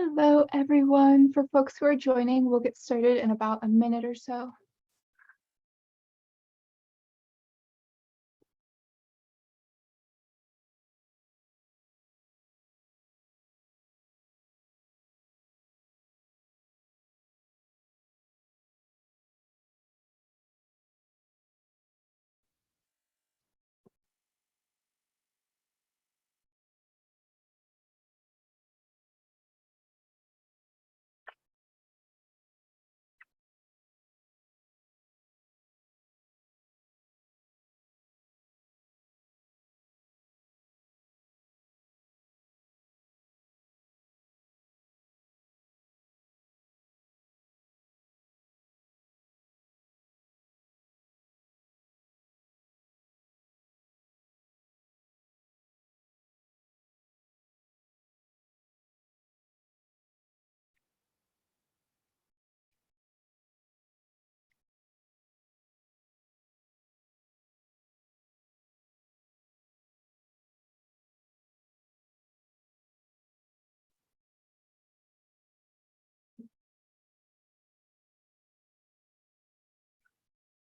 Hello, everyone. For folks who are joining, we'll get started in about a minute or so.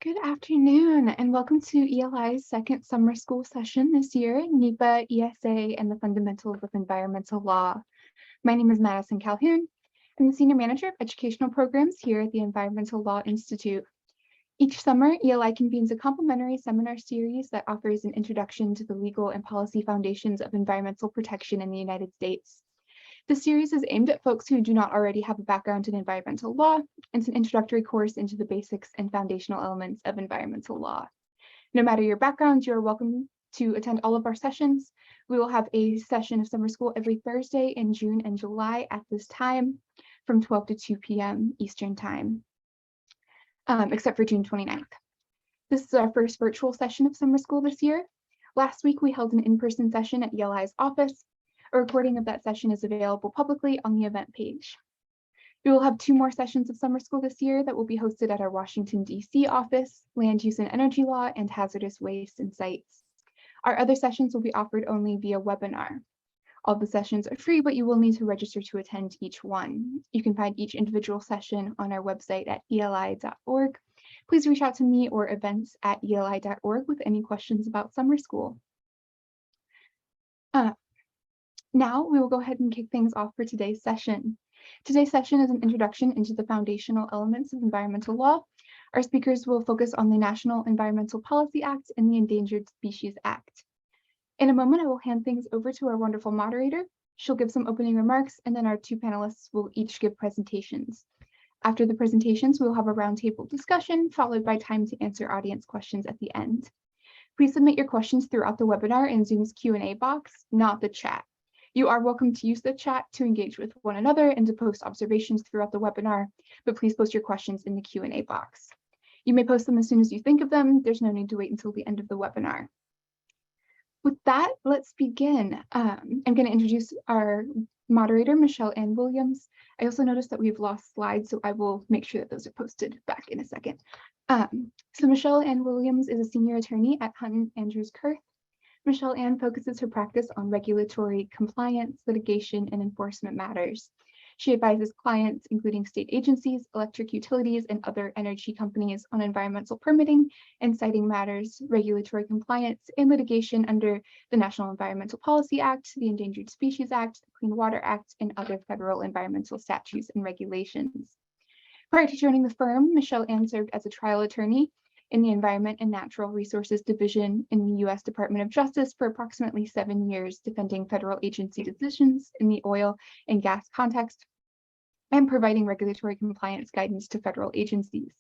Good afternoon, and welcome to ELI's second summer school session this year, NEPA, ESA, and the Fundamentals of Environmental Law. My name is Madison Calhoun. I'm the Senior Manager of Educational Programs here at the Environmental Law Institute. Each summer, ELI convenes a complimentary seminar series that offers an introduction to the legal and policy foundations of environmental protection in the United States. The series is aimed at folks who do not already have a background in environmental law. It's an introductory course into the basics and foundational elements of environmental law. No matter your background, you're welcome to attend all of our sessions. We will have a session of summer school every Thursday in June and July at this time from 12 to 2 p.m. Eastern Time, except for June 29th. This is our first virtual session of summer school this year. Last week, we held an in-person session at ELI's office. A recording of that session is available publicly on the event page. We will have 2 more sessions of summer school this year that will be hosted at our Washington, D.C. office, Land Use and Energy Law, and Hazardous Waste and Sites. Our other sessions will be offered only via webinar. All the sessions are free, but you will need to register to attend each one. You can find each individual session on our website at eli.org. Please reach out to me or events@eli.org with any questions about summer school. Now we will go ahead and kick things off for today's session. Today's session is an introduction into the foundational elements of environmental law. Our speakers will focus on the National Environmental Policy Act and the Endangered Species Act. In a moment, I will hand things over to our wonderful moderator. She'll give some opening remarks, and then our 2 panelists will each give presentations. After the presentations, we will have a roundtable discussion, followed by time to answer audience questions at the end. Please submit your questions throughout the webinar in Zoom's Q&A box, not the chat. You are welcome to use the chat to engage with one another and to post observations throughout the webinar, but please post your questions in the Q&A box. You may post them as soon as you think of them. There's no need to wait until the end of the webinar. With that, let's begin. I'm going to introduce our moderator, Michelle Ann Williams. I also noticed that we've lost slides, so I will make sure that those are posted back in a second. So Michelle Ann Williams is a senior attorney at Hunt & Andrews Kurth. Michelle Ann focuses her practice on regulatory compliance, litigation, and enforcement matters. She advises clients, including state agencies, electric utilities, and other energy companies on environmental permitting and siting matters, regulatory compliance, and litigation under the National Environmental Policy Act, the Endangered Species Act, the Clean Water Act, and other federal environmental statutes and regulations. Prior to joining the firm, Michelle Ann served as a trial attorney in the Environment and Natural Resources Division in the U.S. Department of Justice for approximately 7 years, defending federal agency decisions in the oil and gas context and providing regulatory compliance guidance to federal agencies.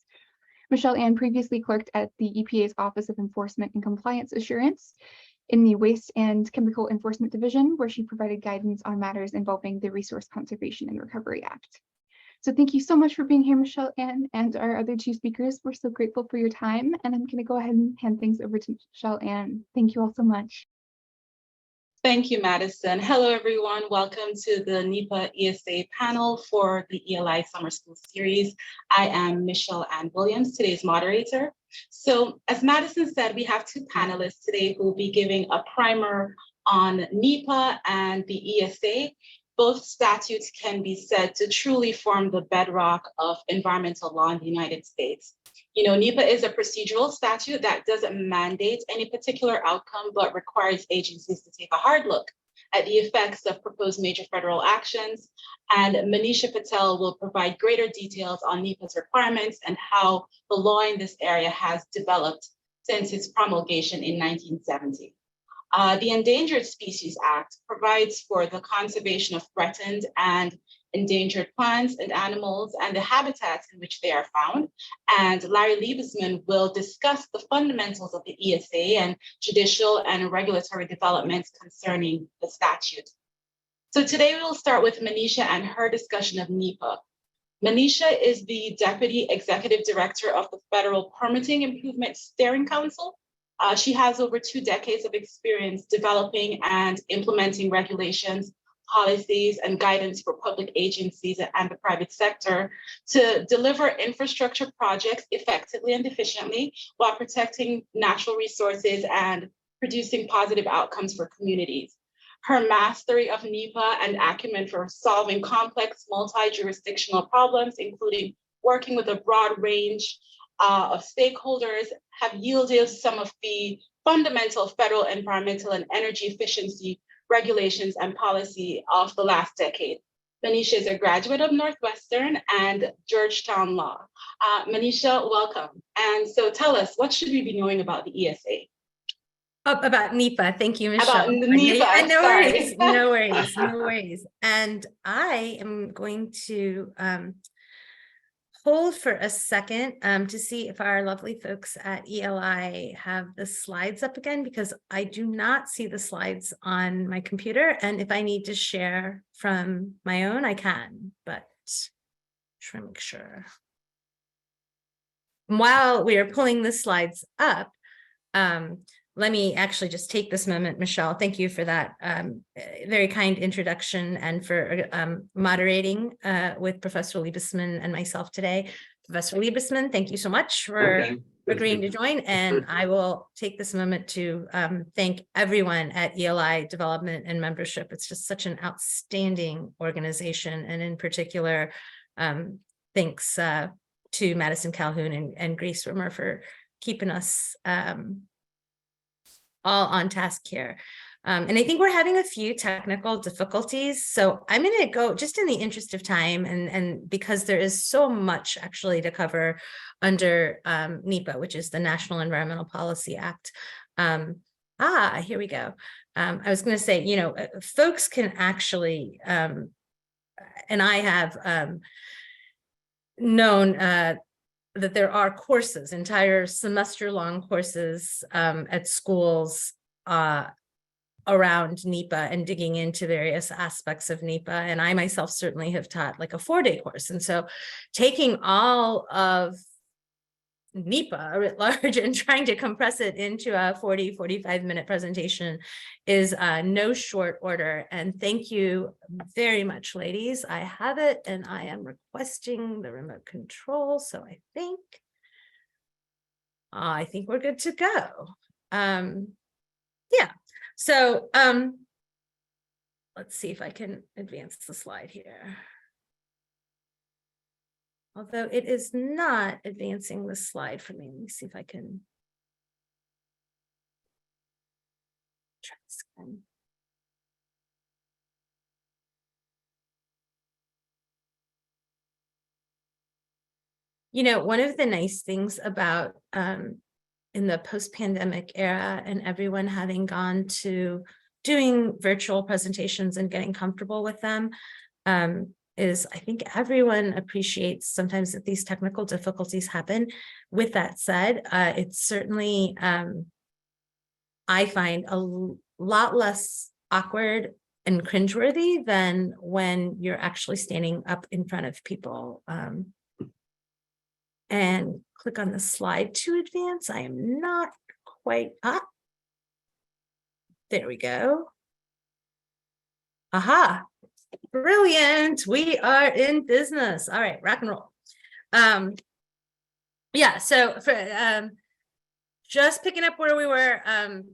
Michelle Ann previously clerked at the EPA's Office of Enforcement and Compliance Assurance. in the Waste and Chemical Enforcement Division, where she provided guidance on matters involving the Resource Conservation and Recovery Act. So thank you so much for being here, Michelle Ann, and our other two speakers. We're so grateful for your time, and I'm going to go ahead and hand things over to Michelle Ann. Thank you all so much. Thank you, Madison. Hello, everyone. Welcome to the NEPA ESA panel for the ELI Summer School Series. I am Michelle Ann Williams, today's moderator. So as Madison said, we have two panelists today who will be giving a primer on NEPA and the ESA. Both statutes can be said to truly form the bedrock of environmental law in the United States. You know, NEPA is a procedural statute that doesn't mandate any particular outcome, but requires agencies to take a hard look at the effects of proposed major federal actions. And Manisha Patel will provide greater details on NEPA's requirements and how the law in this area has developed since its promulgation in 1970. The Endangered Species Act provides for the conservation of threatened and endangered plants and animals and the habitats in which they are found. And Larry Liebesman will discuss the fundamentals of the ESA and judicial and regulatory developments concerning the statute. So today we will start with Manisha and her discussion of NEPA. Manisha is the Deputy Executive Director of the Federal Permitting Improvement Steering Council. She has over 2 decades of experience developing and implementing regulations, policies, and guidance for public agencies and the private sector to deliver infrastructure projects effectively and efficiently while protecting natural resources and producing positive outcomes for communities. Her mastery of NEPA and acumen for solving complex multi-jurisdictional problems, including working with a broad range of stakeholders, have yielded some of the fundamental federal environmental and energy efficiency regulations and policy of the last decade. Manisha is a graduate of Northwestern and Georgetown Law. Manisha, welcome. And so tell us, what should we be knowing about the ESA? About NEPA. Thank you, Michelle. About NEPA, no worries, no worries, no worries. And I am going to hold for a second to see if our lovely folks at ELI have the slides up again, because I do not see the slides on my computer. And if I need to share from my own, I can, but try to make sure. While we are pulling the slides up, let me actually just take this moment, Michelle. Thank you for that very kind introduction and for moderating with Professor Liebesman and myself today. Professor Liebesman, thank you so much for agreeing to join. And I will take this moment to thank everyone at ELI Development and Membership. It's just such an outstanding organization. And in particular, thanks to Madison Calhoun and Grace Rimmer for keeping us all on task here. And I think we're having a few technical difficulties. So I'm going to go just in the interest of time and because there is so much actually to cover under NEPA, which is the National Environmental Policy Act. Here we go. I was going to say, you know, folks can actually, and I have known that there are courses, entire semester-long courses at schools around NEPA and digging into various aspects of NEPA. And I myself certainly have taught like a 4-day course. And so taking all of NEPA writ large and trying to compress it into a 45-minute presentation is no short order. And thank you very much, ladies. I have it and I am requesting the remote control. So I think we're good to go. Yeah. So let's see if I can advance the slide here. Although it is not advancing the slide for me. Let me see if I can try this again. You know, one of the nice things about in the post-pandemic era and everyone having gone to doing virtual presentations and getting comfortable with them is I think everyone appreciates sometimes that these technical difficulties happen. With that said, it's certainly I find a lot less awkward and cringeworthy than when you're actually standing up in front of people. And click on the slide to advance. I am not quite up. There we go. Aha, brilliant. We are in business. All right, rock and roll. Yeah, so for just picking up where we were,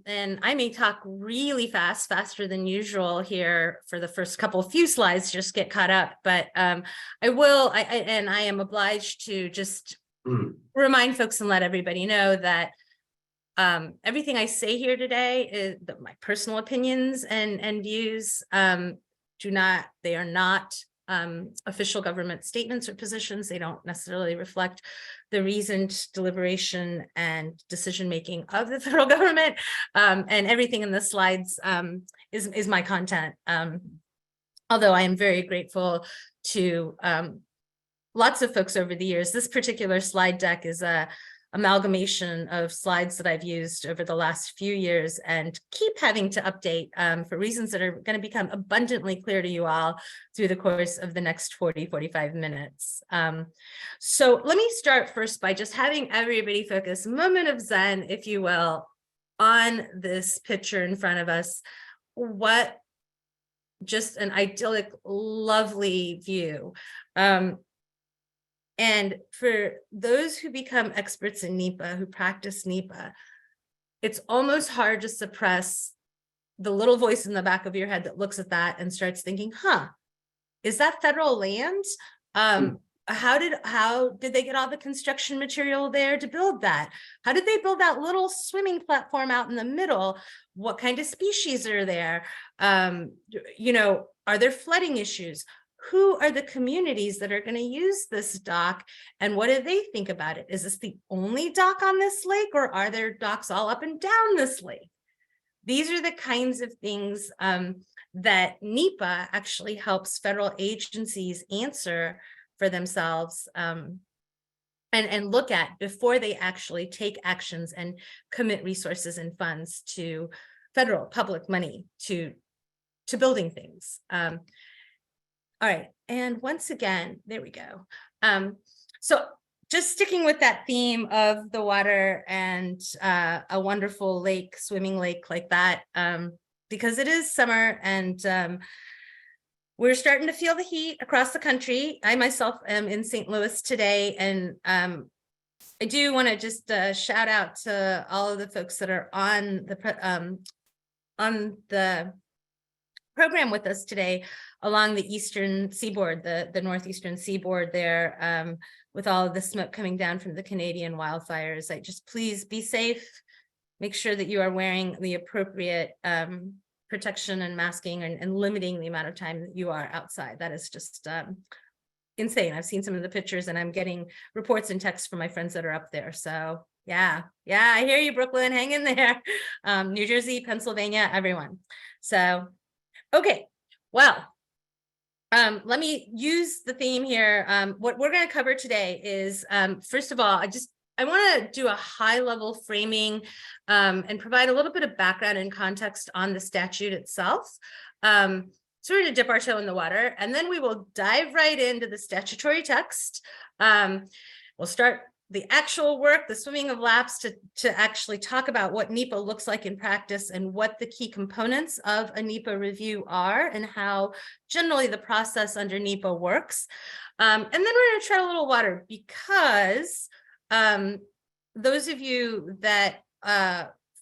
and I may talk really fast, faster than usual here for the first few slides, just get caught up, but I am obliged to just remind folks and let everybody know that everything I say here today is my personal opinions and views. They are not official government statements or positions. They don't necessarily reflect the reasoned deliberation and decision-making of the federal government. And everything in the slides is my content. Although I am very grateful to lots of folks over the years. This particular slide deck is a amalgamation of slides that I've used over the last few years and keep having to update for reasons that are going to become abundantly clear to you all through the course of the next 45 minutes. So let me start first by just having everybody focus, a moment of Zen, if you will, on this picture in front of us. What just an idyllic, lovely view. And for those who become experts in NEPA, who practice NEPA, it's almost hard to suppress the little voice in the back of your head that looks at that and starts thinking, is that federal land? How did they get all the construction material there to build that? How did they build that little swimming platform out in the middle? What kind of species are there? Are there flooding issues? Who are the communities that are going to use this dock, and what do they think about it? Is this the only dock on this lake, or are there docks all up and down this lake? These are the kinds of things that NEPA actually helps federal agencies answer for themselves and look at before they actually take actions and commit resources and funds to federal public money to building things. All right, and once again, there we go. So just sticking with that theme of the water and a wonderful lake, swimming lake like that, because it is summer and we're starting to feel the heat across the country. I myself am in St. Louis today, and I do want to just shout out to all of the folks that are on the program with us today along the eastern seaboard, the northeastern seaboard there, with all of the smoke coming down from the Canadian wildfires. Please be safe. Make sure that you are wearing the appropriate protection and masking and limiting the amount of time that you are outside. That is just insane. I've seen some of the pictures and I'm getting reports and texts from my friends that are up there. So yeah, I hear you, Brooklyn, hang in there. New Jersey, Pennsylvania, everyone. So, okay, well, let me use the theme here. What we're going to cover today is, first of all, I want to do a high-level framing and provide a little bit of background and context on the statute itself. So we're going to dip our toe in the water, and then we will dive right into the statutory text. We'll start the actual work, the swimming of laps, to actually talk about what NEPA looks like in practice and what the key components of a NEPA review are and how generally the process under NEPA works. And then we're going to tread a little water because those of you that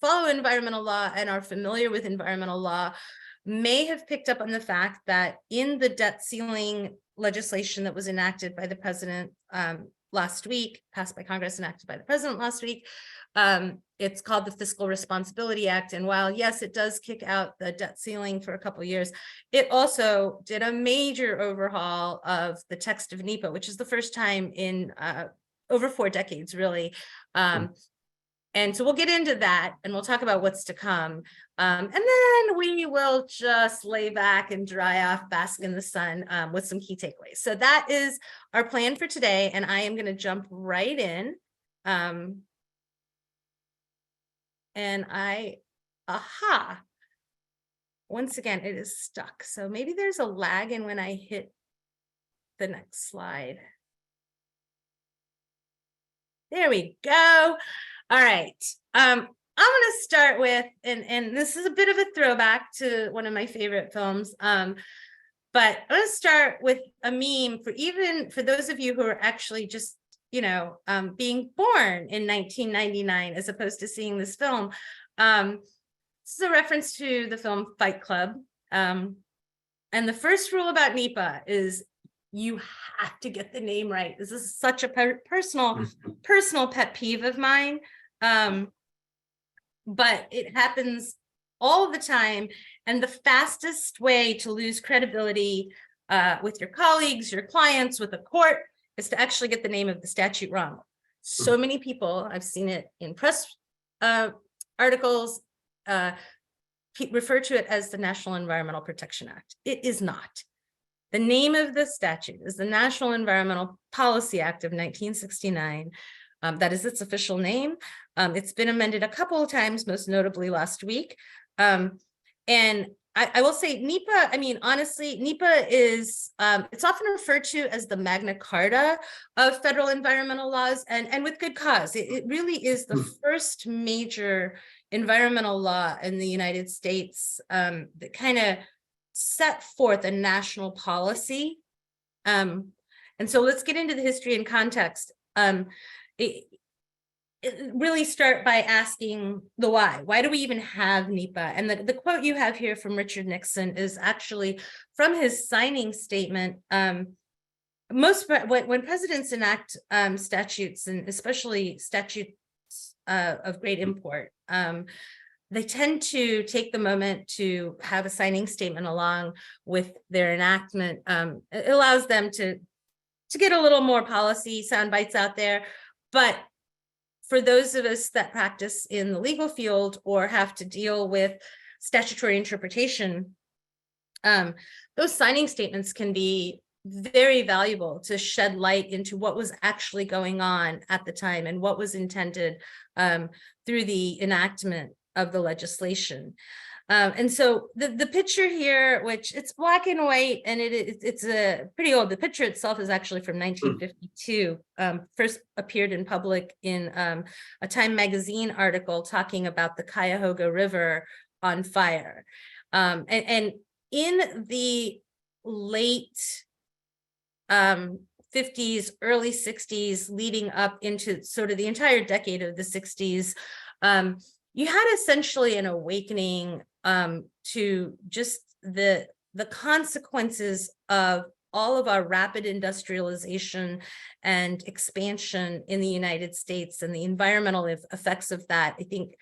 follow environmental law and are familiar with environmental law may have picked up on the fact that in the debt ceiling legislation that was enacted by the president last week, passed by Congress, enacted by the president last week, it's called the Fiscal Responsibility Act. And while, yes, it does kick out the debt ceiling for a couple of years, it also did a major overhaul of the text of NEPA, which is the first time in over 4 decades, really. And so we'll get into that and we'll talk about what's to come. And then we will just lay back and dry off, bask in the sun with some key takeaways. So that is our plan for today. And I am going to jump right in. And I aha, once again, it is stuck. So maybe there's a lag in when I hit the next slide. There we go. All right. I'm going to start with, and this is a bit of a throwback to one of my favorite films. But I'm going to start with a meme for those of you who are actually just, being born in 1999, as opposed to seeing this film. This is a reference to the film Fight Club. And the first rule about NEPA is you have to get the name right. This is such a personal pet peeve of mine. But it happens all the time. And the fastest way to lose credibility with your colleagues, your clients, with the court, is to actually get the name of the statute wrong. So many people, I've seen it in press articles, refer to it as the National Environmental Protection Act. It is not. The name of the statute is the National Environmental Policy Act of 1969. That is its official name. It's been amended a couple of times, most notably last week. And I will say NEPA, honestly, NEPA is, it's often referred to as the Magna Carta of federal environmental laws, and with good cause. It really is the first major environmental law in the United States that kind of set forth a national policy. And so let's get into the history and context. Really start by asking the why. Why do we even have NEPA? And the quote you have here from Richard Nixon is actually from his signing statement. When presidents enact statutes, and especially statutes of great import, they tend to take the moment to have a signing statement along with their enactment. It allows them to get a little more policy sound bites out there. But for those of us that practice in the legal field or have to deal with statutory interpretation, those signing statements can be very valuable to shed light into what was actually going on at the time and what was intended through the enactment of the legislation. And so the picture here, which it's black and white, and it's a pretty old. The picture itself is actually from 1952. First appeared in public in a Time magazine article talking about the Cuyahoga River on fire. And in the late 50s, early 60s, leading up into sort of the entire decade of the 60s, you had essentially an awakening to just the consequences of all of our rapid industrialization and expansion in the United States and the environmental effects of that. I think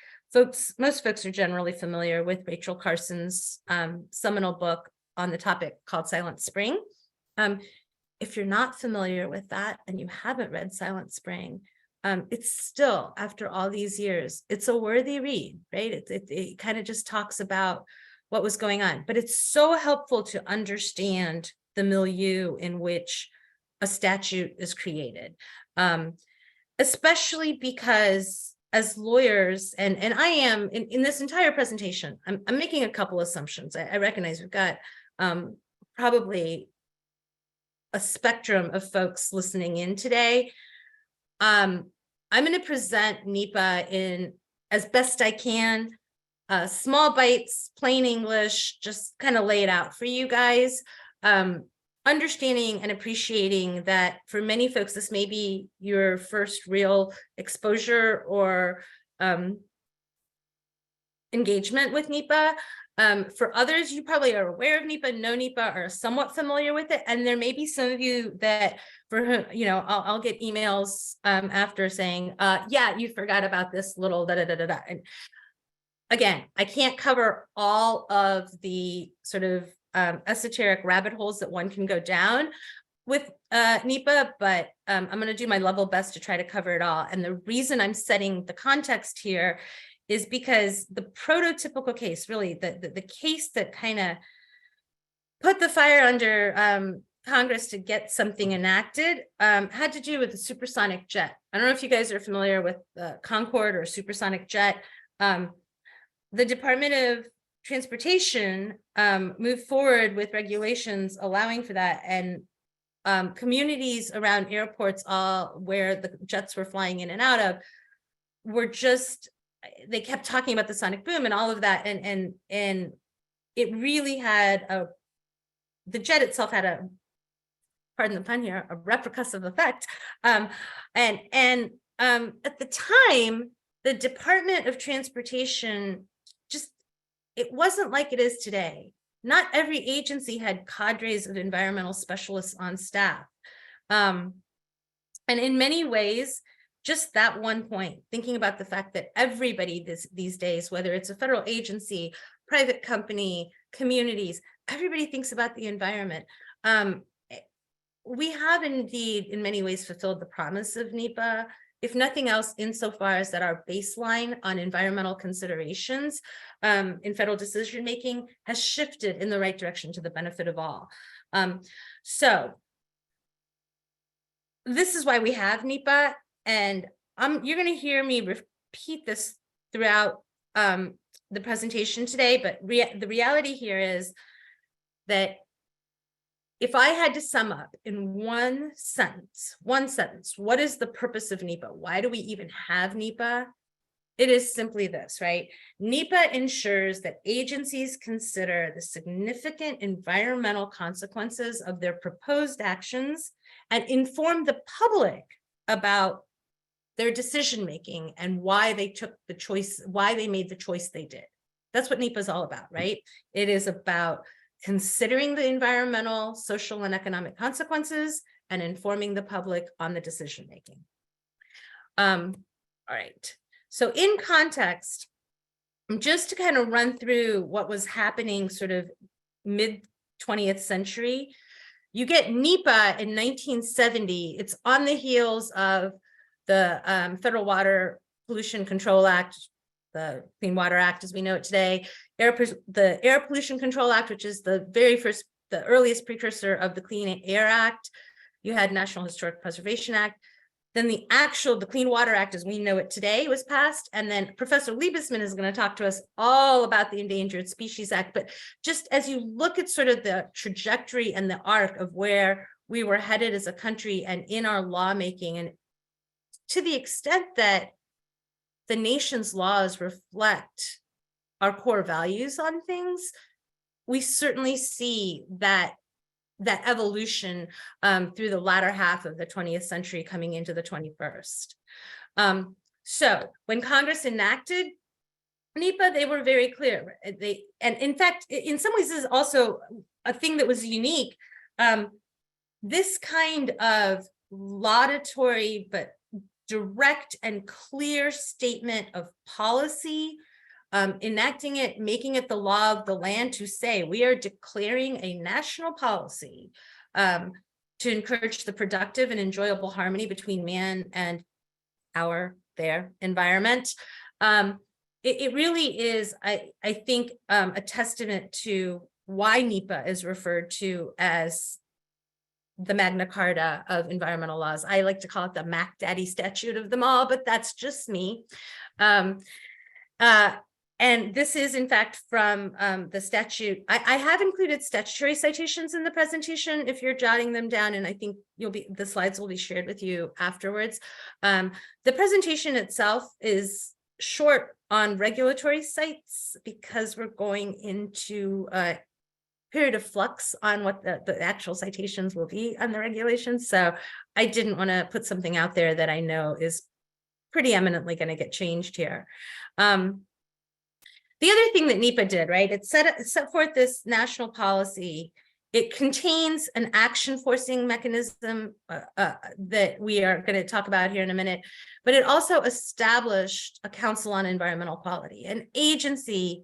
most folks are generally familiar with Rachel Carson's seminal book on the topic called Silent Spring. If you're not familiar with that and you haven't read Silent Spring, it's still, after all these years, it's a worthy read, right? It kind of just talks about what was going on, but it's so helpful to understand the milieu in which a statute is created, especially because as lawyers, and I am, in this entire presentation, I'm making a couple assumptions. I recognize we've got probably a spectrum of folks listening in today. I'm going to present NEPA in as best I can, small bites, plain English, just kind of lay it out for you guys. Understanding and appreciating that for many folks, this may be your first real exposure or engagement with NEPA. For others, you probably are aware of NEPA, know NEPA, are somewhat familiar with it. And there may be some of you that, for whom, I'll get emails after saying, yeah, you forgot about this little da-da-da-da-da. And again, I can't cover all of the sort of esoteric rabbit holes that one can go down with NEPA, but I'm going to do my level best to try to cover it all. And the reason I'm setting the context here is because the prototypical case, really the case that kind of put the fire under Congress to get something enacted had to do with the supersonic jet. I don't know if you guys are familiar with Concorde or supersonic jet. the Department of Transportation moved forward with regulations allowing for that, and communities around airports, where the jets were flying in and out of, were just, they kept talking about the sonic boom and all of that, and it really had the jet itself had a, pardon the pun here, a repercussive effect. At the time, the Department of Transportation it wasn't like it is today. Not every agency had cadres of environmental specialists on staff. And in many ways, just that one point, thinking about the fact that everybody these days, whether it's a federal agency, private company, communities, everybody thinks about the environment. We have indeed, in many ways, fulfilled the promise of NEPA, if nothing else, insofar as that our baseline on environmental considerations in federal decision-making has shifted in the right direction to the benefit of all. So this is why we have NEPA, and you're going to hear me repeat this throughout the presentation today, but the reality here is that if I had to sum up in one sentence, what is the purpose of NEPA? Why do we even have NEPA? It is simply this, right? NEPA ensures that agencies consider the significant environmental consequences of their proposed actions and inform the public about their decision-making and why they took the choice, why they made the choice they did. That's what NEPA is all about, right? It is about considering the environmental, social, and economic consequences and informing the public on the decision-making. All right, so in context, just to kind of run through what was happening sort of mid-20th century, you get NEPA in 1970. It's on the heels of the Federal Water Pollution Control Act, the Clean Water Act as we know it today, the Air Pollution Control Act, which is the earliest precursor of the Clean Air Act. You had National Historic Preservation Act. Then the Clean Water Act as we know it today was passed. And then Professor Liebesman is going to talk to us all about the Endangered Species Act. But just as you look at sort of the trajectory and the arc of where we were headed as a country and in our lawmaking, and to the extent that the nation's laws reflect our core values on things, we certainly see that evolution through the latter half of the 20th century coming into the 21st. So when Congress enacted NEPA, they were very clear. And in fact, in some ways, this is also a thing that was unique. This kind of laudatory but direct and clear statement of policy, enacting it, making it the law of the land to say we are declaring a national policy to encourage the productive and enjoyable harmony between man and their environment. It really is, I think, a testament to why NEPA is referred to as the Magna Carta of environmental laws. I like to call it the Mac Daddy statute of them all, but that's just me. And this is, in fact, from the statute. I have included statutory citations in the presentation if you're jotting them down, and I think the slides will be shared with you afterwards. The presentation itself is short on regulatory sites because we're going into a period of flux on what the actual citations will be on the regulations. So I didn't want to put something out there that I know is pretty eminently going to get changed here. The other thing that NEPA did, right, it set forth this national policy. It contains an action forcing mechanism that we are going to talk about here in a minute, but it also established a Council on Environmental Quality, an agency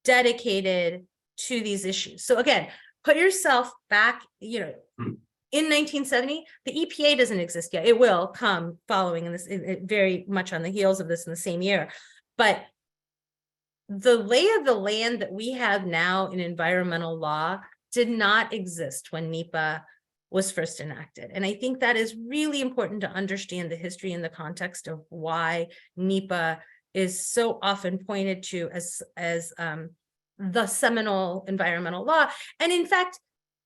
dedicated to these issues. So again, put yourself back, in 1970, the EPA doesn't exist yet. It will come following in this, very much on the heels of this in the same year. But the lay of the land that we have now in environmental law did not exist when NEPA was first enacted. And I think that is really important to understand the history and the context of why NEPA is so often pointed to as the seminal environmental law. And in fact,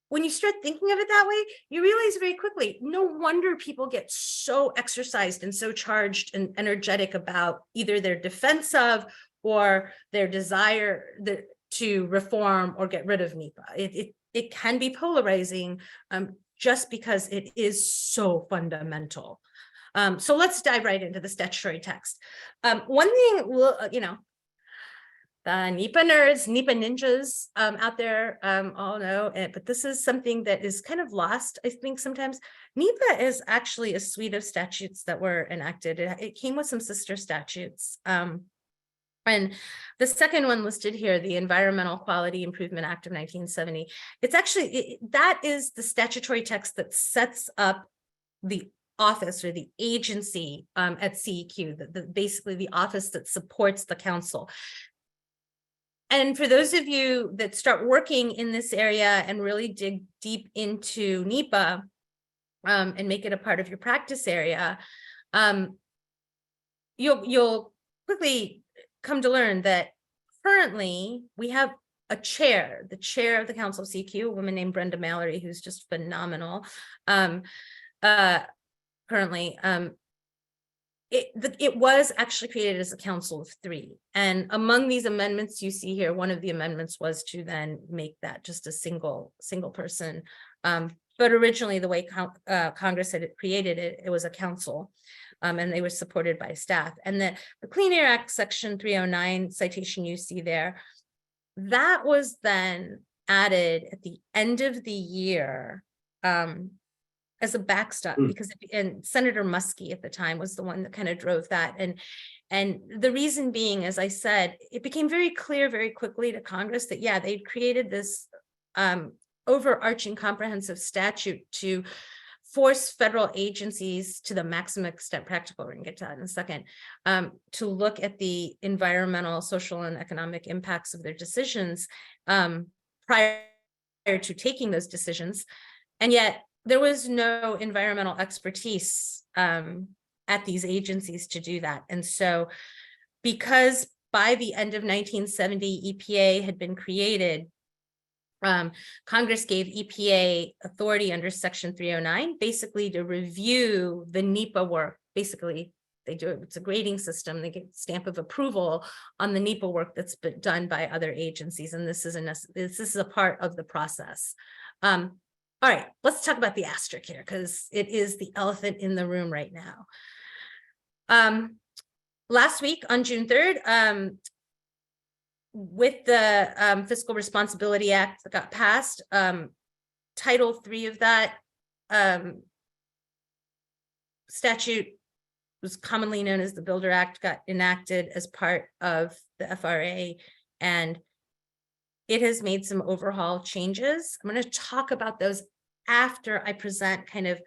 when you start thinking of it that way, you realize very quickly, no wonder people get so exercised and so charged and energetic about either their defense of or their desire to reform or get rid of NEPA. It can be polarizing just because it is so fundamental. So let's dive right into the statutory text. One thing, the NEPA nerds, NEPA ninjas out there all know it, but this is something that is kind of lost, I think, sometimes. NEPA is actually a suite of statutes that were enacted. It came with some sister statutes. And the second one listed here, the Environmental Quality Improvement Act of 1970, it's actually, that is the statutory text that sets up the office or the agency at CEQ, basically the office that supports the council. And for those of you that start working in this area and really dig deep into NEPA and make it a part of your practice area, you'll quickly come to learn that currently we have a chair, the chair of the Council of CEQ, a woman named Brenda Mallory, who's just phenomenal. Currently, it was actually created as a council of 3. And among these amendments you see here, one of the amendments was to then make that just a single person. But originally the way Congress had created it, it was a council. And they were supported by staff. And the Clean Air Act Section 309 citation you see there, that was then added at the end of the year as a backstop, because and Senator Muskie at the time was the one that kind of drove that. And the reason being, as I said, it became very clear very quickly to Congress that, yeah, they'd created this overarching comprehensive statute to force federal agencies to the maximum extent practical, we're gonna get to that in a second, to look at the environmental, social, and economic impacts of their decisions prior to taking those decisions. And yet there was no environmental expertise at these agencies to do that. And so because by the end of 1970, EPA had been created, Congress gave EPA authority under Section 309, basically to review the NEPA work. Basically, they do it, it's a grading system. They get stamp of approval on the NEPA work that's been done by other agencies. And this is a part of the process. All right, let's talk about the asterisk here, because it is the elephant in the room right now. Last week on June 3rd, with the Fiscal Responsibility Act that got passed, Title III of that statute, was commonly known as the Builder Act, got enacted as part of the FRA, and it has made some overhaul changes. I'm going to talk about those after I present kind of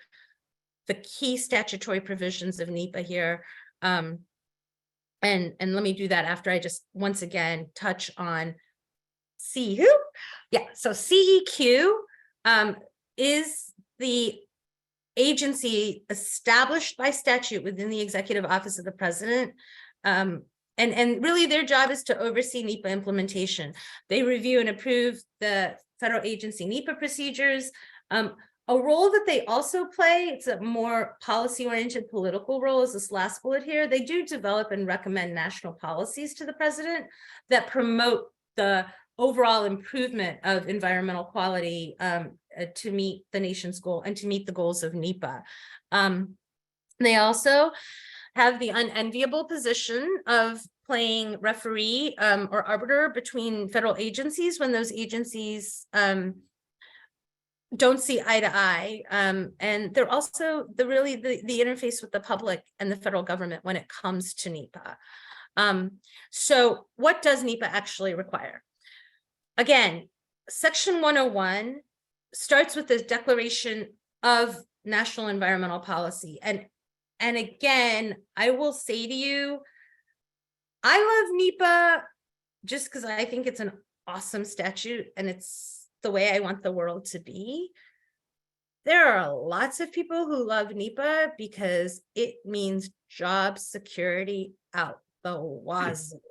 the key statutory provisions of NEPA here. And let me do that after I just once again touch on CEQ. Yeah, so CEQ is the agency established by statute within the executive office of the president. And really their job is to oversee NEPA implementation. They review and approve the federal agency NEPA procedures. A role that they also play, it's a more policy-oriented political role, is this last bullet here. They do develop and recommend national policies to the president that promote the overall improvement of environmental quality to meet the nation's goal and to meet the goals of NEPA. They also have the unenviable position of playing referee or arbiter between federal agencies when those agencies don't see eye to eye, and they're also the interface with the public and the federal government when it comes to NEPA. So what does NEPA actually require? Again, Section 101 starts with this declaration of national environmental policy, and again, I will say to you, I love NEPA just because I think it's an awesome statute and it's the way I want the world to be. There are lots of people who love NEPA because it means job security out the wazoo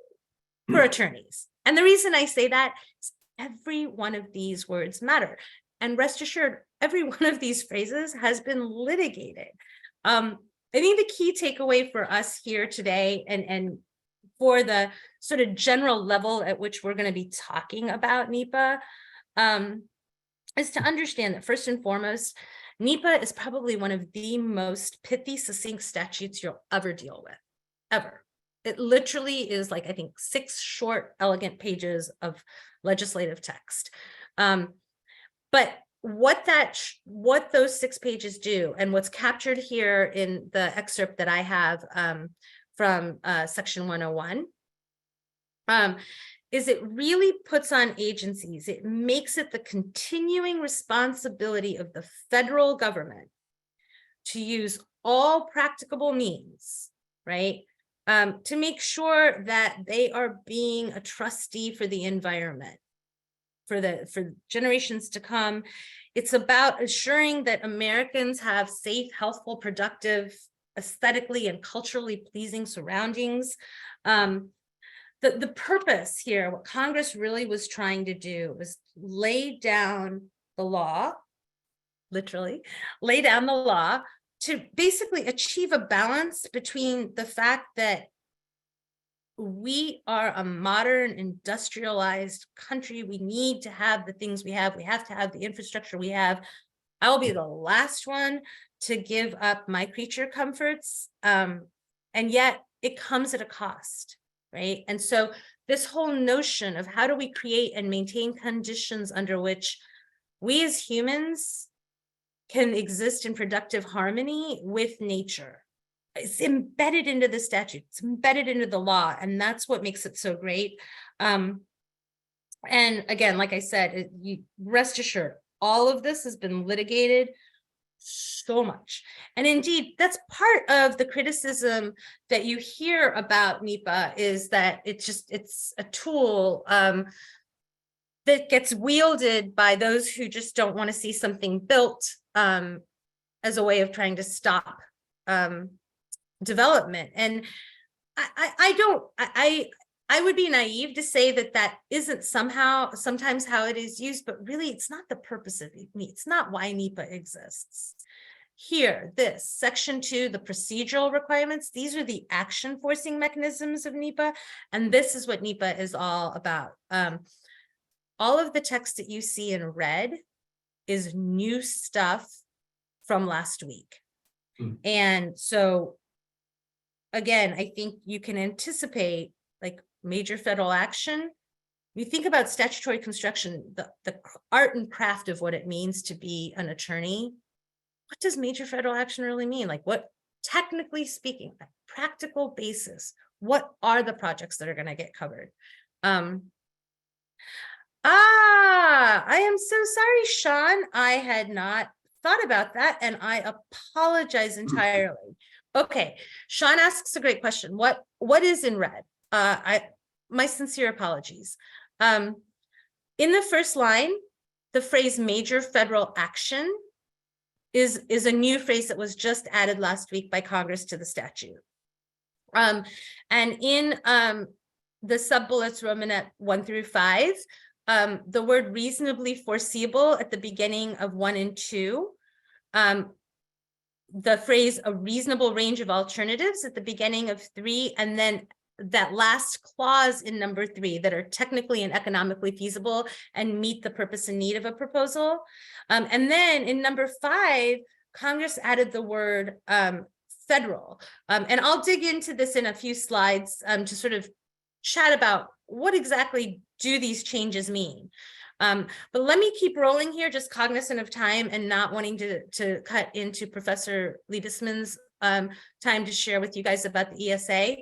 for attorneys. And the reason I say that is every one of these words matter. And rest assured, every one of these phrases has been litigated. I think the key takeaway for us here today, and for the sort of general level at which we're going to be talking about NEPA, is to understand that first and foremost, NEPA is probably one of the most pithy, succinct statutes you'll ever deal with, ever. It literally is like, I think, 6 short, elegant pages of legislative text. But what those 6 pages do, and what's captured here in the excerpt that I have from section 101, is it really puts on agencies, it makes it the continuing responsibility of the federal government to use all practicable means, right, to make sure that they are being a trustee for the environment for generations to come. It's about assuring that Americans have safe, healthful, productive, aesthetically and culturally pleasing surroundings. The purpose here, what Congress really was trying to do was lay down the law, literally, lay down the law to basically achieve a balance between the fact that we are a modern, industrialized country. We need to have the things we have. We have to have the infrastructure we have. I'll be the last one to give up my creature comforts. And yet it comes at a cost, right? And so this whole notion of how do we create and maintain conditions under which we as humans can exist in productive harmony with nature, it's embedded into the statute, it's embedded into the law, and that's what makes it so great. And again, like I said, you rest assured, all of this has been litigated so much. And indeed, that's part of the criticism that you hear about NEPA, is that it's a tool that gets wielded by those who just don't want to see something built as a way of trying to stop development. And I would be naive to say that isn't sometimes how it is used, but really it's not the purpose of it. It's not why NEPA exists. Here, this section 2, the procedural requirements, these are the action forcing mechanisms of NEPA. And this is what NEPA is all about. All of the text that you see in red is new stuff from last week. And so again, I think you can anticipate like major federal action. You think about statutory construction, the art and craft of what it means to be an attorney. What does major federal action really mean? Like, what, technically speaking, a practical basis, what are the projects that are going to get covered? I am so sorry, Sean. I had not thought about that, and I apologize entirely. Okay, Sean asks a great question. What is in red? My sincere apologies. In the first line, the phrase major federal action is a new phrase that was just added last week by Congress to the statute. And in the sub-bullets Romanet 1 through 5, the word reasonably foreseeable at the beginning of 1 and 2, the phrase a reasonable range of alternatives at the beginning of 3, and then that last clause in number 3 that are technically and economically feasible and meet the purpose and need of a proposal. And then in number 5, Congress added the word federal. And I'll dig into this in a few slides to sort of chat about what exactly do these changes mean. But let me keep rolling here, just cognizant of time and not wanting to cut into Professor Liebesman's time to share with you guys about the ESA.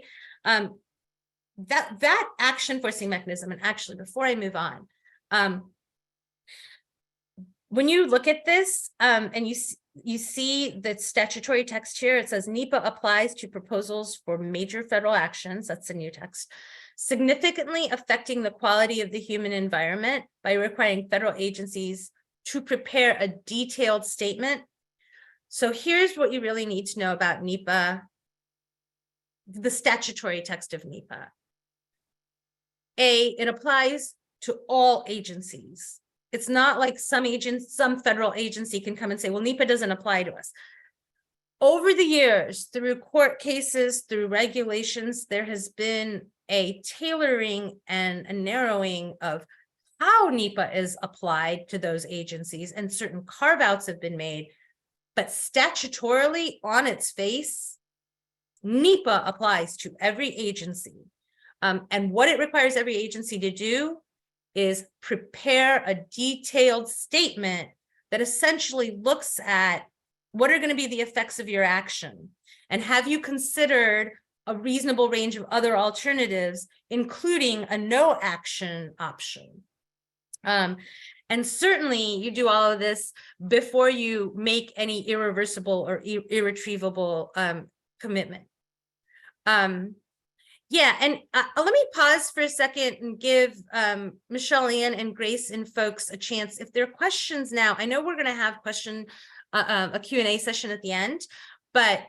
That action forcing mechanism, and actually before I move on, when you look at this and you see the statutory text here, it says NEPA applies to proposals for major federal actions, that's the new text, significantly affecting the quality of the human environment by requiring federal agencies to prepare a detailed statement. So here's what you really need to know about NEPA the statutory text of NEPA. It applies to all agencies. It's not like some federal agency can come and say, well, NEPA doesn't apply to us. Over the years, through court cases, through regulations, there has been a tailoring and a narrowing of how NEPA is applied to those agencies, and certain carve-outs have been made. But statutorily, on its face, NEPA applies to every agency. And what it requires every agency to do is prepare a detailed statement that essentially looks at what are going to be the effects of your action, and have you considered a reasonable range of other alternatives, including a no action option. And certainly you do all of this before you make any irreversible or irretrievable commitment. Yeah, and let me pause for a second and give Michelle Ann and Grace and folks a chance. If there are questions now, I know we're going to have a Q&A session at the end, but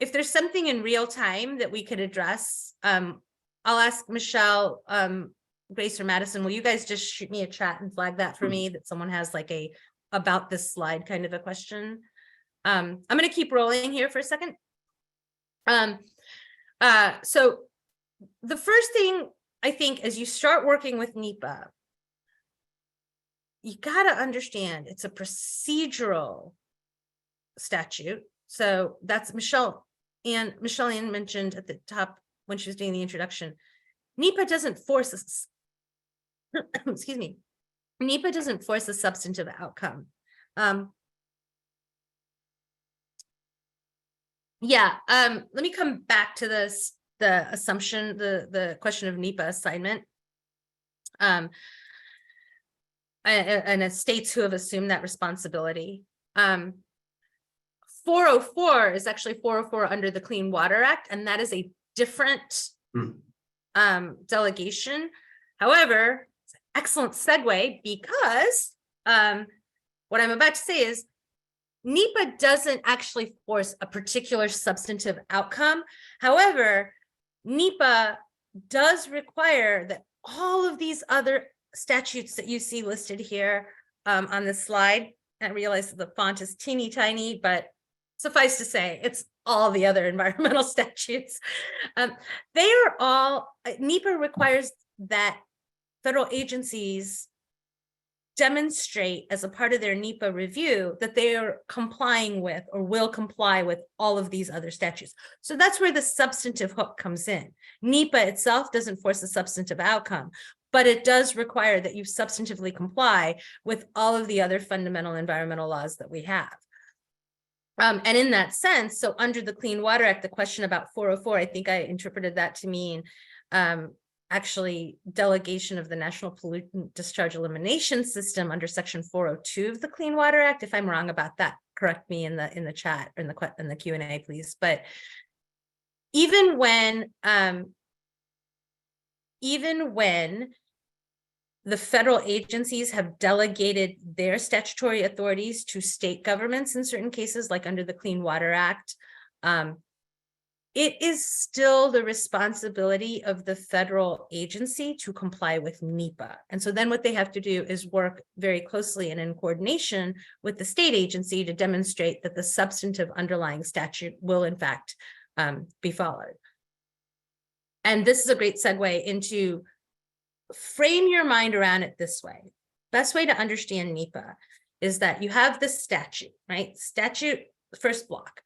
if there's something in real time that we could address, I'll ask Michelle, Grace, or Madison, will you guys just shoot me a chat and flag that for me, that someone has like a about this slide kind of a question? I'm going to keep rolling here for a second. So the first thing I think as you start working with NEPA, you got to understand it's a procedural statute. So that's Michelle Ann mentioned at the top when she was doing the introduction. NEPA doesn't force us, excuse me, NEPA doesn't force a substantive outcome. Let me come back to this, the assumption, the question of NEPA assignment. And states who have assumed that responsibility. 404 is actually 404 under the Clean Water Act, and that is a different delegation. However, it's an excellent segue, because what I'm about to say is NEPA doesn't actually force a particular substantive outcome. However, NEPA does require that all of these other statutes that you see listed here on this slide, I realize that the font is teeny tiny, but suffice to say, it's all the other environmental statutes. They are all, NEPA requires that federal agencies demonstrate as a part of their NEPA review that they are complying with or will comply with all of these other statutes. So that's where the substantive hook comes in. NEPA itself doesn't force a substantive outcome, but it does require that you substantively comply with all of the other fundamental environmental laws that we have. And in that sense, so under the Clean Water Act, the question about 404, I think I interpreted that to mean actually delegation of the National Pollutant Discharge Elimination System under Section 402 of the Clean Water Act. If I'm wrong about that, correct me in the chat or in the Q&A, please. But even when the federal agencies have delegated their statutory authorities to state governments in certain cases, like under the Clean Water Act, it is still the responsibility of the federal agency to comply with NEPA. And so then what they have to do is work very closely and in coordination with the state agency to demonstrate that the substantive underlying statute will in fact be followed. And this is a great segue into frame your mind around it this way. Best way to understand NEPA is that you have the statute, right? Statute, first block.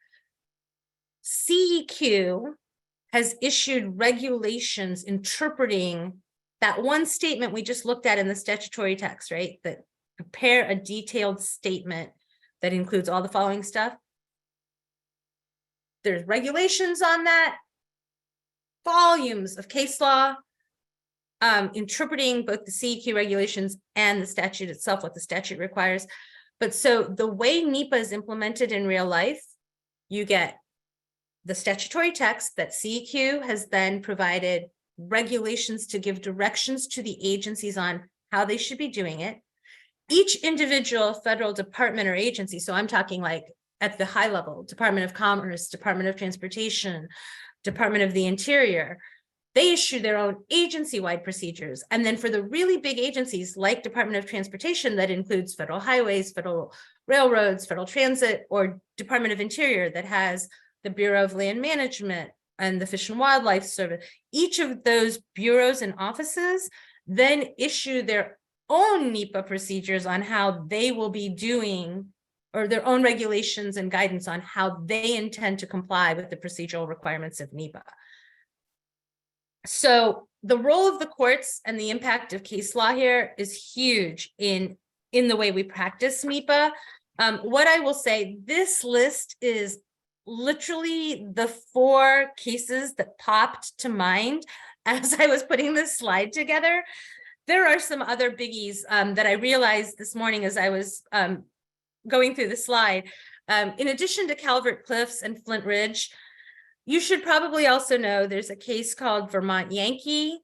CEQ has issued regulations interpreting that one statement we just looked at in the statutory text, right? That prepare a detailed statement that includes all the following stuff. There's regulations on that, volumes of case law, interpreting both the CEQ regulations and the statute itself, what the statute requires. But so the way NEPA is implemented in real life, you get the statutory text that CEQ has then provided regulations to give directions to the agencies on how they should be doing it. Each individual federal department or agency, so I'm talking like at the high level, Department of Commerce, Department of Transportation, Department of the Interior, they issue their own agency-wide procedures. And then for the really big agencies like Department of Transportation, that includes federal highways, federal railroads, federal transit, or Department of Interior that has the Bureau of Land Management and the Fish and Wildlife Service, each of those bureaus and offices then issue their own NEPA procedures on how they will be doing, or their own regulations and guidance on how they intend to comply with the procedural requirements of NEPA. So the role of the courts and the impact of case law here is huge in the way we practice NEPA. What I will say, this list is literally the 4 cases that popped to mind as I was putting this slide together. There are some other biggies that I realized this morning as I was going through the slide. In addition to Calvert Cliffs and Flint Ridge, you should probably also know there's a case called Vermont Yankee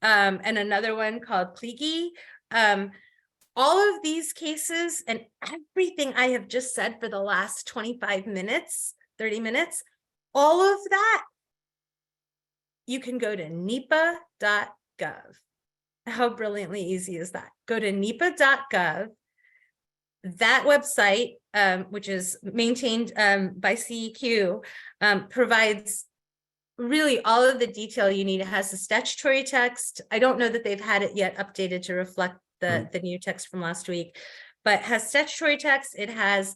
and another one called Kleege. All of these cases and everything I have just said for the last 25 minutes, 30 minutes, all of that, you can go to nepa.gov. How brilliantly easy is that? Go to nepa.gov. That website, which is maintained by CEQ, provides really all of the detail you need. It has the statutory text. I don't know that they've had it yet updated to reflect the new text from last week, but it has statutory text. It has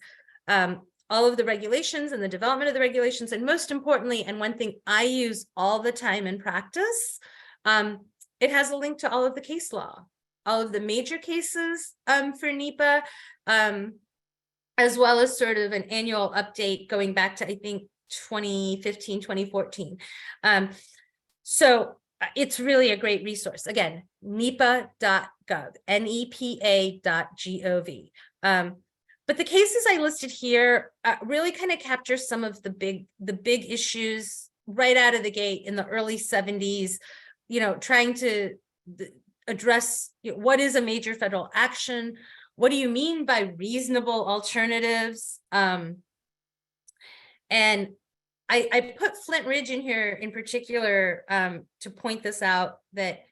all of the regulations and the development of the regulations. And most importantly, and one thing I use all the time in practice, it has a link to all of the case law, all of the major cases for NEPA, as well as sort of an annual update going back to, I think, 2015, 2014. So it's really a great resource. Again, nepa.gov, nepa.gov. But the cases I listed here really kind of capture some of the big issues right out of the gate in the early 70s, trying to address what is a major federal action. What do you mean by reasonable alternatives? And I put Flint Ridge in here in particular to point this out, that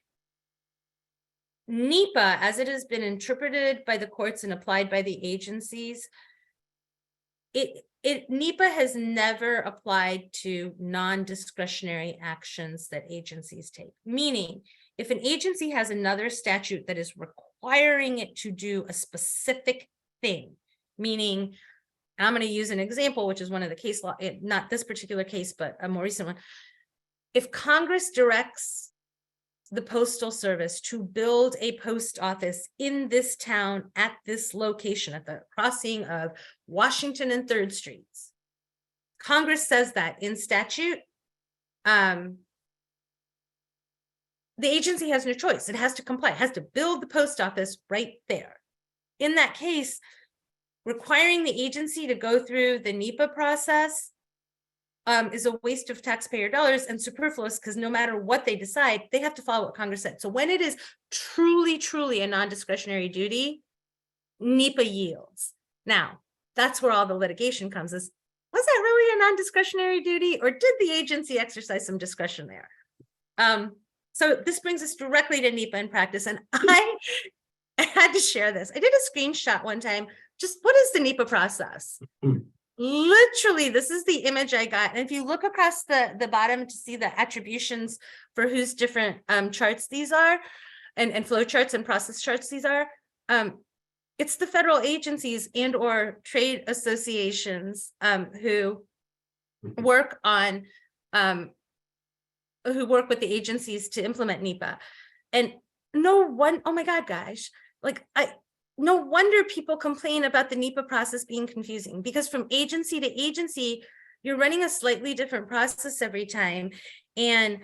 NEPA, as it has been interpreted by the courts and applied by the agencies, NEPA has never applied to non-discretionary actions that agencies take. Meaning, if an agency has another statute that is requiring it to do a specific thing, meaning, and I'm going to use an example, which is one of the case law, not this particular case, but a more recent one. If Congress directs the Postal Service to build a post office in this town at this location, at the crossing of Washington and 3rd Streets, Congress says that in statute, the agency has no choice. It has to comply. It has to build the post office right there. In that case, requiring the agency to go through the NEPA process is a waste of taxpayer dollars and superfluous, because no matter what they decide, they have to follow what Congress said. So when it is truly, truly a non-discretionary duty, NEPA yields. Now, that's where all the litigation comes, is, was that really a non-discretionary duty, or did the agency exercise some discretion there? So this brings us directly to NEPA in practice. And I had to share this. I did a screenshot one time. Just what is the NEPA process? Literally, this is the image I got. And if you look across the bottom to see the attributions for whose different charts these are, and flow charts and process charts these are, it's the federal agencies and or trade associations who work on with the agencies to implement NEPA. And oh my God, guys, no wonder people complain about the NEPA process being confusing, because from agency to agency, you're running a slightly different process every time. And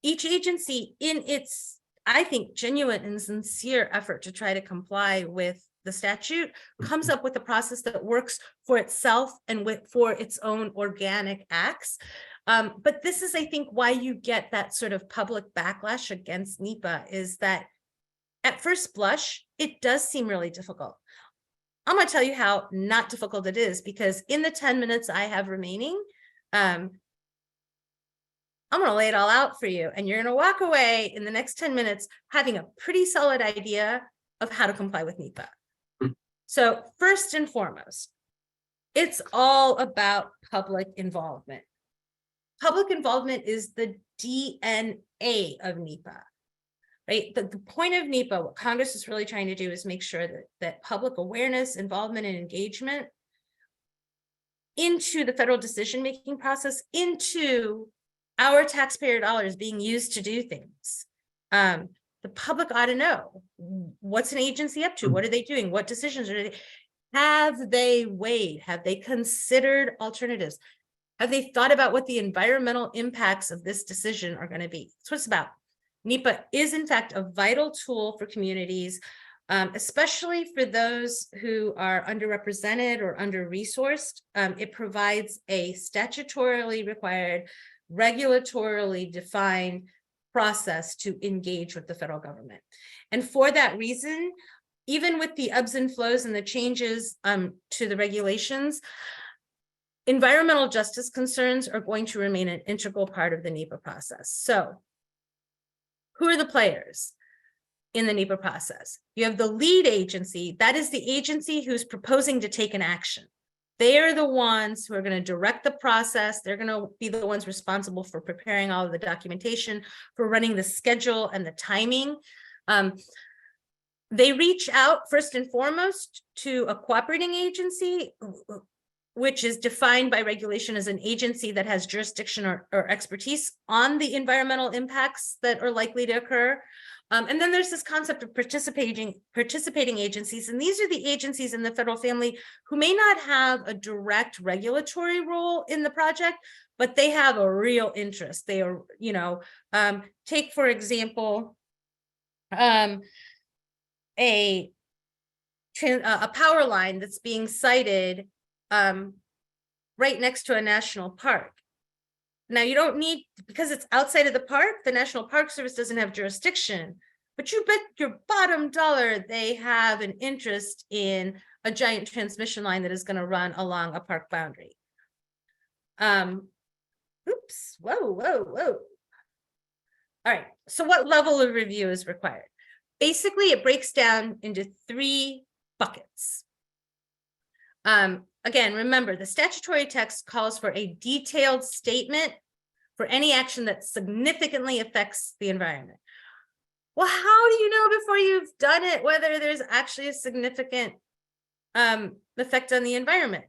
each agency, in its, I think, genuine and sincere effort to try to comply with the statute, comes up with a process that works for itself and for its own organic acts. But this is, I think, why you get that sort of public backlash against NEPA, is that at first blush, it does seem really difficult. I'm going to tell you how not difficult it is, because in the 10 minutes I have remaining, I'm going to lay it all out for you. And you're going to walk away in the next 10 minutes having a pretty solid idea of how to comply with NEPA. So first and foremost, it's all about public involvement. Public involvement is the DNA of NEPA, right? The point of NEPA, what Congress is really trying to do is make sure that public awareness, involvement, and engagement into the federal decision-making process, into our taxpayer dollars being used to do things. The public ought to know, what's an agency up to? What are they doing? What decisions are they? Have they weighed? Have they considered alternatives? Have they thought about what the environmental impacts of this decision are going to be? That's what it's about. NEPA is, in fact, a vital tool for communities, especially for those who are underrepresented or under-resourced. It provides a statutorily required, regulatorily defined process to engage with the federal government. And for that reason, even with the ebbs and flows and the changes to the regulations, environmental justice concerns are going to remain an integral part of the NEPA process. So who are the players in the NEPA process? You have the lead agency. That is the agency who's proposing to take an action. They are the ones who are going to direct the process. They're going to be the ones responsible for preparing all of the documentation, for running the schedule and the timing. They reach out first and foremost to a cooperating agency, which is defined by regulation as an agency that has jurisdiction or expertise on the environmental impacts that are likely to occur. And then there's this concept of participating agencies. And these are the agencies in the federal family who may not have a direct regulatory role in the project, but they have a real interest. They are, take, for example, a power line that's being sited right next to a national park. Now, you don't need, because it's outside of the park, the National Park Service doesn't have jurisdiction, but you bet your bottom dollar they have an interest in a giant transmission line that is going to run along a park boundary. Oops, whoa. All right, so what level of review is required? Basically, it breaks down into 3 buckets. Again, remember, the statutory text calls for a detailed statement for any action that significantly affects the environment. Well, how do you know before you've done it whether there's actually a significant effect on the environment?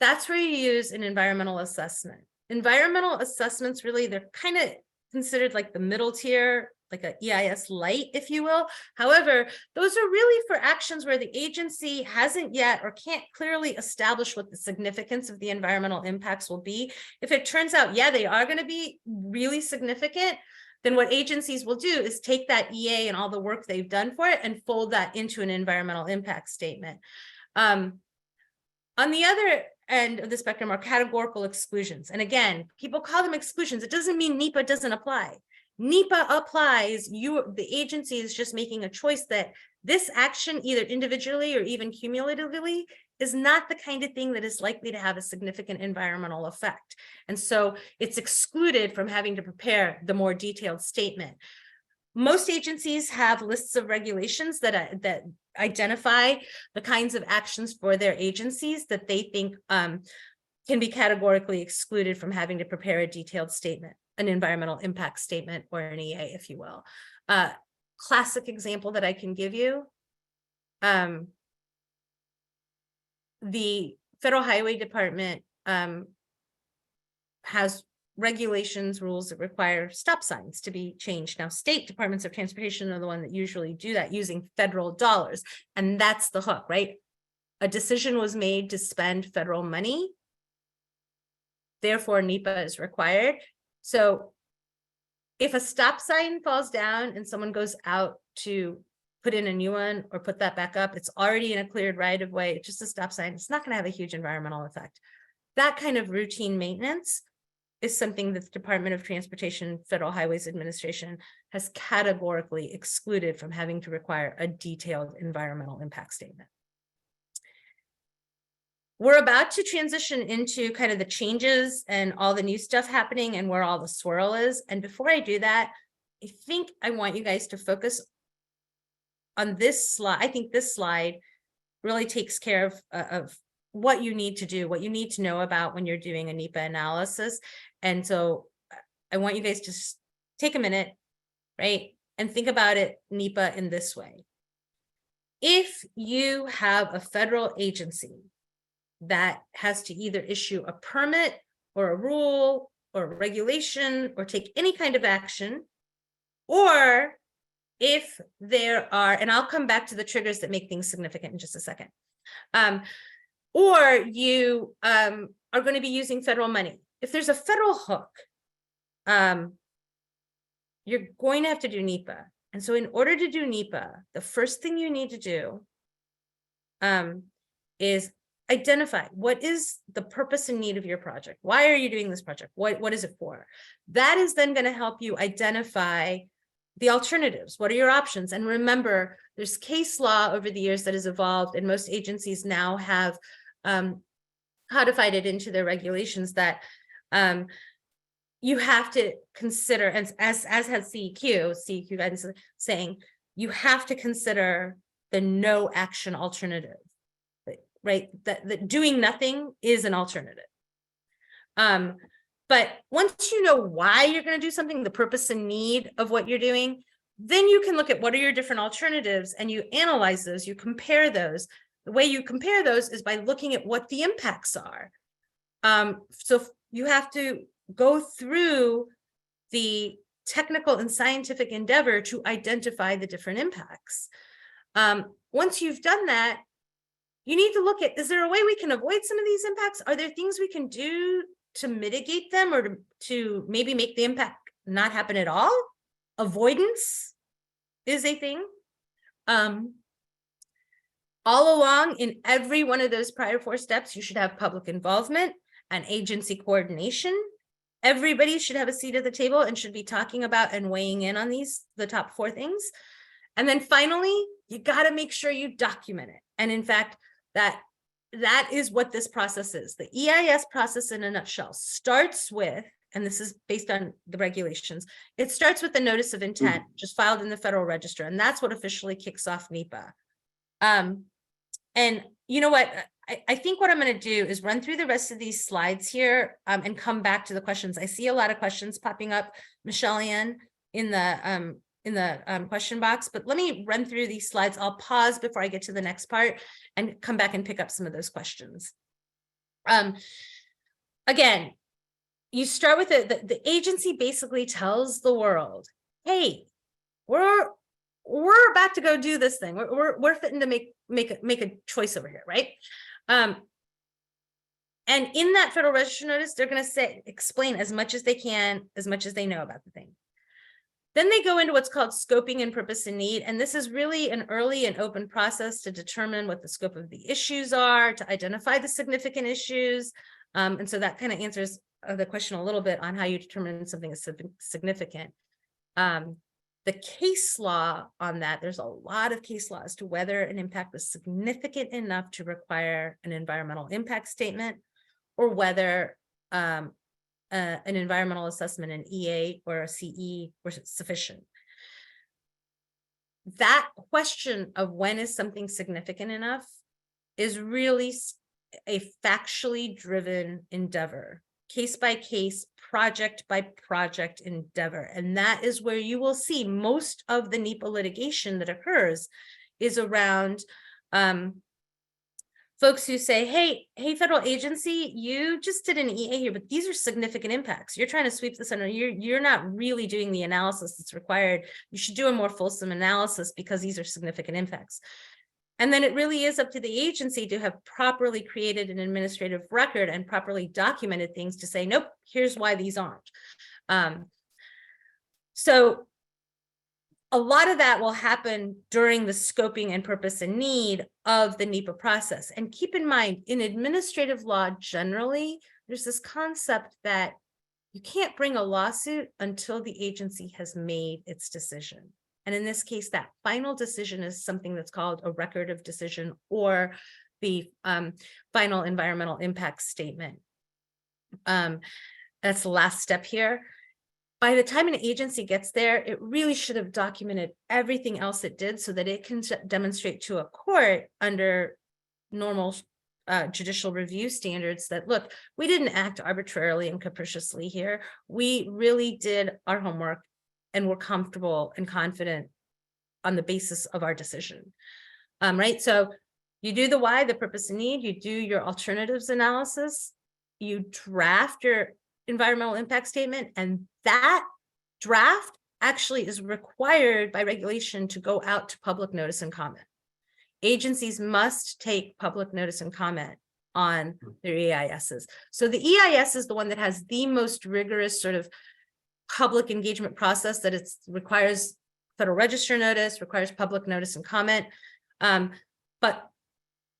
That's where you use an environmental assessment. Environmental assessments, really, they're kind of considered like the middle tier, like a EIS light, if you will. However, those are really for actions where the agency hasn't yet or can't clearly establish what the significance of the environmental impacts will be. If it turns out, yeah, they are going to be really significant, then what agencies will do is take that EA and all the work they've done for it and fold that into an environmental impact statement. On the other end of the spectrum are categorical exclusions. And again, people call them exclusions. It doesn't mean NEPA doesn't apply. NEPA applies. The agency is just making a choice that this action, either individually or even cumulatively, is not the kind of thing that is likely to have a significant environmental effect. And so it's excluded from having to prepare the more detailed statement. Most agencies have lists of regulations that identify the kinds of actions for their agencies that they think can be categorically excluded from having to prepare a detailed statement, an environmental impact statement, or an EA, if you will. Classic example that I can give you, the Federal Highway Department has regulations, rules that require stop signs to be changed. Now, state departments of transportation are the one that usually do that using federal dollars. And that's the hook, right? A decision was made to spend federal money. Therefore, NEPA is required. So if a stop sign falls down and someone goes out to put in a new one or put that back up, it's already in a cleared right of way, it's just a stop sign. It's not going to have a huge environmental effect. That kind of routine maintenance is something that the Department of Transportation, Federal Highways Administration has categorically excluded from having to require a detailed environmental impact statement. We're about to transition into kind of the changes and all the new stuff happening and where all the swirl is. And before I do that, I think I want you guys to focus on this slide. I think this slide really takes care of what you need to do, what you need to know about when you're doing a NEPA analysis. And so I want you guys to just take a minute, right, and think about it, NEPA, in this way. If you have a federal agency that has to either issue a permit or a rule or a regulation or take any kind of action, or if there are, and I'll come back to the triggers that make things significant in just a second, or you are going to be using federal money. If there's a federal hook, you're going to have to do NEPA. And so in order to do NEPA, the first thing you need to do is identify what is the purpose and need of your project. Why are you doing this project? What is it for? That is then going to help you identify the alternatives. What are your options? And remember, there's case law over the years that has evolved, and most agencies now have codified it into their regulations that you have to consider, and as has CEQ guidance saying, you have to consider the no action alternative, right? That doing nothing is an alternative. But once you know why you're going to do something, the purpose and need of what you're doing, then you can look at what are your different alternatives and you analyze those, you compare those. The way you compare those is by looking at what the impacts are. So you have to go through the technical and scientific endeavor to identify the different impacts. Once you've done that, you need to look at, is there a way we can avoid some of these impacts? Are there things we can do to mitigate them or to maybe make the impact not happen at all? Avoidance is a thing. All along in every one of those prior 4 steps, you should have public involvement and agency coordination. Everybody should have a seat at the table and should be talking about and weighing in on the top 4 things. And then finally, you got to make sure you document it. And in fact, that is what this process is. The EIS process in a nutshell starts with, and this is based on the regulations, it starts with the notice of intent just filed in the Federal Register. And that's what officially kicks off NEPA. And you know what? I think what I'm going to do is run through the rest of these slides here and come back to the questions. I see a lot of questions popping up, Michelle Ann, in the question box, but let me run through these slides. I'll pause before I get to the next part and come back and pick up some of those questions. Again, you start with the agency basically tells the world, hey, we're about to go do this thing. We're fitting to make a choice over here, right? And in that Federal Register notice, they're going to explain as much as they can, as much as they know about the thing. Then they go into what's called scoping and purpose and need. And this is really an early and open process to determine what the scope of the issues are, to identify the significant issues. And so that kind of answers the question a little bit on how you determine something is significant. The case law on that, there's a lot of case law as to whether an impact was significant enough to require an environmental impact statement, or whether an environmental assessment, an EA or a CE, were sufficient. That question of when is something significant enough is really a factually driven endeavor, case by case, project by project endeavor. And that is where you will see most of the NEPA litigation that occurs is around folks who say, hey, federal agency, you just did an EA here, but these are significant impacts. You're trying to sweep this under. You're not really doing the analysis that's required. You should do a more fulsome analysis because these are significant impacts. And then it really is up to the agency to have properly created an administrative record and properly documented things to say, nope, here's why these aren't. So a lot of that will happen during the scoping and purpose and need of the NEPA process. And keep in mind, in administrative law, generally, there's this concept that you can't bring a lawsuit until the agency has made its decision. And in this case, that final decision is something that's called a record of decision, or the final environmental impact statement. That's the last step here. By the time an agency gets there, it really should have documented everything else it did so that it can demonstrate to a court under normal judicial review standards that, look, we didn't act arbitrarily and capriciously here. We really did our homework and we're comfortable and confident on the basis of our decision. Right? So you do the why, the purpose and need, you do your alternatives analysis, you draft your environmental impact statement, and that draft actually is required by regulation to go out to public notice and comment. Agencies must take public notice and comment on their EISs. So the EIS is the one that has the most rigorous sort of public engagement process, that it requires Federal Register notice, requires public notice and comment. But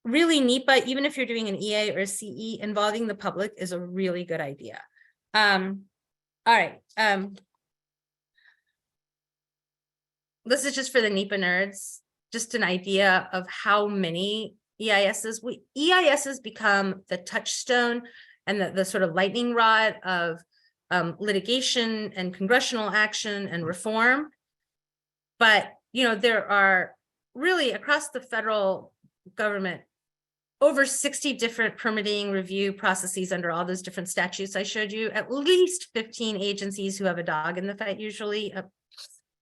really NEPA, even if you're doing an EA or a CE, involving the public is a really good idea. All right. This is just for the NEPA nerds, just an idea of how many EISs. EISs become the touchstone and the sort of lightning rod of litigation and congressional action and reform. But, you know, there are really across the federal government over 60 different permitting review processes under all those different statutes I showed you, at least 15 agencies who have a dog in the fight usually.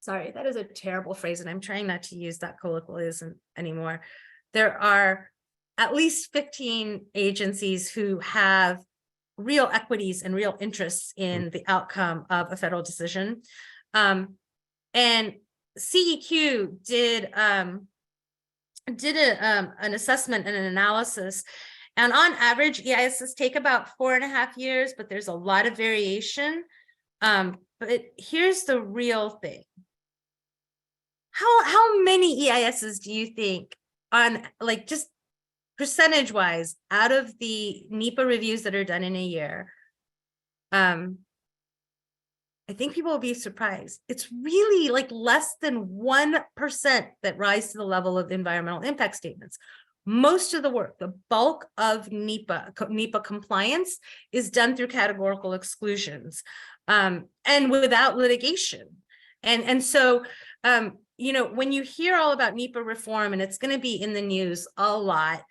Sorry, that is a terrible phrase, and I'm trying not to use that colloquialism anymore. There are at least 15 agencies who have real equities and real interests in the outcome of a federal decision. And CEQ did an assessment and an analysis, and on average EISs take about 4.5 years, but there's a lot of variation. But here's the real thing. How many EISs do you think, on like just percentage wise, out of the NEPA reviews that are done in a year? I think people will be surprised. It's really like less than 1% that rise to the level of environmental impact statements. Most of the work, the bulk of NEPA compliance, is done through categorical exclusions and without litigation. And so, you know, when you hear all about NEPA reform, and it's going to be in the news a lot,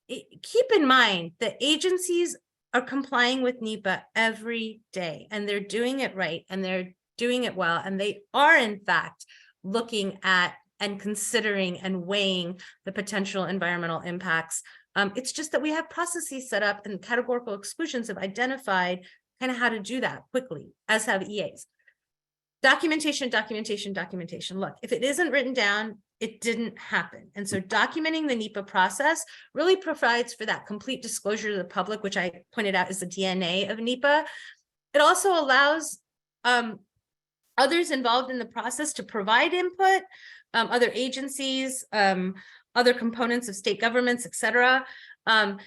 keep in mind that agencies are complying with NEPA every day, and they're doing it right, and they're doing it well, and they are in fact looking at and considering and weighing the potential environmental impacts. It's just that we have processes set up, and categorical exclusions have identified kind of how to do that quickly, as have EAs. Documentation, documentation, documentation. Look, if it isn't written down, it didn't happen. And so documenting the NEPA process really provides for that complete disclosure to the public, which I pointed out is the DNA of NEPA. It also allows others involved in the process to provide input, other agencies, other components of state governments, et cetera. And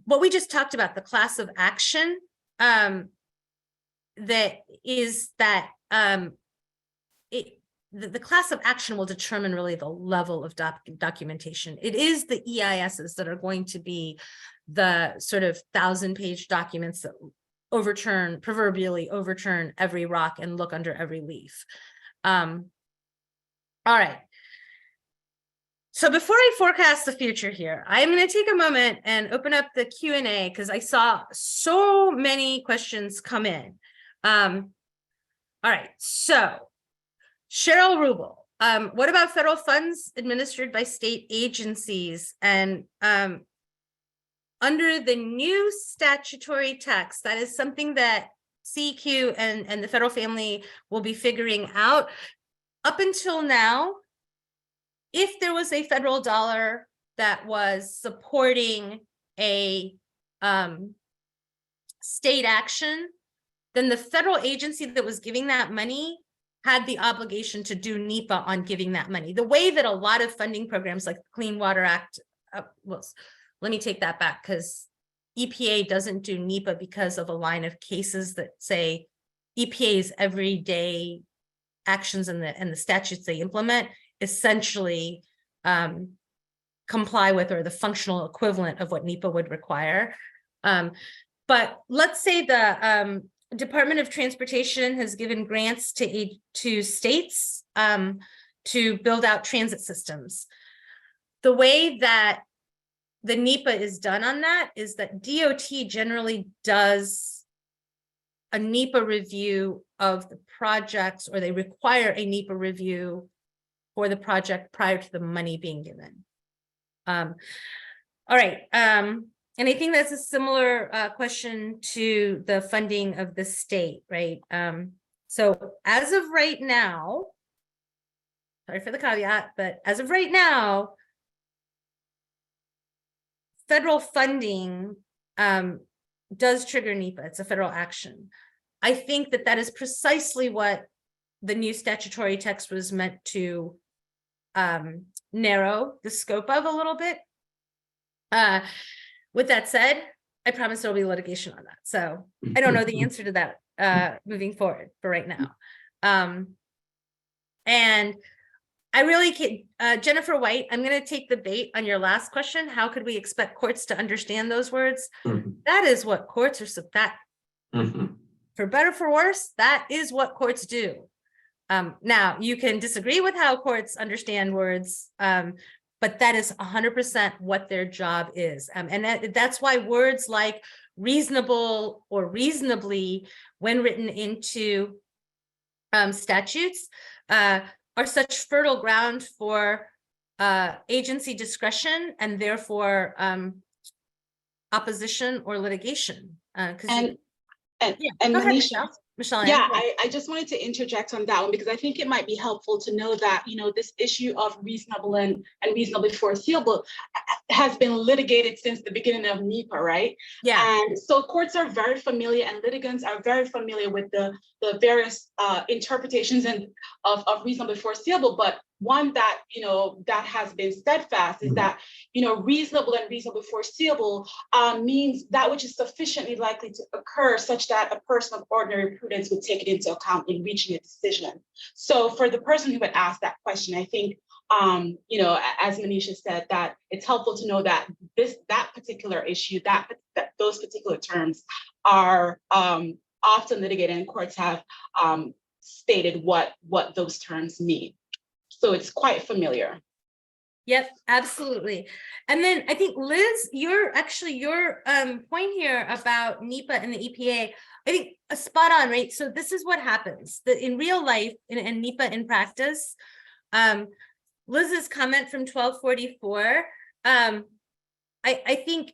what we just talked about, the class of action, that is that the class of action will determine really the level of documentation. It is the EISs that are going to be the sort of 1,000-page documents that proverbially overturn every rock and look under every leaf. All right. So before I forecast the future here, I'm going to take a moment and open up the Q&A because I saw so many questions come in. All right, so Cheryl Rubel, what about federal funds administered by state agencies? And under the new statutory text, that is something that CEQ and the federal family will be figuring out. Up until now, if there was a federal dollar that was supporting a state action, then the federal agency that was giving that money had the obligation to do NEPA on giving that money. The way that a lot of funding programs like the Clean Water Act, well, let me take that back, because EPA doesn't do NEPA because of a line of cases that say EPA's everyday actions and the statutes they implement essentially comply with, or the functional equivalent of what NEPA would require. But let's say the Department of Transportation has given grants to states to build out transit systems. The way that the NEPA is done on that is that DOT generally does a NEPA review of the projects, or they require a NEPA review for the project prior to the money being given. All right. And I think that's a similar question to the funding of the state, right? So as of right now, sorry for the caveat, but as of right now, federal funding does trigger NEPA. It's a federal action. I think that that is precisely what the new statutory text was meant to narrow the scope of a little bit. With that said, I promise there'll be litigation on that. So I don't know the answer to that moving forward for right now. And I really can't, Jennifer White, I'm going to take the bait on your last question. How could we expect courts to understand those words? That is what courts are, for better, for worse, that is what courts do. Now, you can disagree with how courts understand words, but that is 100% what their job is. And that's why words like reasonable or reasonably, when written into statutes, are such fertile ground for agency discretion and therefore opposition or litigation. And go ahead, Michelle. Yeah, I just wanted to interject on that one, because I think it might be helpful to know that, you know, this issue of reasonable and reasonably foreseeable has been litigated since the beginning of NEPA, right? Yeah. And so courts are very familiar, and litigants are very familiar with the various interpretations of reasonably foreseeable. But one that, you know, that has been steadfast is that, you know, reasonable and reasonably foreseeable means that which is sufficiently likely to occur such that a person of ordinary prudence would take it into account in reaching a decision. So for the person who had asked that question, I think, you know, as Manisha said, that it's helpful to know that that particular issue, that those particular terms are often litigated, and courts have stated what those terms mean. So it's quite familiar. Yep, absolutely. And then I think, Liz, your point here about NEPA and the EPA, I think a spot on, right? So this is what happens that in real life and NEPA in practice. Liz's comment from 1244, I think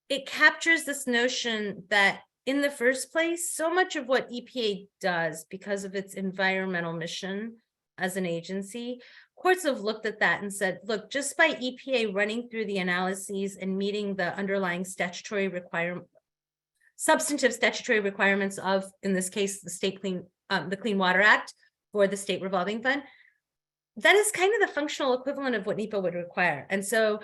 it captures this notion that in the first place, so much of what EPA does, because of its environmental mission as an agency, courts have looked at that and said, look, just by EPA running through the analyses and meeting the underlying substantive statutory requirements of, in this case, the Clean Water Act for the state revolving fund, that is kind of the functional equivalent of what NEPA would require. And so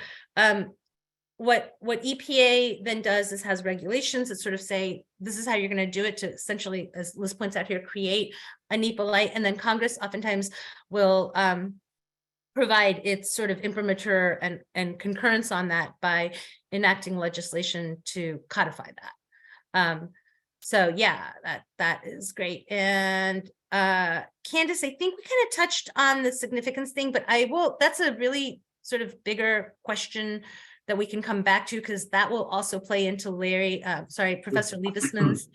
what EPA then does is has regulations that sort of say, this is how you're going to do it to essentially, as Liz points out here, create a NEPA light. And then Congress oftentimes will provide its sort of imprimatur and concurrence on that by enacting legislation to codify that. So yeah, that is great. And Candace, I think we kind of touched on the significance thing, but that's a really sort of bigger question that we can come back to, because that will also play into Professor Liebesman's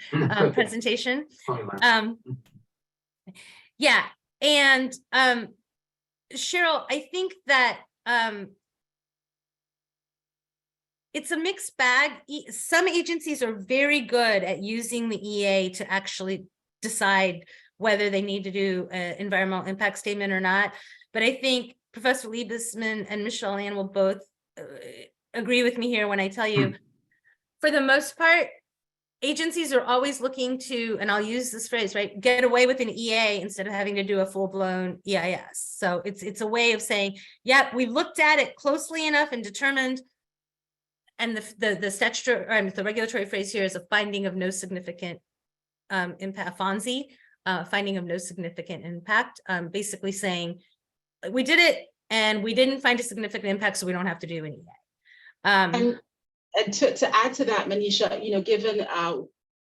presentation. Yeah, and Cheryl, I think that it's a mixed bag. Some agencies are very good at using the EA to actually decide whether they need to do an environmental impact statement or not. But I think Professor Liebesman and Michelle Ann will both agree with me here when I tell you, for the most part, agencies are always looking to, and I'll use this phrase, right, get away with an EA instead of having to do a full-blown EIS. So it's a way of saying, yep, we looked at it closely enough and determined, and the statutory, the regulatory phrase here is a finding of no significant impact, FONSI, finding of no significant impact, basically saying, we did it and we didn't find a significant impact, so we don't have to do any. And to add to that, Manisha, given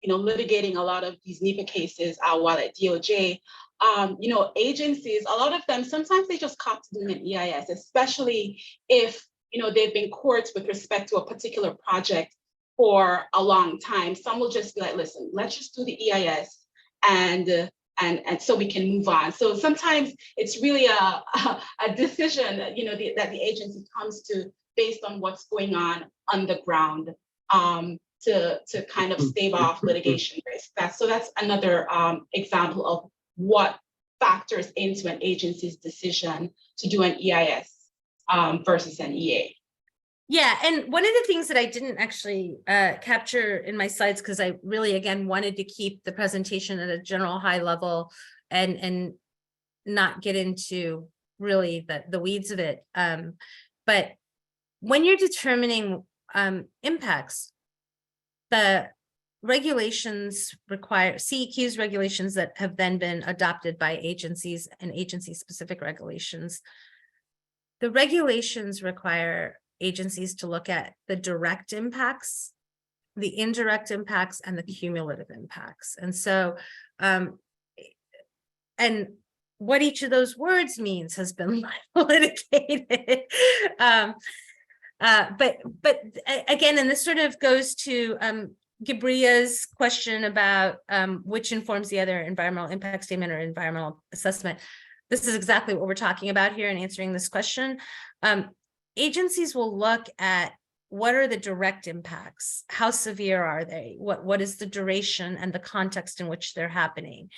litigating a lot of these NEPA cases while at DOJ, agencies, a lot of them, sometimes they just cop to doing an EIS, especially if they've been courts with respect to a particular project for a long time. Some will just be like, listen, let's just do the EIS and so we can move on. So sometimes it's really a decision that the agency comes to based on what's going on the ground, to kind of stave off litigation risk. That's another example of what factors into an agency's decision to do an EIS versus an EA. Yeah, and one of the things that I didn't actually capture in my slides, because I really, again, wanted to keep the presentation at a general high level and not get into really the weeds of it. But when you're determining impacts, the regulations require CEQ's regulations that have then been adopted by agencies and agency-specific regulations. The regulations require agencies to look at the direct impacts, the indirect impacts, and the cumulative impacts. And so, and what each of those words means has been litigated. But again, and this sort of goes to Gabria's question about which informs the other, environmental impact statement or environmental assessment. This is exactly what we're talking about here in answering this question. Agencies will look at what are the direct impacts, how severe are they, what is the duration and the context in which they're happening.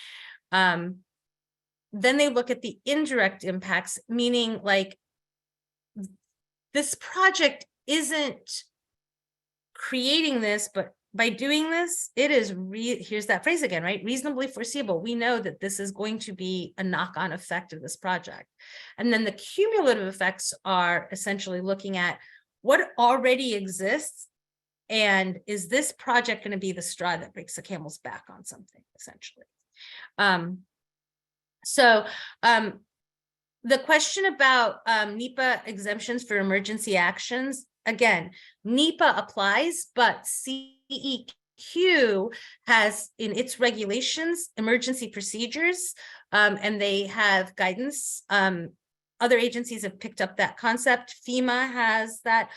Then they look at the indirect impacts, meaning like this project isn't creating this, but by doing this, it is, here's that phrase again, right? Reasonably foreseeable. We know that this is going to be a knock-on effect of this project. And then the cumulative effects are essentially looking at what already exists, and is this project going to be the straw that breaks the camel's back on something, essentially. The question about NEPA exemptions for emergency actions, again, NEPA applies, but CEQ has in its regulations emergency procedures, and they have guidance. Other agencies have picked up that concept. FEMA has that.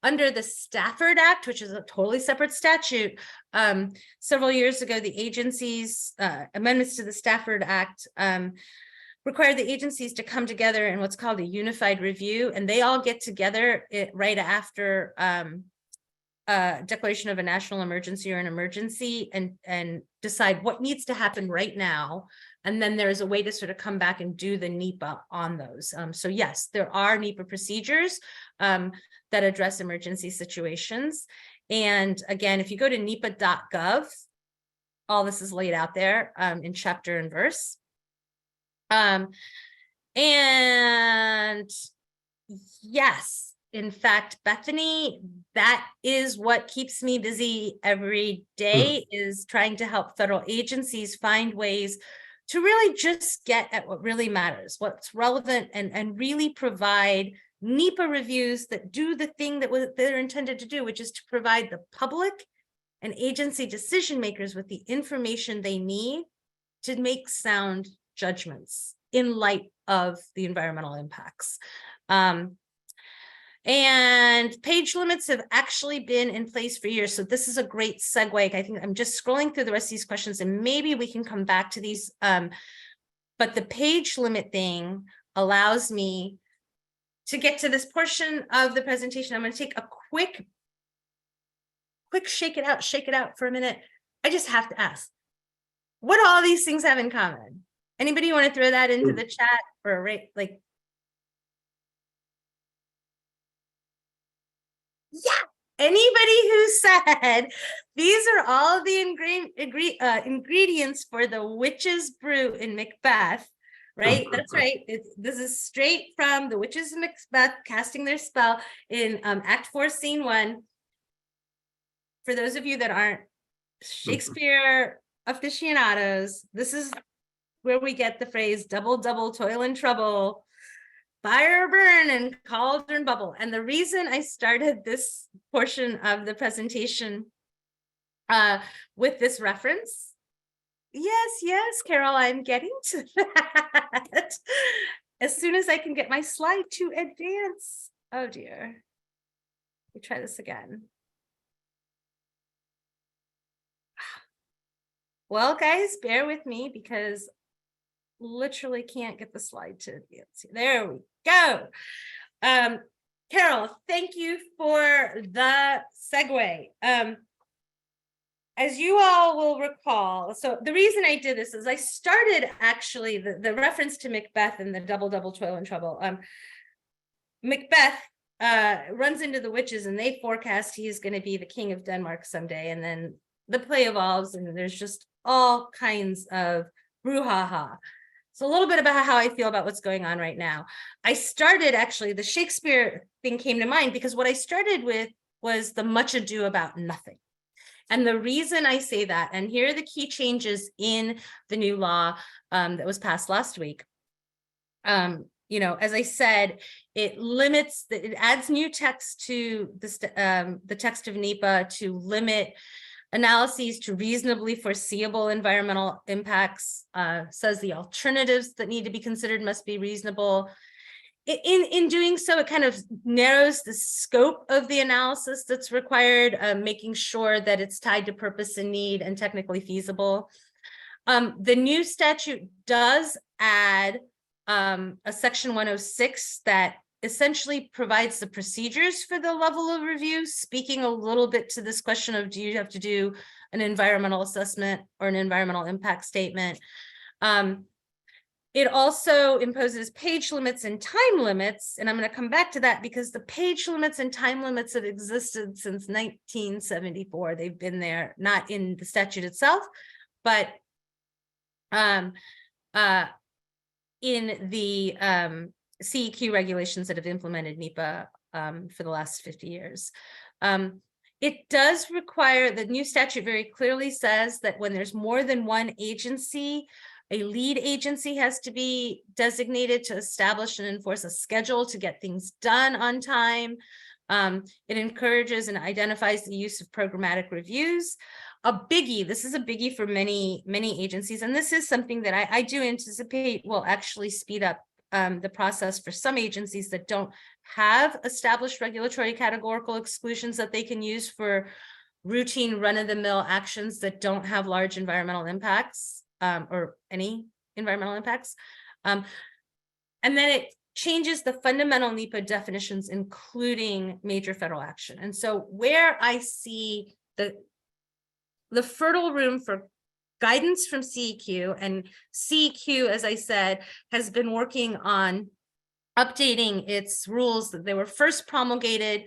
Under the Stafford Act, which is a totally separate statute, several years ago, the agencies, amendments to the Stafford Act require the agencies to come together in what's called a unified review, and they all get together right after declaration of a national emergency or an emergency and decide what needs to happen right now. And then there's a way to sort of come back and do the NEPA on those. So yes, there are NEPA procedures that address emergency situations. And again, if you go to nepa.gov, all this is laid out there in chapter and verse. And yes, in fact, Bethany, that is what keeps me busy every day, is trying to help federal agencies find ways to really just get at what really matters, what's relevant, and really provide NEPA reviews that do the thing that they're intended to do, which is to provide the public and agency decision makers with the information they need to make sound judgments in light of the environmental impacts. And page limits have actually been in place for years. So this is a great segue. I think I'm just scrolling through the rest of these questions and maybe we can come back to these. But the page limit thing allows me to get to this portion of the presentation. I'm going to take a quick shake it out for a minute. I just have to ask, what do all these things have in common? Anybody want to throw that into the chat or like? Yeah, anybody who said these are all the ingredients for the witch's brew in Macbeth, right? That's right. This is straight from the witches in Macbeth casting their spell in Act 4, Scene 1. For those of you that aren't Shakespeare aficionados, this is where we get the phrase double, double, toil and trouble. fire burn and cauldron bubble. And the reason I started this portion of the presentation with this reference, yes, Carol, I'm getting to that. As soon as I can get my slide to advance. Oh dear. We try this again. Well, guys, bear with me because literally can't get the slide to advance. There we go. Carol, thank you for the segue. As you all will recall, so the reason I did this is I started actually the reference to Macbeth and the double toil and trouble. Macbeth runs into the witches and they forecast he's going to be the king of Denmark someday, and then the play evolves and there's just all kinds of brouhaha. So a little bit about how I feel about what's going on right now. I started actually, the Shakespeare thing came to mind because what I started with was the much ado about nothing. And the reason I say that, and here are the key changes in the new law that was passed last week. You know, as I said, it adds new text to the text of NEPA to limit analyses to reasonably foreseeable environmental impacts, says the alternatives that need to be considered must be reasonable. In doing so, it kind of narrows the scope of the analysis that's required, making sure that it's tied to purpose and need and technically feasible. The new statute does add a section 106 that essentially provides the procedures for the level of review, speaking a little bit to this question of, do you have to do an environmental assessment or an environmental impact statement? It also imposes page limits and time limits, and I'm going to come back to that because the page limits and time limits have existed since 1974. They've been there, not in the statute itself, but in the CEQ regulations that have implemented NEPA for the last 50 years. It does require, the new statute very clearly says that when there's more than one agency, a lead agency has to be designated to establish and enforce a schedule to get things done on time. It encourages and identifies the use of programmatic reviews. A biggie, this is a biggie for many agencies, and this is something that I do anticipate will actually speed up the process for some agencies that don't have established regulatory categorical exclusions that they can use for routine run-of-the-mill actions that don't have large environmental impacts or any environmental impacts. And then it changes the fundamental NEPA definitions, including major federal action. And so where I see the fertile room for guidance from CEQ, and CEQ, as I said, has been working on updating its rules that they were first promulgated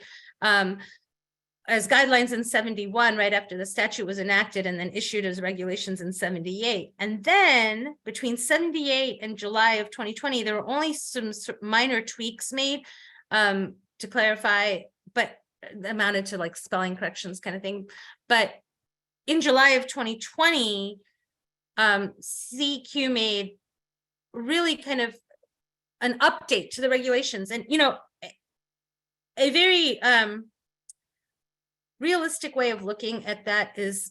as guidelines in 71, right after the statute was enacted, and then issued as regulations in 78. And then between 78 and July of 2020, there were only some minor tweaks made to clarify, but amounted to like spelling corrections kind of thing. But in July of 2020, CEQ made really kind of an update to the regulations. And, you know, a very realistic way of looking at that is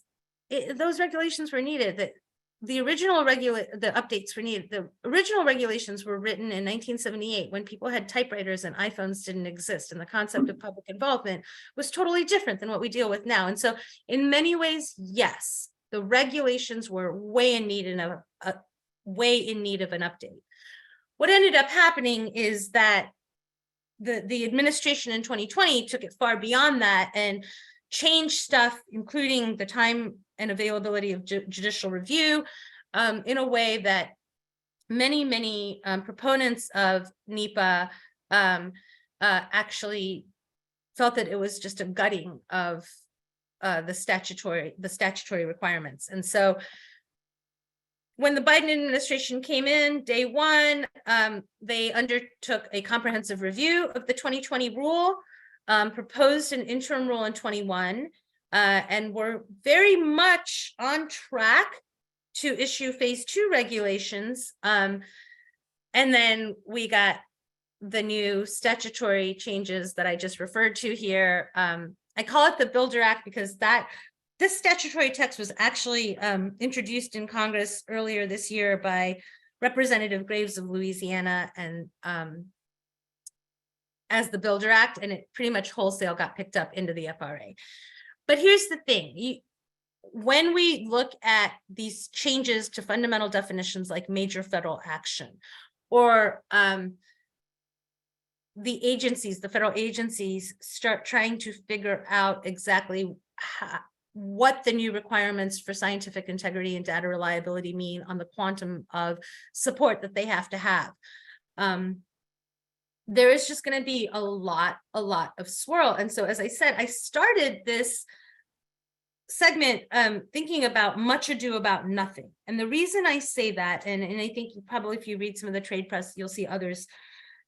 those regulations were needed. That the original the updates were needed. The original regulations were written in 1978 when people had typewriters and iPhones didn't exist, and the concept of public involvement was totally different than what we deal with now. And so in many ways, yes, the regulations were way in need of an update. What ended up happening is that the administration in 2020 took it far beyond that and changed stuff, including the time and availability of judicial review, in a way that many proponents of NEPA actually felt that it was just a gutting of the statutory requirements. And so when the Biden administration came in, day one, they undertook a comprehensive review of the 2020 rule, proposed an interim rule in 21, and were very much on track to issue phase 2 regulations. And then we got the new statutory changes that I just referred to here. I call it the Builder Act because this statutory text was actually introduced in Congress earlier this year by Representative Graves of Louisiana and as the Builder Act, and it pretty much wholesale got picked up into the FRA. But here's the thing, when we look at these changes to fundamental definitions like major federal action, or the federal agencies start trying to figure out exactly what the new requirements for scientific integrity and data reliability mean on the quantum of support that they have to have. There is just going to be a lot of swirl. And so, as I said, I started this segment thinking about much ado about nothing. And the reason I say that, and I think probably if you read some of the trade press, you'll see others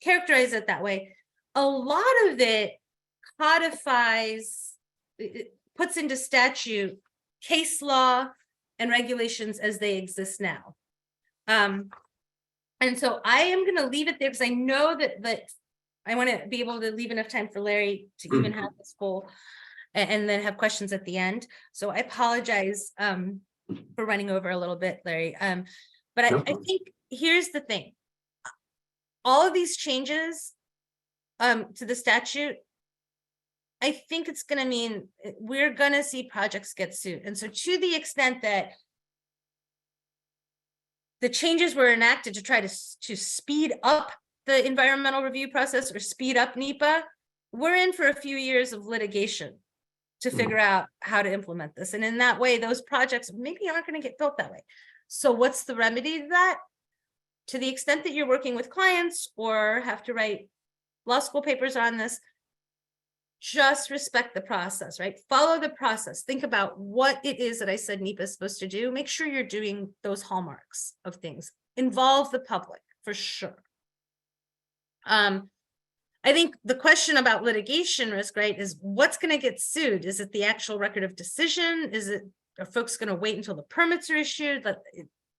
characterize it that way. A lot of it codifies, it puts into statute case law and regulations as they exist now. And so I am going to leave it there because I know that I want to be able to leave enough time for Larry to even have this full and then have questions at the end. So I apologize for running over a little bit, Larry. But I think here's the thing. All of these changes to the statute, I think it's going to mean we're going to see projects get sued. And so to the extent that the changes were enacted to try to speed up the environmental review process or speed up NEPA, we're in for a few years of litigation to figure out how to implement this. And in that way, those projects maybe aren't going to get built that way. So what's the remedy to that? To the extent that you're working with clients or have to write law school papers on this, just respect the process, right? Follow the process. Think about what it is that I said NEPA is supposed to do. Make sure you're doing those hallmarks of things. Involve the public for sure. I think the question about litigation risk, right, is what's going to get sued? Is it the actual record of decision? Are folks going to wait until the permits are issued?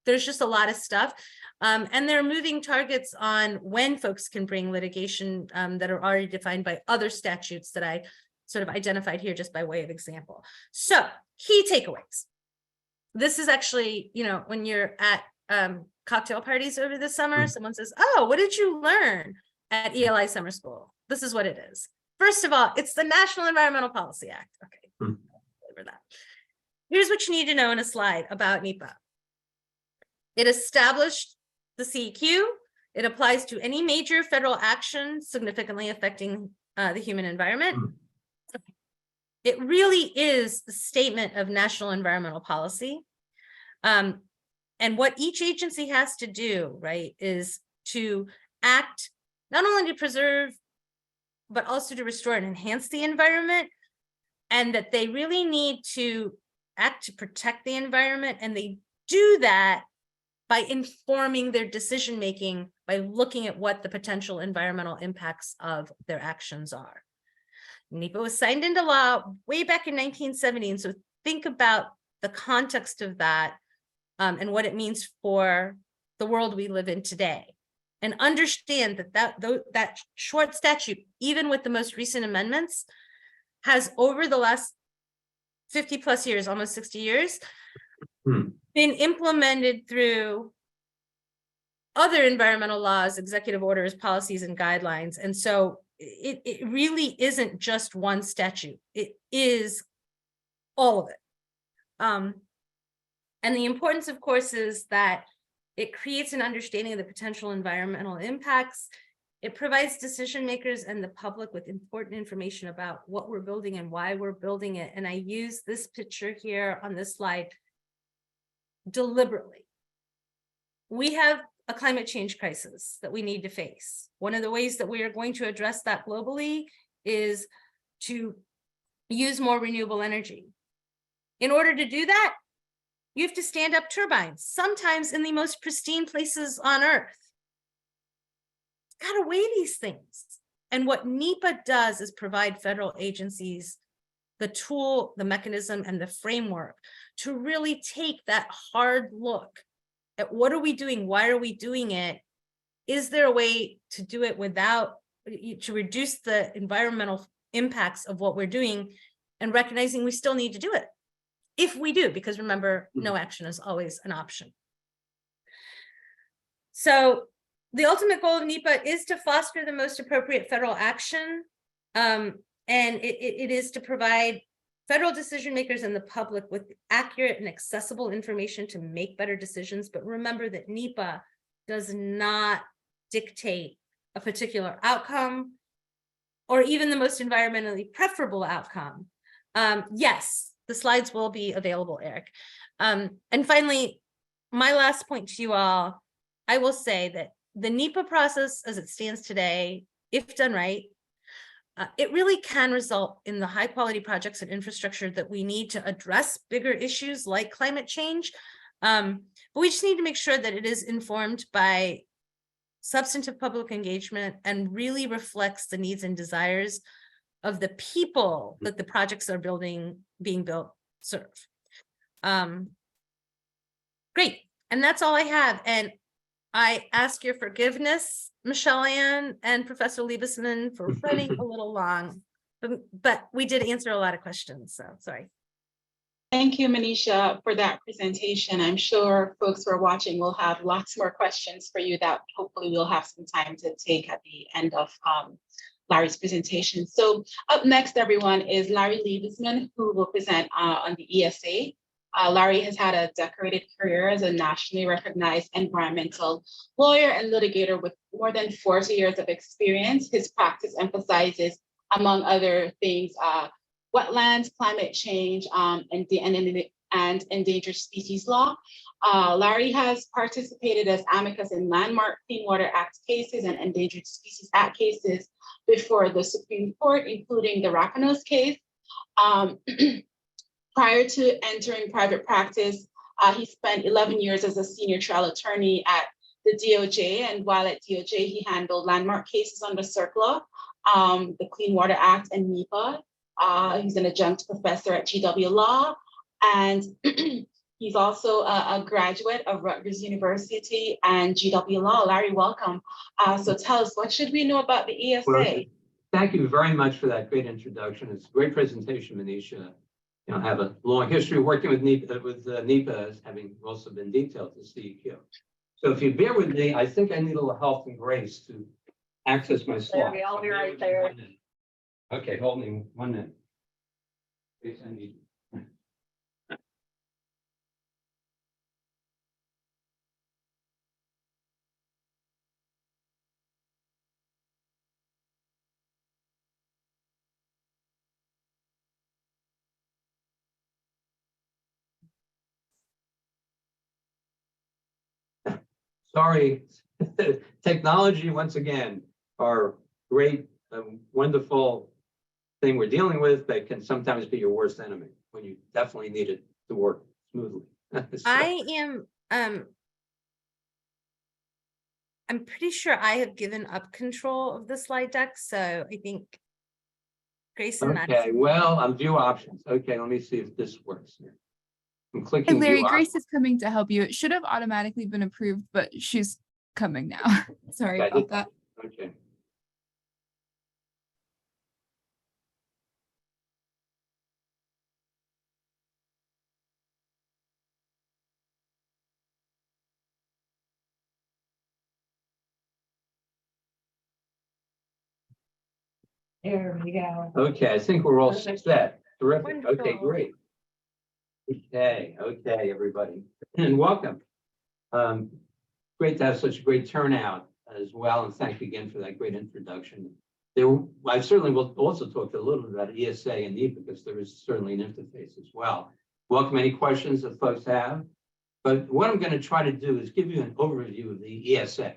There's just a lot of stuff. And there are moving targets on when folks can bring litigation that are already defined by other statutes that I sort of identified here just by way of example. So key takeaways. This is actually, when you're at cocktail parties over the summer, someone says, oh, what did you learn at ELI summer school? This is what it is. First of all, it's the National Environmental Policy Act. Okay, over that. Here's what you need to know in a slide about NEPA. It established the CEQ. It applies to any major federal action significantly affecting the human environment. It really is the statement of national environmental policy. And what each agency has to do, right, is to act not only to preserve, but also to restore and enhance the environment, and that they really need to act to protect the environment. And they do that by informing their decision-making, by looking at what the potential environmental impacts of their actions are. NEPA was signed into law way back in 1970. And so think about the context of that and what it means for the world we live in today. And understand that short statute, even with the most recent amendments, has over the last 50 plus years, almost 60 years, been implemented through other environmental laws, executive orders, policies, and guidelines. And so it really isn't just one statute. It is all of it. And the importance, of course, is that it creates an understanding of the potential environmental impacts. It provides decision makers and the public with important information about what we're building and why we're building it. And I use this picture here on this slide deliberately. We have a climate change crisis that we need to face. One of the ways that we are going to address that globally is to use more renewable energy. In order to do that, you have to stand up turbines, sometimes in the most pristine places on Earth. You've got to weigh these things. And what NEPA does is provide federal agencies the tool, the mechanism, and the framework to really take that hard look at what are we doing, why are we doing it, is there a way to do it without, to reduce the environmental impacts of what we're doing, and recognizing we still need to do it if we do, because remember, no action is always an option. So the ultimate goal of NEPA is to foster the most appropriate federal action, and it is to provide federal decision makers and the public with accurate and accessible information to make better decisions. But remember that NEPA does not dictate a particular outcome or even the most environmentally preferable outcome. Yes, the slides will be available, Eric. And finally, my last point to you all, I will say that the NEPA process as it stands today, if done right, it really can result in the high quality projects and infrastructure that we need to address bigger issues like climate change. But we just need to make sure that it is informed by substantive public engagement and really reflects the needs and desires of the people that the projects are being built serve. Great, and that's all I have. And I ask your forgiveness, Michelle Ann and Professor Liebesman, for running a little long, but we did answer a lot of questions, so sorry. Thank you, Manisha, for that presentation. I'm sure folks who are watching will have lots more questions for you that hopefully we'll have some time to take at the end of Larry's presentation. So up next, everyone, is Larry Liebesman, who will present on the ESA. Larry has had a decorated career as a nationally recognized environmental lawyer and litigator with more than 40 years of experience. His practice emphasizes, among other things, wetlands, climate change, and endangered species law. Larry has participated as amicus in landmark Clean Water Act cases and Endangered Species Act cases before the Supreme Court, including the Rapanos case. Prior to entering private practice, he spent 11 years as a senior trial attorney at the DOJ, and while at DOJ, he handled landmark cases under CERCLA, the Clean Water Act, and NEPA. He's an adjunct professor at GW Law, and he's also a graduate of Rutgers University and GW Law. Larry, welcome. So tell us, what should we know about the ESA? Well, thank you very much for that great introduction. It's a great presentation, Manisha. I have a long history working with NEPA, having also been detailed to CEQ. So if you bear with me, I think I need a little help and grace to access my slides. I'll be right there. Okay, hold me 1 minute. Please, I need. Sorry, technology once again, our great, wonderful thing we're dealing with, that can sometimes be your worst enemy when you definitely need it to work smoothly. So, I am, I'm pretty sure I have given up control of the slide deck, so I think Grace and okay, Madison. well, I'm view options. Okay, let me see if this works here. I'm Hey, clicking Larry, view Grace is coming to help you. It should have automatically been approved, but she's coming now. Sorry Okay, about that. Okay. There we go. Okay, I think we're all set. Terrific. Okay, Wonderful. great. Okay, everybody, and welcome. Great to have such a great turnout as well, and thank you again for that great introduction. I certainly will also talk a little bit about ESA and NEPA because there is certainly an interface as well. Welcome any questions that folks have. But what I'm going to try to do is give you an overview of the ESA.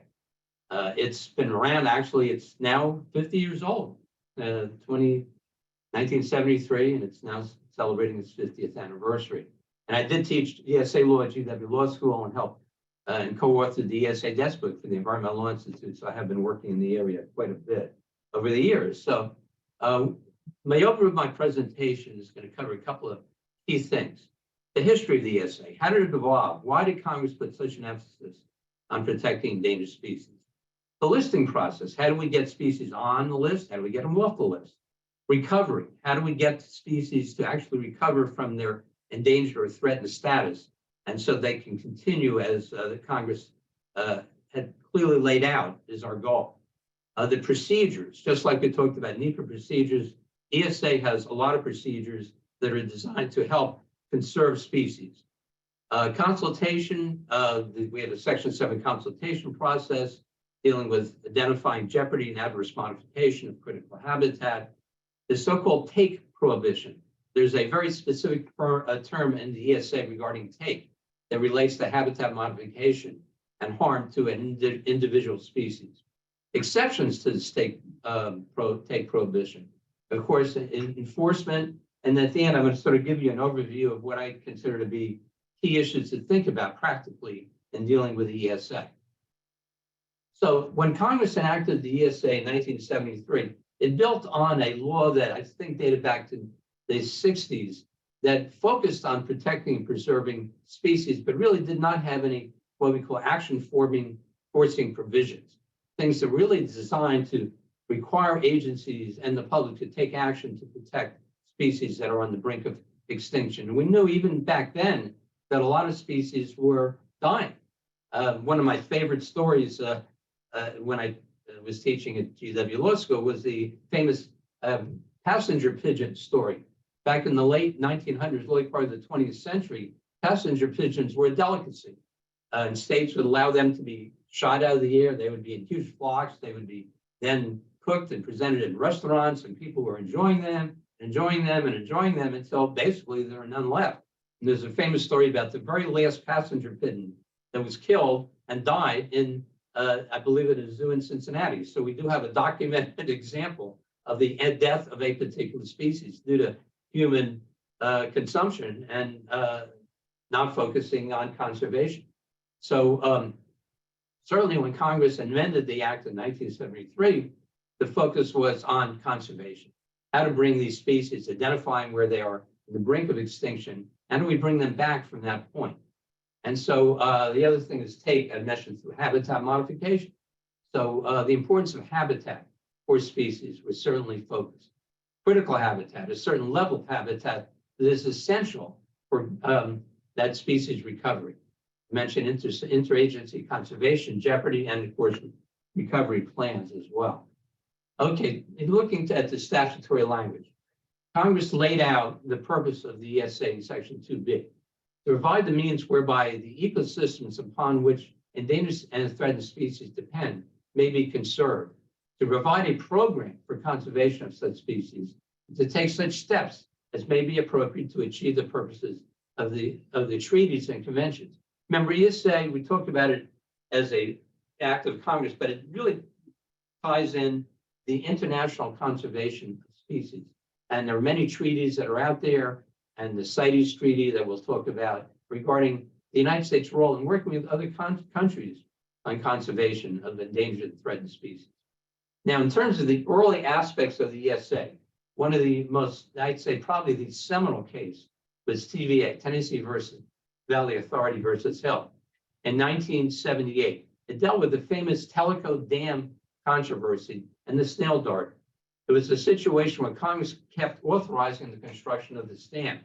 It's been around, actually, it's now 50 years old, 1973, and it's now celebrating its 50th anniversary. And I did teach ESA law at GW Law School and helped and co-authored the ESA desk book for the Environmental Law Institute. So I have been working in the area quite a bit over the years. So my overview of my presentation is going to cover a couple of key things. The history of the ESA. How did it evolve? Why did Congress put such an emphasis on protecting endangered species? The listing process, how do we get species on the list? How do we get them off the list? Recovery, how do we get species to actually recover from their endangered or threatened status? And so they can continue as the Congress had clearly laid out is our goal. The procedures, just like we talked about NEPA procedures, ESA has a lot of procedures that are designed to help conserve species. Consultation, we have a Section 7 consultation process dealing with identifying jeopardy and adverse modification of critical habitat. The so-called take prohibition. There's a very specific term in the ESA regarding take that relates to habitat modification and harm to an individual species. Exceptions to the take prohibition, of course, in enforcement. And at the end, I'm going to sort of give you an overview of what I consider to be key issues to think about practically in dealing with the ESA. So when Congress enacted the ESA in 1973, it built on a law that I think dated back to the 60s that focused on protecting and preserving species, but really did not have any what we call action forcing provisions, things that really designed to require agencies and the public to take action to protect species that are on the brink of extinction. And we knew even back then that a lot of species were dying. One of my favorite stories when I was teaching at GW Law School was the famous passenger pigeon story. Back in the late 1900s, early part of the 20th century, passenger pigeons were a delicacy. And states would allow them to be shot out of the air. They would be in huge flocks. They would be then cooked and presented in restaurants, and people were enjoying them until basically there were none left. And there's a famous story about the very last passenger pigeon that was killed and died in, I believe, at a zoo in Cincinnati. So we do have a documented example of the death of a particular species due to human consumption and not focusing on conservation. So certainly when Congress amended the Act in 1973, the focus was on conservation, how to bring these species, identifying where they are on the brink of extinction, and we bring them back from that point. And so the other thing is take, I mentioned, through habitat modification. So the importance of habitat for species was certainly focused. Critical habitat, a certain level of habitat that is essential for that species recovery. I mentioned interagency conservation, jeopardy, and of course, recovery plans as well. Okay, in looking at the statutory language, Congress laid out the purpose of the ESA in Section 2B, to provide the means whereby the ecosystems upon which endangered and threatened species depend may be conserved, to provide a program for conservation of such species, to take such steps as may be appropriate to achieve the purposes of the treaties and conventions. Remember, ESA, we talked about it as an act of Congress, but it really ties in the international conservation of species. And there are many treaties that are out there, and the CITES Treaty that we'll talk about regarding the United States' role in working with other countries on conservation of endangered and threatened species. Now, in terms of the early aspects of the ESA, one of the most, I'd say probably the seminal case was TVA, Tennessee versus Valley Authority versus Hill, in 1978. It dealt with the famous Tellico Dam controversy and the snail darter. It was a situation where Congress kept authorizing the construction of this dam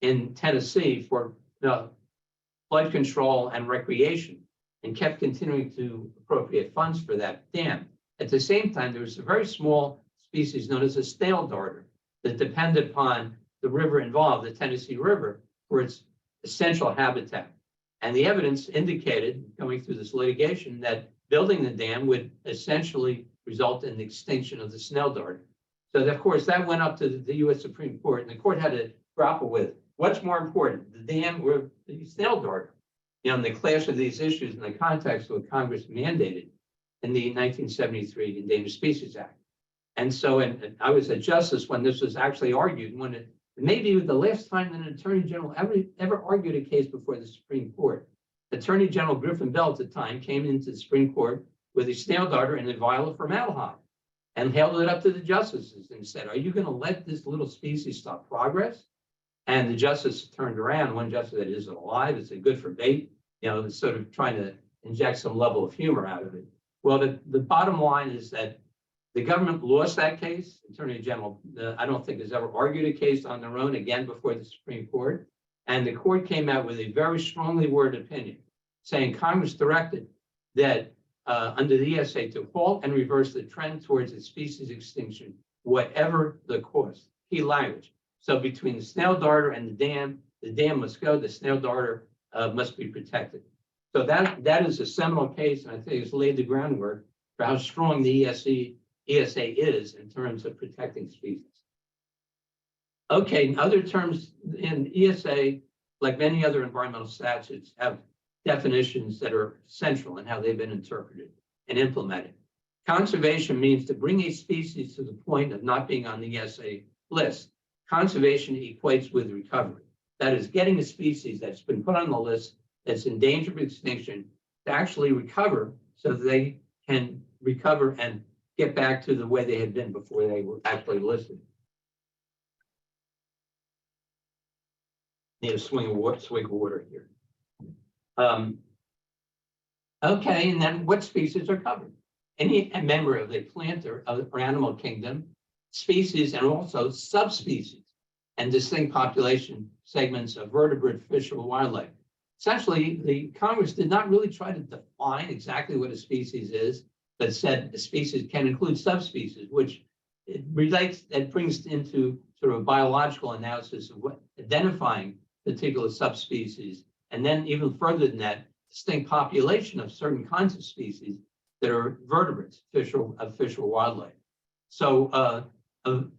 in Tennessee for flood control and recreation, and kept continuing to appropriate funds for that dam. At the same time, there was a very small species known as a snail darter that depended upon the river involved, the Tennessee River, for its essential habitat. And the evidence indicated, going through this litigation, that building the dam would essentially result in the extinction of the snail darter. So, of course, that went up to the U.S. Supreme Court, and the court had to grapple with what's more important, the dam or the snail darter? You know, in the clash of these issues in the context of what Congress mandated in the 1973 Endangered Species Act. And so, and I was a justice when this was actually argued, when it maybe the last time that an attorney general ever argued a case before the Supreme Court. Attorney General Griffin Bell at the time came into the Supreme Court with a snail darter and a vial of formaldehyde and held it up to the justices and said, are you going to let this little species stop progress? And the justice turned around. One justice said, is it alive? Is it good for bait? You know, sort of trying to inject some level of humor out of it. Well, the bottom line is that the government lost that case. Attorney General, I don't think has ever argued a case on their own again before the Supreme Court. And the court came out with a very strongly worded opinion saying Congress directed that under the ESA to halt and reverse the trend towards a species extinction, whatever the cost. Key language. So between the snail darter and the dam must go, the snail darter must be protected. So that is a seminal case, and I think it's laid the groundwork for how strong the ESA is in terms of protecting species. Okay, in other terms, in ESA, like many other environmental statutes, have definitions that are central in how they've been interpreted and implemented. Conservation means to bring a species to the point of not being on the ESA list. Conservation equates with recovery. That is, getting a species that's been put on the list that's in danger of extinction to actually recover so that they can recover and get back to the way they had been before they were actually listed. Need a swig of water here. Okay, and then what species are covered? Any member of the plant or animal kingdom, species, and also subspecies and distinct population segments of vertebrate, fish, or wildlife. Essentially, the Congress did not really try to define exactly what a species is, but said a species can include subspecies, which it relates, it brings into sort of a biological analysis of what identifying particular subspecies, and then even further than that, distinct population of certain kinds of species that are vertebrates, fish or wildlife. So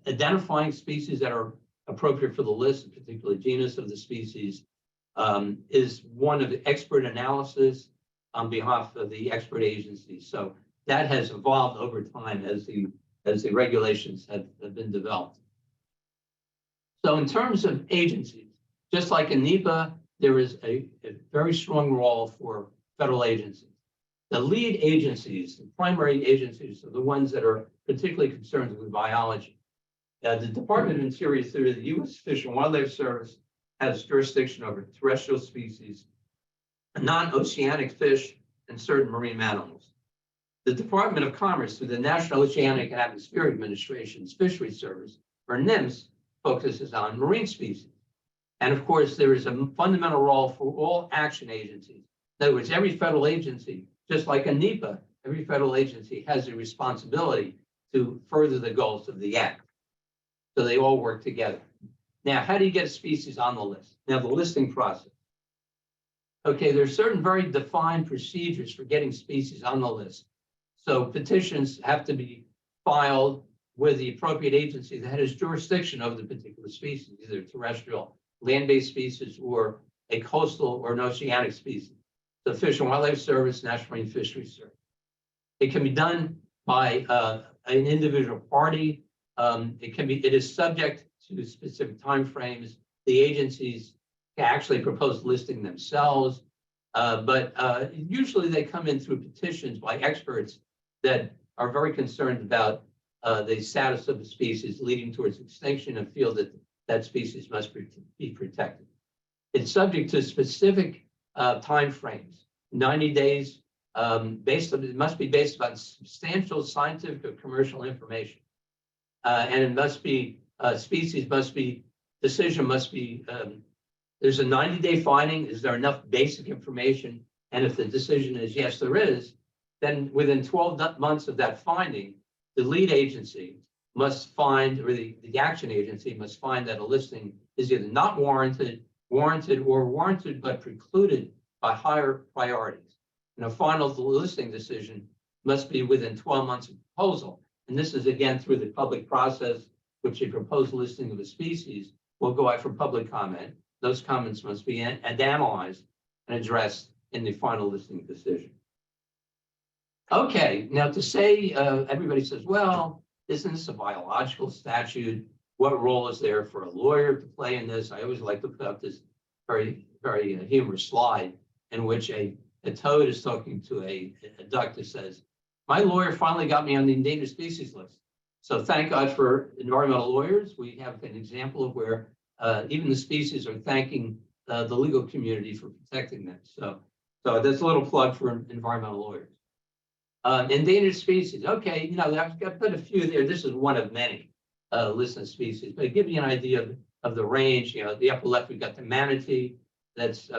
identifying species that are appropriate for the list, a particular genus of the species, is one of the expert analysis on behalf of the expert agencies. So that has evolved over time as the regulations have been developed. So in terms of agencies, just like in NEPA, there is a very strong role for federal agencies. The lead agencies, the primary agencies, are the ones that are particularly concerned with biology. The Department of Interior, through the U.S. Fish and Wildlife Service, has jurisdiction over terrestrial species, non-oceanic fish, and certain marine mammals. The Department of Commerce, through the National Oceanic and Atmospheric Administration's Fisheries Service, or NIMS, focuses on marine species. And of course, there is a fundamental role for all action agencies. In other words, every federal agency, just like a NEPA, every federal agency has a responsibility to further the goals of the Act. So they all work together. Now, how do you get a species on the list? Now, the listing process. Okay, there's certain very defined procedures for getting species on the list. So petitions have to be filed with the appropriate agency that has jurisdiction over the particular species, either terrestrial, land-based species, or a coastal or an oceanic species. The Fish and Wildlife Service, National Marine Fisheries Service. It can be done by an individual party. It is subject to specific timeframes. The agencies can actually propose listing themselves, but usually they come in through petitions by experts that are very concerned about the status of the species leading towards extinction and feel that that species must be protected. It's subject to specific timeframes, 90 days, it must be based on substantial scientific or commercial information. And it must be, decision must be, there's a 90-day finding. Is there enough basic information? And if the decision is yes, there is, then within 12 months of that finding, the lead agency must find, or the action agency must find that a listing is either not warranted, or warranted but precluded by higher priorities. And a final listing decision must be within 12 months of proposal. And this is again through the public process, which a proposed listing of a species will go out for public comment. Those comments must be analyzed and addressed in the final listing decision. Okay, now to say, everybody says, well, isn't this a biological statute? What role is there for a lawyer to play in this? I always like to put up this very, very humorous slide in which a toad is talking to a duck that says, my lawyer finally got me on the endangered species list. So thank God for environmental lawyers. We have an example of where even the species are thanking the legal community for protecting them. So that's a little plug for environmental lawyers. Endangered species. Okay, you know, I've put a few there. This is one of many listed species, but to give you an idea of the range, you know, the upper left, we've got the manatee that's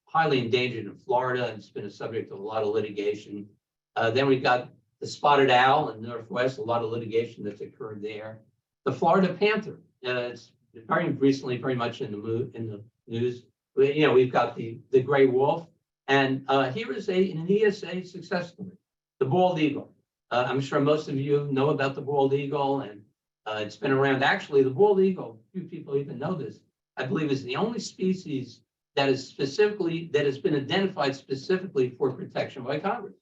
highly endangered in Florida, and it's been a subject of a lot of litigation. Then we've got the spotted owl in the Northwest, a lot of litigation that's occurred there. The Florida panther, it's very recently very much in the news. You know, we've got the gray wolf, and here is an ESA success story. The bald eagle. I'm sure most of you know about the bald eagle, and it's been around. Actually, the bald eagle, few people even know this, I believe is the only species that has been identified specifically for protection by Congress.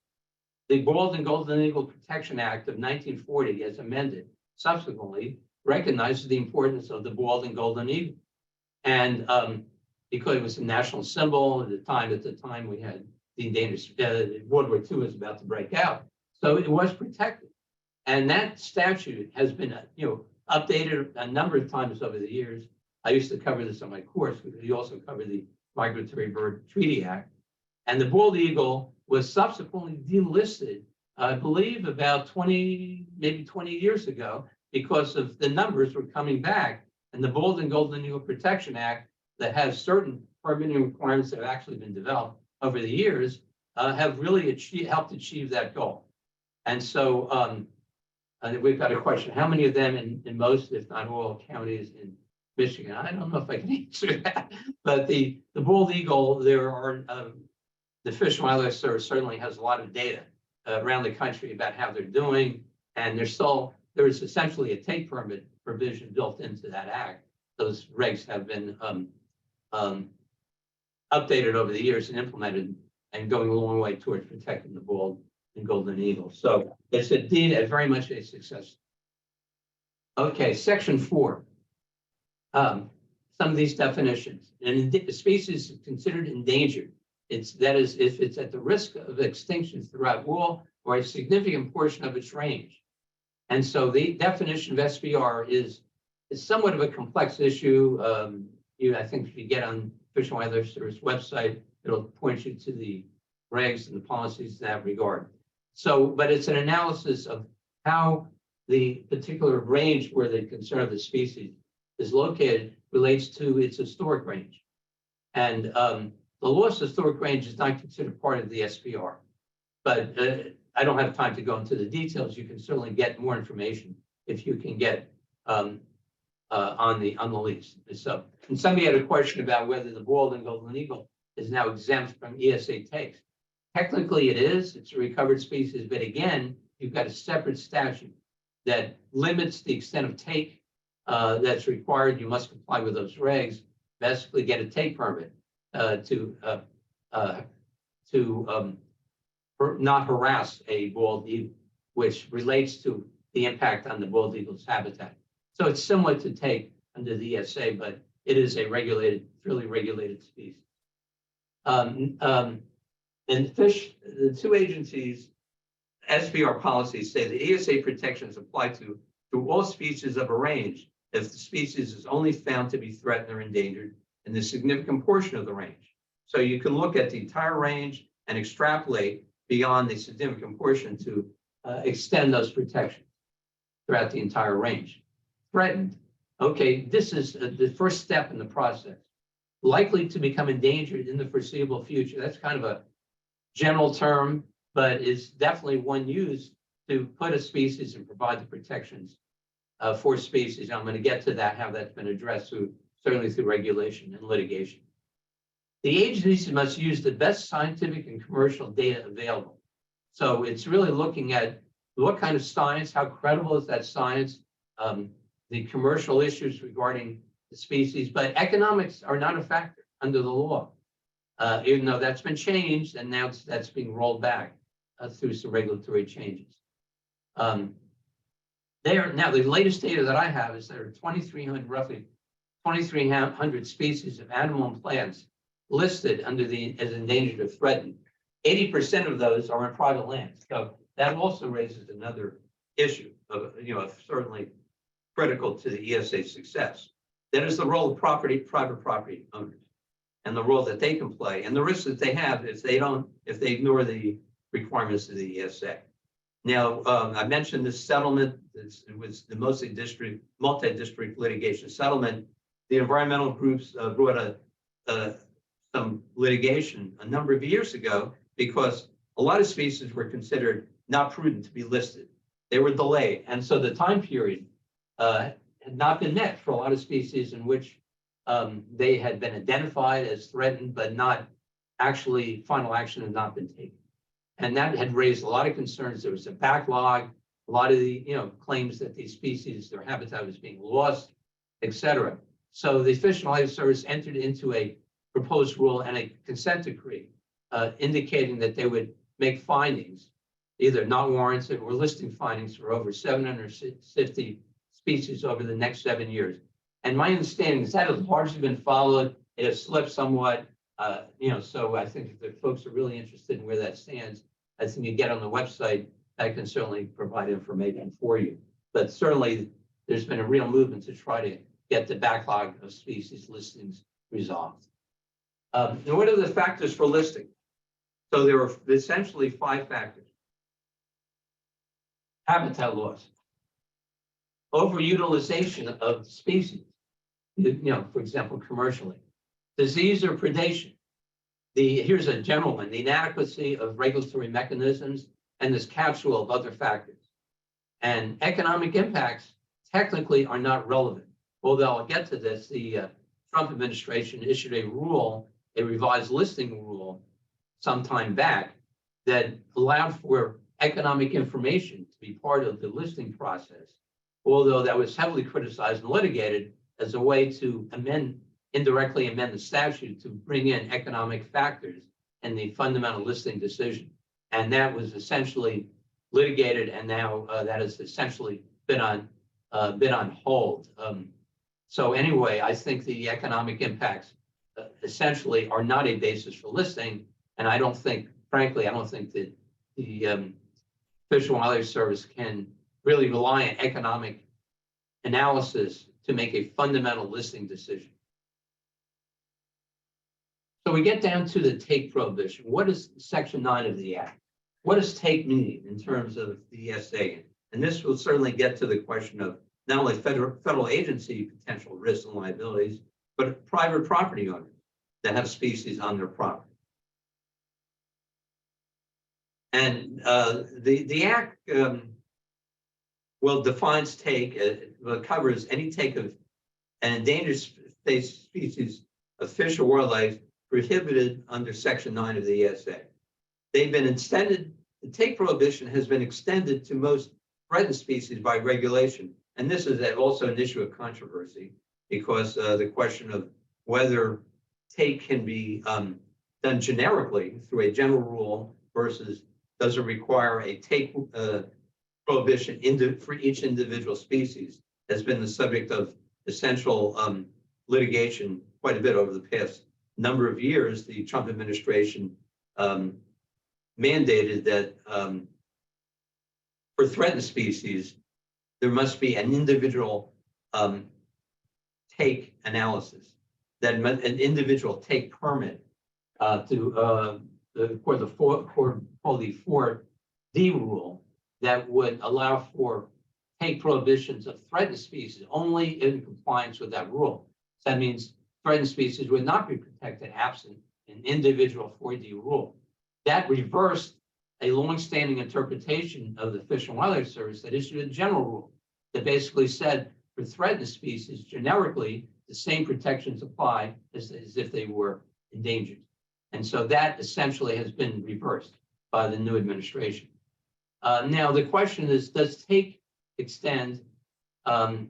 The Bald and Golden Eagle Protection Act of 1940, as amended, subsequently recognizes the importance of the bald and golden eagle. And because it was a national symbol at the time we had the endangered, World War II was about to break out. So it was protected. And that statute has been, updated a number of times over the years. I used to cover this on my course, because we also cover the Migratory Bird Treaty Act. And the bald eagle was subsequently delisted, I believe about 20 years ago, because of the numbers were coming back. And the Bald and Golden Eagle Protection Act, that has certain permitting requirements that have actually been developed over the years, have really helped achieve that goal. And so we've got a question: how many of them in most, if not all, counties in Michigan? I don't know if I can answer that, but the bald eagle, there are the Fish and Wildlife Service certainly has a lot of data around the country about how they're doing, and there is essentially a take permit provision built into that act. Those regs have been updated over the years and implemented, and going a long way towards protecting the bald and golden eagle. So it's indeed very much a success. Okay, section 4. Some of these definitions. A species is considered endangered. That is, if it's at the risk of extinction throughout all or a significant portion of its range. And so the definition of SBR is somewhat of a complex issue. I think if you get on Fish and Wildlife Service website, it'll point you to the regs and the policies in that regard. So, but it's an analysis of how the particular range where the concern of the species is located relates to its historic range. And the lost historic range is not considered part of the SPR, but I don't have time to go into the details. You can certainly get more information if you can get on the lease. So, and somebody had a question about whether the bald and golden eagle is now exempt from ESA takes. Technically, it is. It's a recovered species, but again, you've got a separate statute that limits the extent of take that's required. You must comply with those regs. Basically, get a take permit to not harass a bald eagle, which relates to the impact on the bald eagle's habitat. So it's similar to take under the ESA, but it is a fairly regulated species. And fish, the two agencies' SPR policies say the ESA protections apply to all species of a range if the species is only found to be threatened or endangered in the significant portion of the range. So you can look at the entire range and extrapolate beyond the significant portion to extend those protections throughout the entire range. Threatened. Okay, this is the first step in the process. Likely to become endangered in the foreseeable future. That's kind of a general term, but is definitely one used to put a species and provide the protections for species. I'm going to get to that, how that's been addressed certainly through regulation and litigation. The agencies must use the best scientific and commercial data available. So it's really looking at what kind of science, how credible is that science, the commercial issues regarding the species, but economics are not a factor under the law, even though that's been changed and now that's being rolled back through some regulatory changes. Now the latest data that I have is there are roughly 2,300 species of animal and plants listed under as endangered or threatened. 80% of those are in private lands. So that also raises another issue of, certainly critical to the ESA success. That is the role of private property owners and the role that they can play and the risks that they have if they ignore the requirements of the ESA. Now, I mentioned this settlement. It was the multi-district litigation settlement. The environmental groups brought some litigation a number of years ago because a lot of species were considered not prudent to be listed. They were delayed, and so the time period had not been met for a lot of species in which they had been identified as threatened, but not actually final action had not been taken. And that had raised a lot of concerns. There was a backlog, a lot of the claims that these species, their habitat was being lost, et cetera. So the Fish and Wildlife Service entered into a proposed rule and a consent decree indicating that they would make findings, either not warranted or listing findings for over 750 species over the next 7 years. And my understanding is that has largely been followed. It has slipped somewhat, so I think if the folks are really interested in where that stands, I think you get on the website, I can certainly provide information for you. But certainly there's been a real movement to try to get the backlog of species listings resolved. And what are the factors for listing? So there are essentially 5 factors. Habitat loss, overutilization of species, for example, commercially, disease or predation. Here's a general one, the inadequacy of regulatory mechanisms and this capsule of other factors. And economic impacts technically are not relevant. Although I'll get to this, the Trump administration issued a rule, a revised listing rule some time back that allowed for economic information to be part of the listing process, although that was heavily criticized and litigated as a way to indirectly amend the statute to bring in economic factors in the fundamental listing decision. And that was essentially litigated, and now that has essentially been on hold. So anyway, I think the economic impacts essentially are not a basis for listing, and I don't think, frankly, I don't think that the Fish and Wildlife Service can really rely on economic analysis to make a fundamental listing decision. So we get down to the take prohibition. What is Section 9 of the Act? What does take mean in terms of the ESA? And this will certainly get to the question of not only federal agency potential risks and liabilities, but private property owners that have species on their property. And the Act defines take, covers any take of an endangered species of fish or wildlife prohibited under Section 9 of the ESA. They've been extended, the take prohibition has been extended to most threatened species by regulation. And this is also an issue of controversy because the question of whether take can be done generically through a general rule versus does it require a take prohibition for each individual species has been the subject of essential litigation quite a bit over the past number of years. The Trump administration mandated that for threatened species, there must be an individual take analysis, that an individual take permit for the 4D rule that would allow for take prohibitions of threatened species only in compliance with that rule. So that means threatened species would not be protected absent an individual 4D rule. That reversed a longstanding interpretation of the Fish and Wildlife Service that issued a general rule that basically said for threatened species, generically, the same protections apply as if they were endangered. And so that essentially has been reversed by the new administration. Now, the question is, does take extend and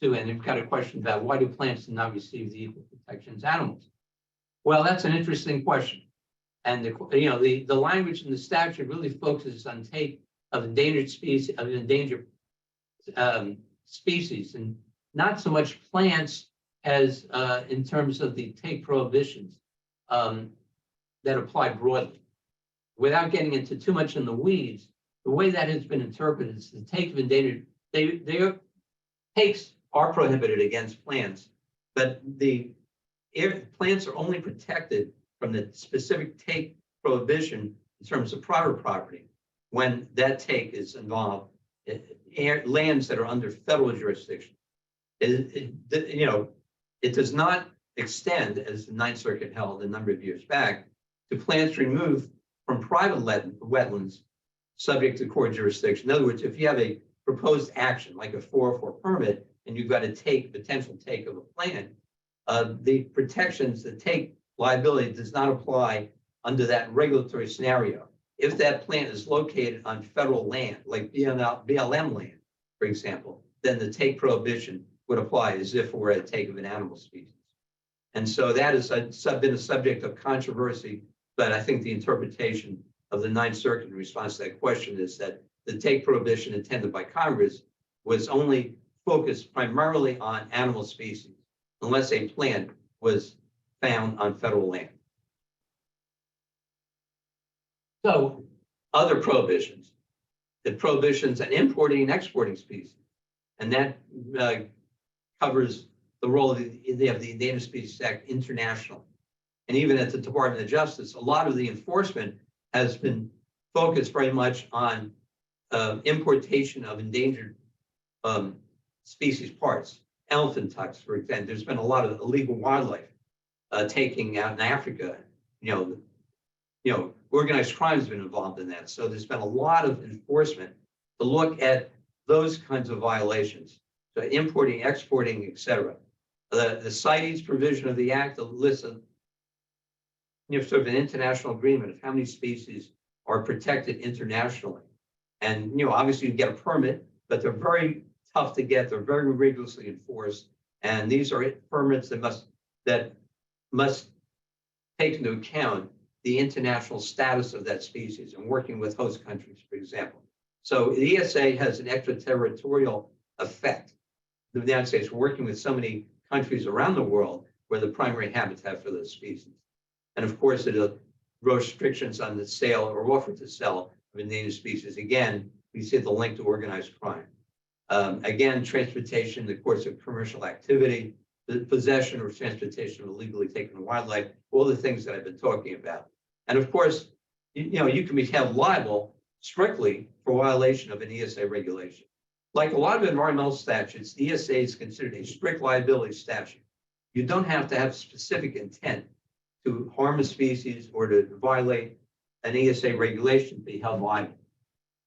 we've got a question about why do plants not receive the equal protections as animals? Well, that's an interesting question. And the language in the statute really focuses on take of endangered species, species, and not so much plants as in terms of the take prohibitions that apply broadly. Without getting into too much in the weeds, the way that has been interpreted is the take of endangered, takes are prohibited against plants, but plants are only protected from the specific take prohibition in terms of private property. when that take is involved, lands that are under federal jurisdiction. It does not extend, as the Ninth Circuit held a number of years back, to plants removed from private wetlands subject to court jurisdiction. In other words, if you have a proposed action like a 404 permit and you've got a potential take of a plant, the protections that take liability does not apply under that regulatory scenario. If that plant is located on federal land, like BLM land, for example, then the take prohibition would apply as if it were a take of an animal species. And so that has been a subject of controversy, but I think the interpretation of the Ninth Circuit in response to that question is that the take prohibition intended by Congress was only focused primarily on animal species, unless a plant was found on federal land. So other prohibitions, the prohibitions on importing and exporting species, and that covers the role of the Endangered Species Act international. And even at the Department of Justice, a lot of the enforcement has been focused very much on importation of endangered species parts, elephant tusks, for example. There's been a lot of illegal wildlife taking out in Africa. Organized crime has been involved in that. So there's been a lot of enforcement to look at those kinds of violations. So importing, exporting, et cetera. The CITES provision of the Act lists sort of an international agreement of how many species are protected internationally. And, obviously you get a permit, but they're very tough to get. They're very rigorously enforced. And these are permits that must take into account the international status of that species and working with host countries, for example. So the ESA has an extraterritorial effect. The United States working with so many countries around the world where the primary habitat for those species. And of course, it restrictions on the sale or offer to sell of endangered species. Again, we see the link to organized crime. Again, transportation in the course of commercial activity, the possession or transportation of illegally taken wildlife, all the things that I've been talking about. And of course, you can be held liable strictly for violation of an ESA regulation. Like a lot of environmental statutes, the ESA is considered a strict liability statute. You don't have to have specific intent to harm a species or to violate an ESA regulation to be held liable.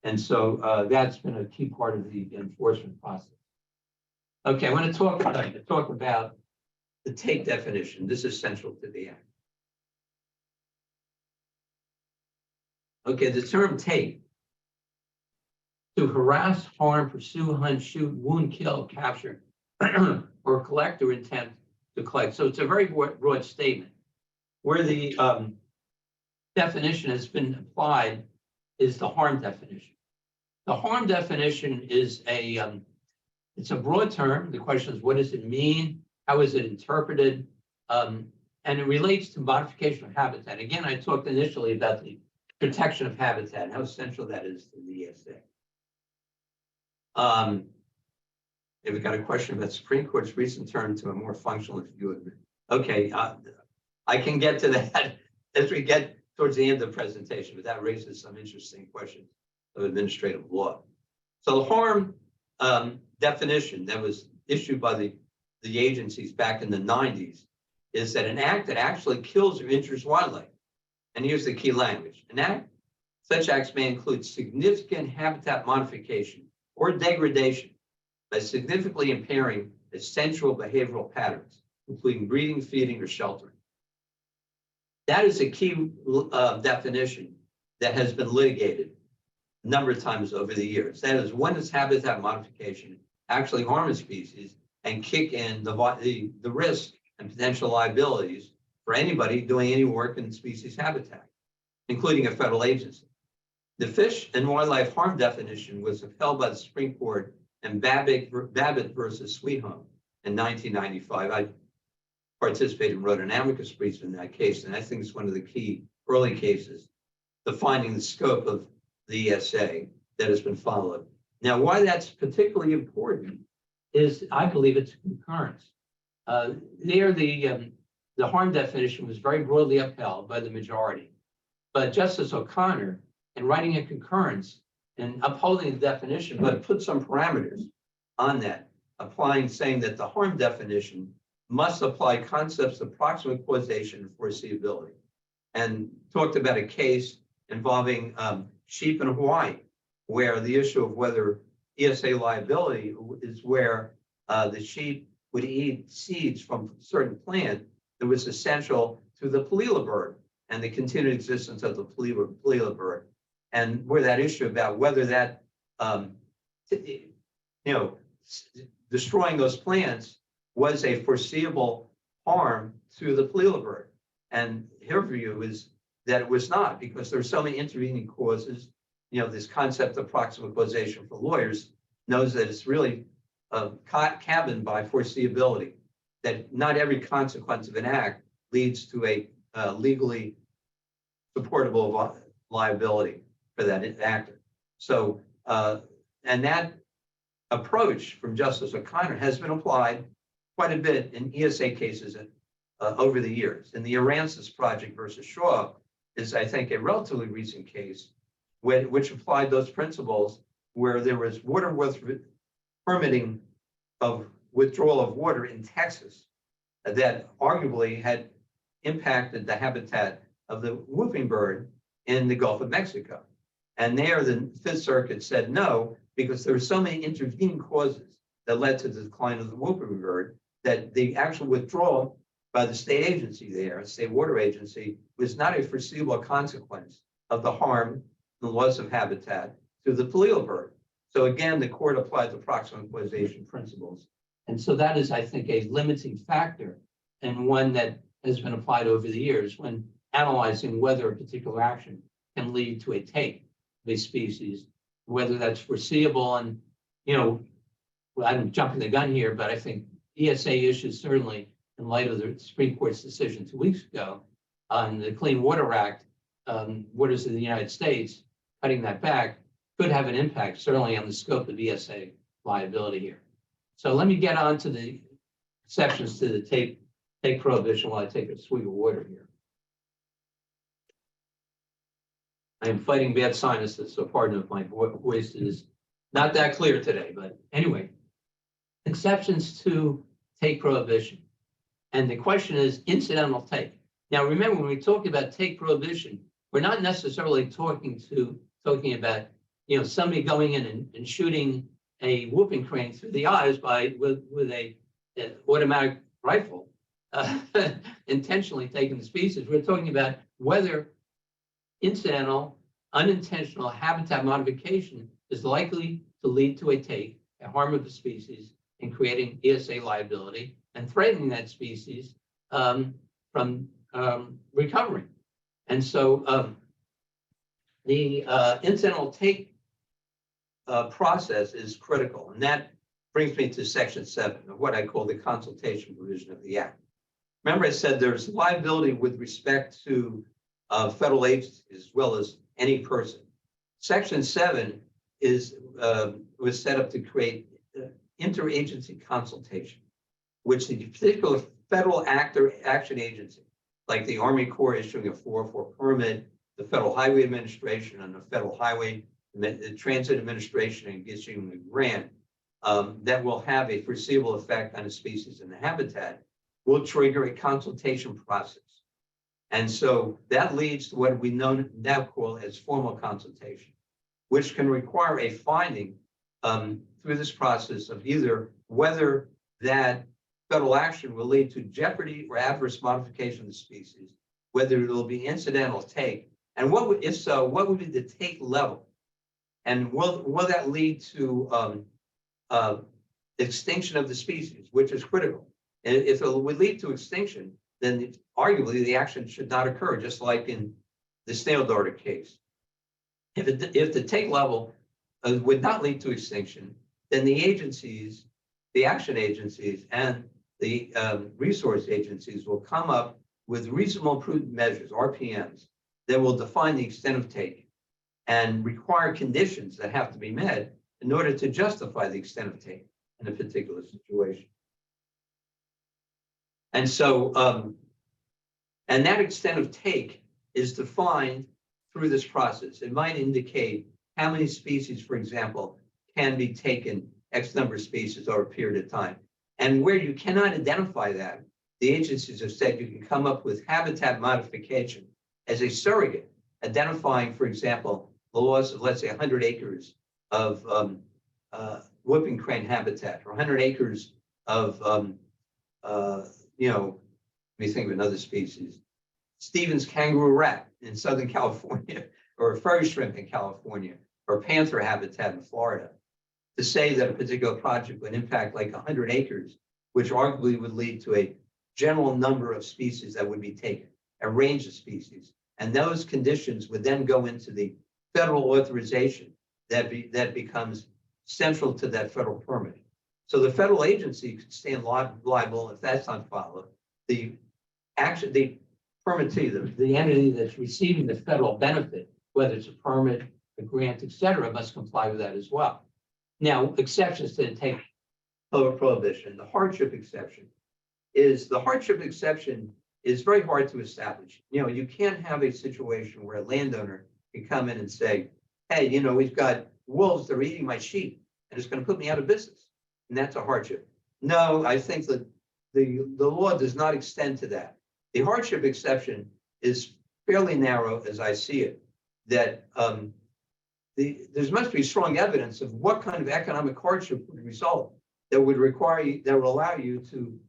And so that's been a key part of the enforcement process. Okay, I want to talk about the take definition. This is central to the Act. Okay, the term take, to harass, harm, pursue, hunt, shoot, wound, kill, capture, or collect or intent to collect. So it's a very broad statement. Where the definition has been applied is the harm definition. The harm definition is it's a broad term. The question is, what does it mean? How is it interpreted? And it relates to modification of habitat. Again, I talked initially about the protection of habitat and how essential that is to the ESA. We've got a question about Supreme Court's recent turn to a more functional view of it. Okay, I can get to that as we get towards the end of the presentation, but that raises some interesting questions of administrative law. So the harm definition that was issued by the agencies back in the 90s is that an act that actually kills or injures wildlife. And here's the key language. Such acts may include significant habitat modification or degradation by significantly impairing essential behavioral patterns, including breeding, feeding, or sheltering. That is a key definition that has been litigated a number of times over the years. That is, when does habitat modification actually harm a species and kick in the risk and potential liabilities for anybody doing any work in species habitat, including a federal agency? The fish and wildlife harm definition was upheld by the Supreme Court in Babbitt versus Sweet Home in 1995. I participated and wrote an amicus brief in that case, and I think it's one of the key early cases defining the scope of the ESA that has been followed. Now, why that's particularly important is, I believe, it's concurrence. The harm definition was very broadly upheld by the majority, but Justice O'Connor and writing a concurrence and upholding the definition, but put some parameters on that, applying, saying that the harm definition must apply concepts of proximate causation and foreseeability, and talked about a case involving sheep in Hawaii, where the issue of whether ESA liability is where the sheep would eat seeds from a certain plant that was essential to the palila bird and the continued existence of the palila bird, and where that issue about whether that, destroying those plants was a foreseeable harm to the palila bird. And her view is that it was not, because there are so many intervening causes. This concept of proximate causation for lawyers knows that it's really cabined by foreseeability, that not every consequence of an act leads to a legally supportable liability for that actor. So, and that approach from Justice O'Connor has been applied quite a bit in ESA cases over the years. And the Aransas Project versus Shaw is, I think, a relatively recent case which applied those principles, where there was water permitting of withdrawal of water in Texas that arguably had impacted the habitat of the whooping bird in the Gulf of Mexico. And there, the Fifth Circuit said no, because there were so many intervening causes that led to the decline of the whooping bird that the actual withdrawal by the state agency there, state water agency, was not a foreseeable consequence of the harm, the loss of habitat to the palila bird. So again, the court applied the proximate causation principles. And so that is, I think, a limiting factor, and one that has been applied over the years when analyzing whether a particular action can lead to a take of a species, whether that's foreseeable. And, I'm jumping the gun here, but I think ESA issues, certainly in light of the Supreme Court's decision 2 weeks ago on the Clean Water Act, waters of the United States, cutting that back, could have an impact, certainly on the scope of ESA liability here. So let me get on to the exceptions to the take prohibition while I take a swig of water here. I am fighting bad sinuses, so pardon if my voice is not that clear today, but anyway, exceptions to take prohibition. And the question is incidental take. Now, remember, when we talk about take prohibition, we're not necessarily talking about, somebody going in and shooting a whooping crane through the eyes with a automatic rifle, intentionally taking the species. We're talking about whether incidental, unintentional habitat modification is likely to lead to a harm of the species, and creating ESA liability and threatening that species from recovering. And so the incidental take process is critical. And that brings me to Section 7 of what I call the consultation provision of the Act. Remember, I said there's liability with respect to federal agencies as well as any person. Section 7 was set up to create interagency consultation, which the particular federal action agency, like the Army Corps issuing a 404 permit, the Federal Highway Administration and the Federal Highway the Transit Administration issuing a grant that will have a foreseeable effect on the species and the habitat, will trigger a consultation process. And so that leads to what we now call as formal consultation, which can require a finding through this process of either whether that federal action will lead to jeopardy or adverse modification of the species, whether it will be incidental take, and if so, what would be the take level? And will that lead to extinction of the species, which is critical? And if it would lead to extinction, then arguably the action should not occur, just like in the snail darter case. If the take level would not lead to extinction, then the agencies, the action agencies and the resource agencies will come up with reasonable prudent measures, RPMs, that will define the extent of take and require conditions that have to be met in order to justify the extent of take in a particular situation. And so, and that extent of take is defined through this process. It might indicate how many species, for example, can be taken, X number of species over a period of time. And where you cannot identify that, the agencies have said you can come up with habitat modification as a surrogate, identifying, for example, the loss of, let's say, 100 acres of whooping crane habitat, or 100 acres of, let me think of another species, Stevens kangaroo rat in Southern California, or furry shrimp in California, or panther habitat in Florida, to say that a particular project would impact like 100 acres, which arguably would lead to a general number of species that would be taken, a range of species. And those conditions would then go into the federal authorization that becomes central to that federal permit. So the federal agency could stand liable if that's not followed. The permittee, the entity that's receiving the federal benefit, whether it's a permit, a grant, et cetera, must comply with that as well. Now, exceptions to the take prohibition, the hardship exception is very hard to establish. You can't have a situation where a landowner can come in and say, hey, we've got wolves that are eating my sheep and it's going to put me out of business. And that's a hardship. No, I think that the law does not extend to that. The hardship exception is fairly narrow as I see it, that there must be strong evidence of what kind of economic hardship would result that would allow you to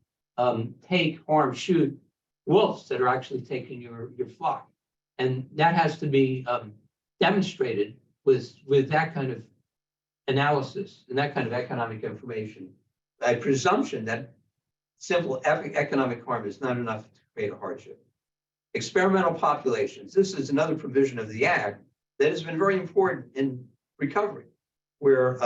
take, harm, shoot wolves that are actually taking your flock. And that has to be demonstrated with that kind of analysis and that kind of economic information. A presumption that simple economic harm is not enough to create a hardship. Experimental populations. This is another provision of the Act that has been very important in recovery, where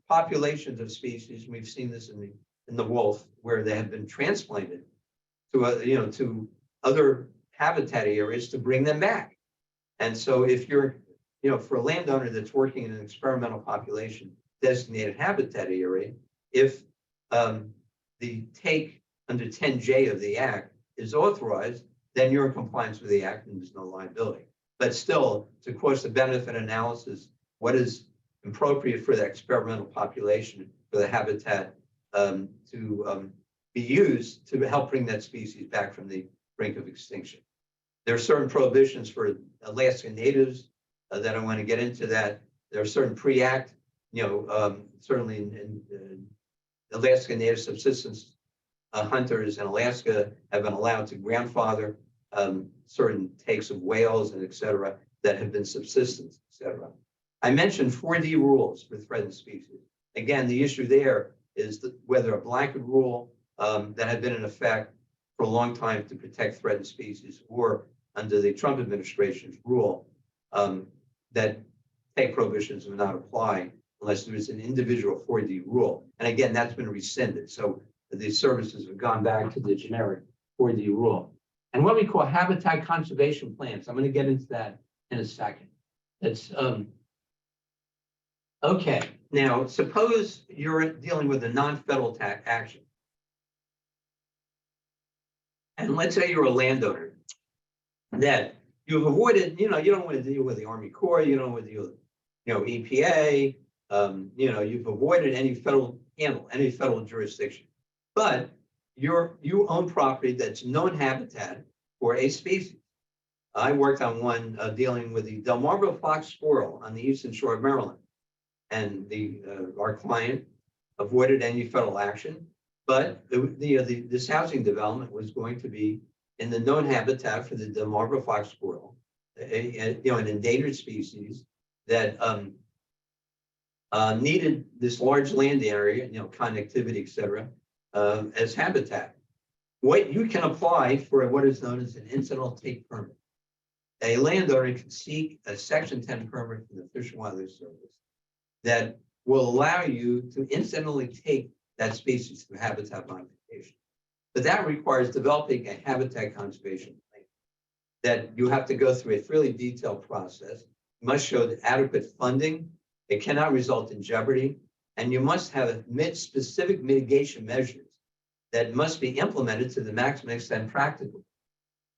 populations of species, we've seen this in the wolf, where they have been transplanted to to other habitat areas to bring them back. And so if you're, for a landowner that's working in an experimental population designated habitat area, if the take under 10J of the Act is authorized, then you're in compliance with the Act and there's no liability. But still, to cost benefit analysis, what is appropriate for the experimental population, for the habitat to be used to help bring that species back from the brink of extinction. There are certain prohibitions for Alaska natives that I want to get into that. There are certain pre-act, certainly in Alaska native subsistence hunters in Alaska have been allowed to grandfather certain takes of whales and et cetera that have been subsistence, et cetera. I mentioned 4D rules for threatened species. Again, the issue there is whether a blanket rule that had been in effect for a long time to protect threatened species, or under the Trump administration's rule that take prohibitions will not apply unless there is an individual 4D rule. And again, that's been rescinded. So the services have gone back to the generic 4D rule. And what we call habitat conservation plans. I'm going to get into that in a second. It's okay. Now, suppose you're dealing with a non-federal action. And let's say you're a landowner that you've avoided, you don't want to deal with the Army Corps, you don't want to deal with, EPA, you've avoided any federal jurisdiction, but you own property that's known habitat for a species. I worked on one dealing with the Delmarva fox squirrel on the eastern shore of Maryland, and our client avoided any federal action, but this housing development was going to be in the known habitat for the Delmarva fox squirrel, an endangered species that needed this large land area, connectivity, et cetera, as habitat. What you can apply for what is known as an incidental take permit. A landowner can seek a Section 10 permit from the Fish and Wildlife Service that will allow you to incidentally take that species through habitat modification. But that requires developing a habitat conservation plan that you have to go through a fairly detailed process. You must show the adequate funding. It cannot result in jeopardy. And you must have specific mitigation measures that must be implemented to the maximum extent practical.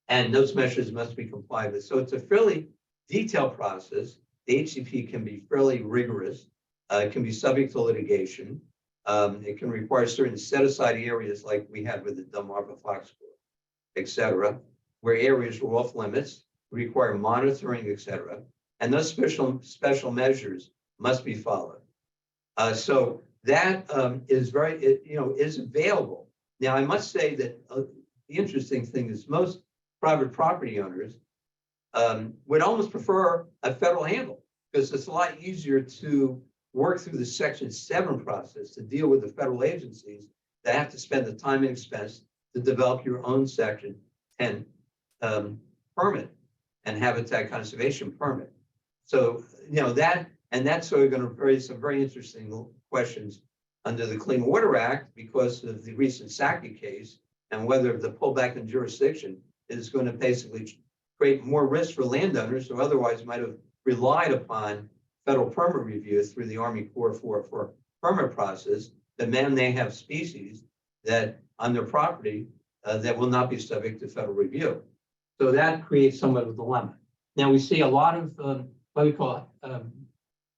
And those measures must be complied with. So it's a fairly detailed process. The HCP can be fairly rigorous. It can be subject to litigation. It can require certain set-aside areas like we had with the Delmarva Fox Court, et cetera, where areas were off limits, require monitoring, et cetera. And those special measures must be followed. So that is is available. Now, I must say that the interesting thing is most private property owners would almost prefer a federal handle because it's a lot easier to work through the Section 7 process to deal with the federal agencies that have to spend the time and expense to develop your own Section 10 permit and habitat conservation permit. So, that's sort of going to raise some very interesting questions under the Clean Water Act because of the recent Saki case and whether the pullback in jurisdiction is going to basically create more risk for landowners who otherwise might have relied upon federal permit review through the Army Corps for permit process. That then they have species that on their property that will not be subject to federal review. So that creates somewhat of a dilemma. Now we see a lot of what we call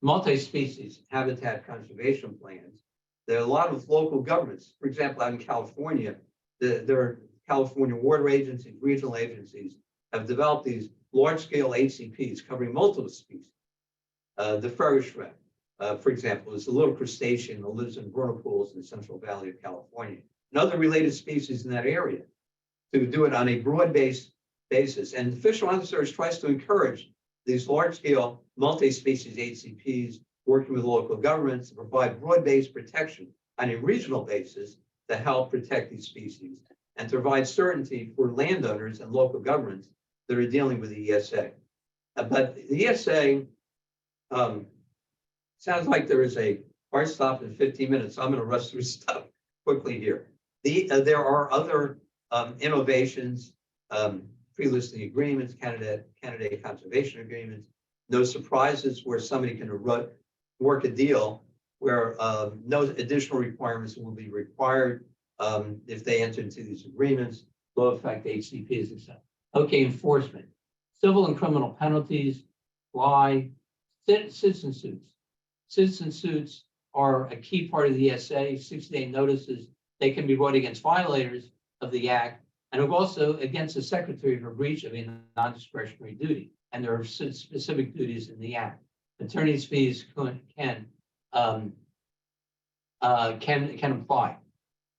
multi-species habitat conservation plans. There are a lot of local governments. For example, out in California, there are California water agencies, regional agencies have developed these large-scale HCPs covering multiple species. The furry shrimp, for example, is a little crustacean that lives in vernal pools in the Central Valley of California, and other related species in that area, to do it on a broad-based basis. And the Fish and Wildlife Service tries to encourage these large-scale multi-species HCPs working with local governments to provide broad-based protection on a regional basis to help protect these species and to provide certainty for landowners and local governments that are dealing with the ESA. But the ESA sounds like there is a hard stop in 15 minutes. So I'm going to rush through stuff quickly here. There are other innovations, pre-listing agreements, candidate conservation agreements. No surprises where somebody can work a deal where no additional requirements will be required if they enter into these agreements. Low effect HCPs, etc. Okay, enforcement. Civil and criminal penalties apply. Citizen suits. Citizen suits are a key part of the ESA. 60-day notices, they can be brought against violators of the Act and also against the Secretary for breach of a non-discretionary duty. And there are specific duties in the Act. Attorney's fees can apply.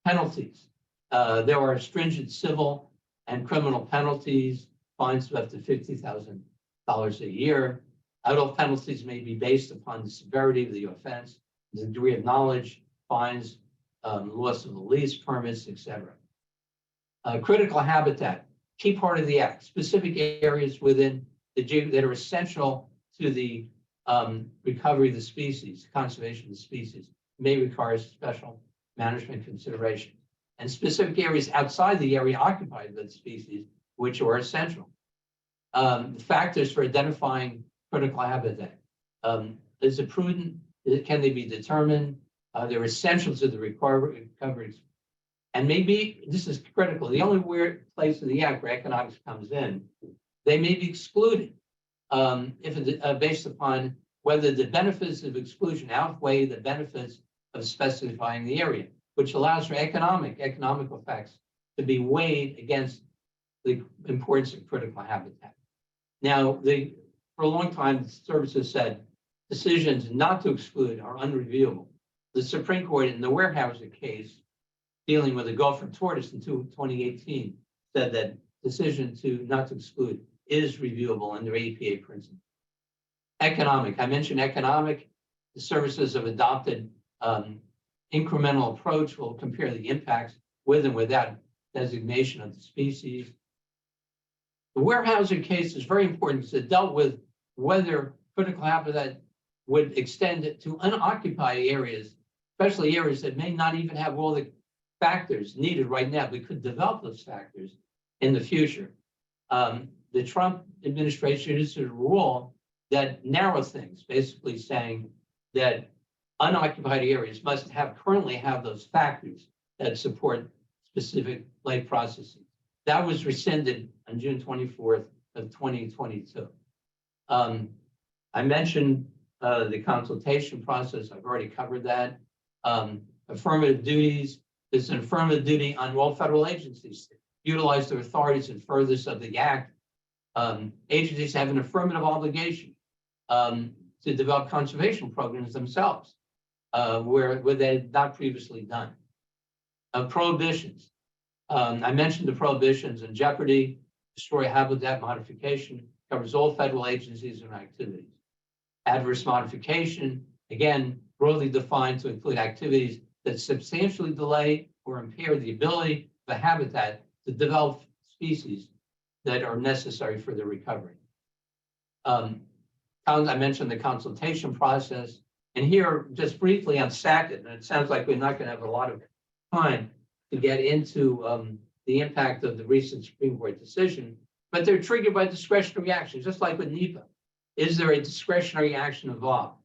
Penalties. There are stringent civil and criminal penalties, fines of up to $50,000 a year. Adult penalties may be based upon the severity of the offense, the degree of knowledge, fines, loss of the lease, permits, etc. Critical habitat, key part of the Act, specific areas within the that are essential to the recovery of the species, conservation of the species, may require special management consideration. And specific areas outside the area occupied by the species, which are essential. Factors for identifying critical habitat. Is it prudent? Can they be determined? They're essential to the recovery. And maybe, this is critical, the only weird place in the Act where economics comes in, they may be excluded if it's based upon whether the benefits of exclusion outweigh the benefits of specifying the area, which allows for economic effects to be weighed against the importance of critical habitat. Now, for a long time, the service has said decisions not to exclude are unreviewable. The Supreme Court in the Weyerhaeuser case dealing with the Gulf tortoise in 2018 said that decision not to exclude is reviewable under APA principles. Economic, I mentioned economic. The services have adopted incremental approach. Will compare the impacts with and without designation of the species. The Weyerhaeuser case is very important because it dealt with whether critical habitat would extend it to unoccupied areas, especially areas that may not even have all the factors needed right now. We could develop those factors in the future. The Trump administration issued a rule that narrows things, basically saying that unoccupied areas must currently have those factors that support specific life processes. That was rescinded on June 24th of 2022. I mentioned the consultation process. I've already covered that. Affirmative duties. There's an affirmative duty on all federal agencies to utilize their authorities in furtherance of the act. Agencies have an affirmative obligation to develop conservation programs themselves, where they had not previously done. Prohibitions. I mentioned the prohibitions and jeopardy, destroy habitat modification, covers all federal agencies and activities. Adverse modification, again, broadly defined to include activities that substantially delay or impair the ability of a habitat to develop species that are necessary for their recovery. I mentioned the consultation process, and here just briefly on SACIT, and it sounds like we're not going to have a lot of time to get into the impact of the recent Supreme Court decision, but they're triggered by discretionary action, just like with NEPA. Is there a discretionary action involved?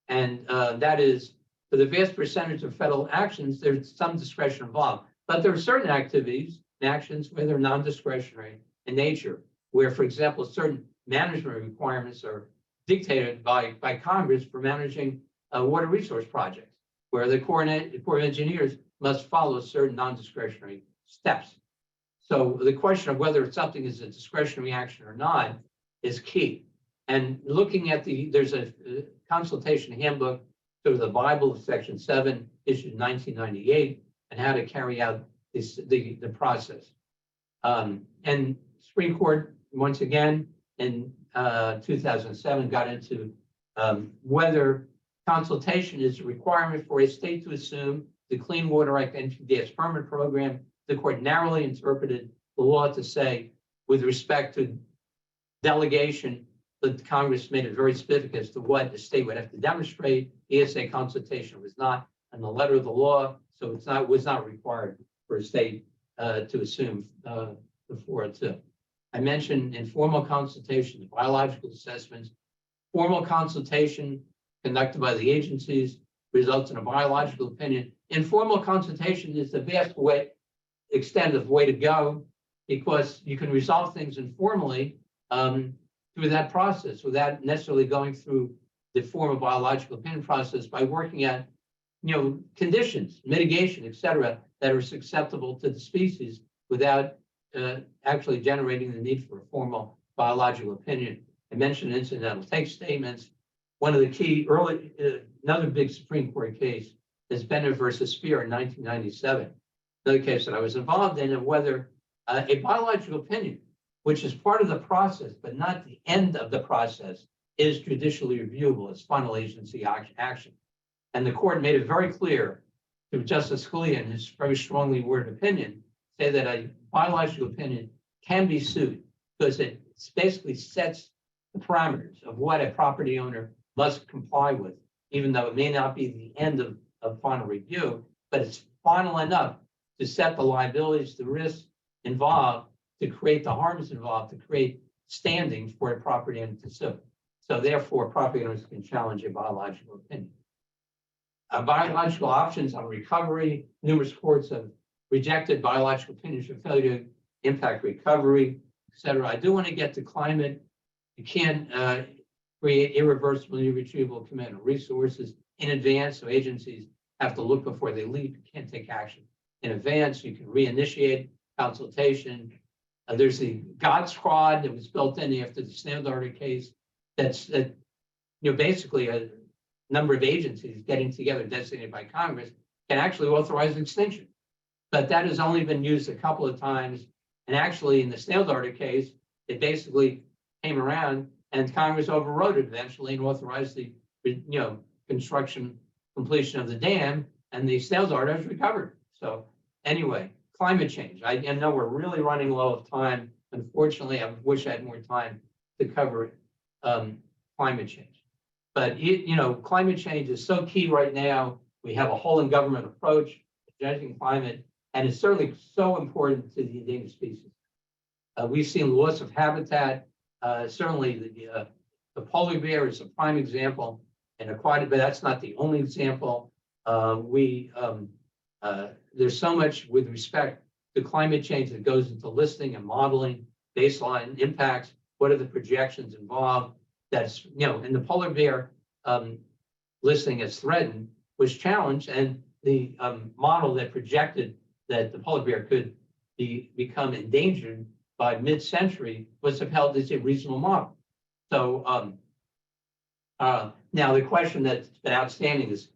And that is, for the vast percentage of federal actions, there's some discretion involved, but there are certain activities and actions where they're non-discretionary in nature, where, for example, certain management requirements are dictated by Congress for managing water resource projects, where the Corps of Engineers must follow certain non-discretionary steps. So the question of whether something is a discretionary action or not is key. And looking at there's a consultation handbook, sort of the Bible of Section 7, issued in 1998, and how to carry out the process. And Supreme Court, once again, in 2007, got into whether consultation is a requirement for a state to assume the Clean Water Act NPDES permit program. The court narrowly interpreted the law to say, with respect to delegation, that Congress made it very specific as to what the state would have to demonstrate. ESA consultation was not in the letter of the law, so was not required for a state to assume the 402. I mentioned informal consultation, biological assessments. Formal consultation conducted by the agencies results in a biological opinion. Informal consultation is the vast extent of way to go, because you can resolve things informally through that process without necessarily going through the formal biological opinion process, by working at conditions, mitigation, et cetera, that are susceptible to the species without actually generating the need for a formal biological opinion. I mentioned incidental take statements. One of the key another big Supreme Court case is Bennett versus Spear in 1997. Another case that I was involved in, of whether a biological opinion, which is part of the process but not the end of the process, is judicially reviewable as final agency action. And the court made it very clear to Justice Scalia in his very strongly worded opinion, say that a biological opinion can be sued because it basically sets the parameters of what a property owner must comply with, even though it may not be the end of final review, but it's final enough to set the liabilities, the risks involved, to create the harms involved, to create standing for a property owner to sue. So therefore, property owners can challenge a biological opinion. Biological options on recovery. Numerous courts have rejected biological opinions for failure to impact recovery, et cetera. I do want to get to climate. You can't create irreversible, irretrievable commitment of resources in advance, so agencies have to look before they leap. You can't take action in advance. You can reinitiate consultation. There's the God Squad that was built in after the Standard case. That's basically a number of agencies getting together, designated by Congress, can actually authorize extinction. But that has only been used a couple of times. And actually, in the Standard case, it basically came around and Congress overrode it eventually and authorized the completion of the dam, and the Standard has recovered. So anyway, climate change. I know we're really running low of time. Unfortunately, I wish I had more time to cover climate change. But climate change is so key right now. We have a whole in government approach to judging climate, and it's certainly so important to the endangered species. We've seen loss of habitat. Certainly, the polar bear is a prime example, and aquatic, but that's not the only example. There's so much with respect to climate change that goes into listing and modeling, baseline impacts. What are the projections involved? that's, and the polar bear listing as threatened was challenged, and the model that projected that the polar bear could become endangered by mid-century was upheld as a reasonable model. So now the question that's been outstanding is,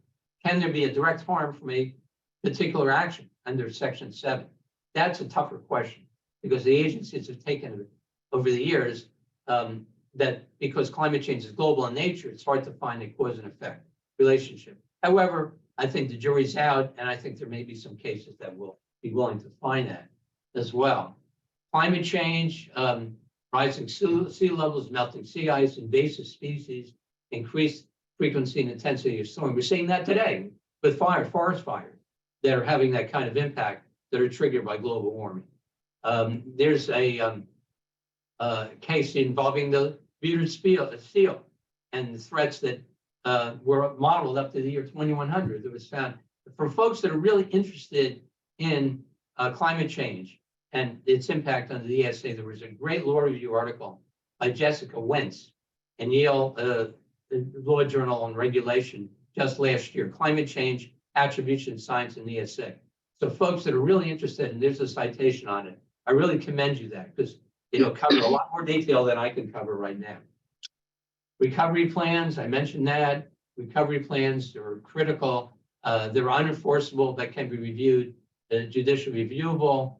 can there be a direct harm from a particular action under Section 7? That's a tougher question, because the agencies have taken over the years that because climate change is global in nature, it's hard to find a cause and effect relationship. However, I think the jury's out, and I think there may be some cases that will be willing to find that as well. Climate change, rising sea levels, melting sea ice, invasive species, increased frequency and intensity of storm. We're seeing that today with forest fires that are having that kind of impact that are triggered by global warming. There's a case involving the bearded seal and the threats that were modeled up to the year 2100 that was found. For folks that are really interested in climate change and its impact on the ESA, there was a great law review article by Jessica Wentz in Yale Law Journal on Regulation just last year, Climate Change, Attribution, Science, and ESA. So folks that are really interested, and there's a citation on it, I really commend you that, because it'll cover a lot more detail than I can cover right now. Recovery plans, I mentioned that. Recovery plans are critical. They're unenforceable, that can be reviewed, judicially reviewable,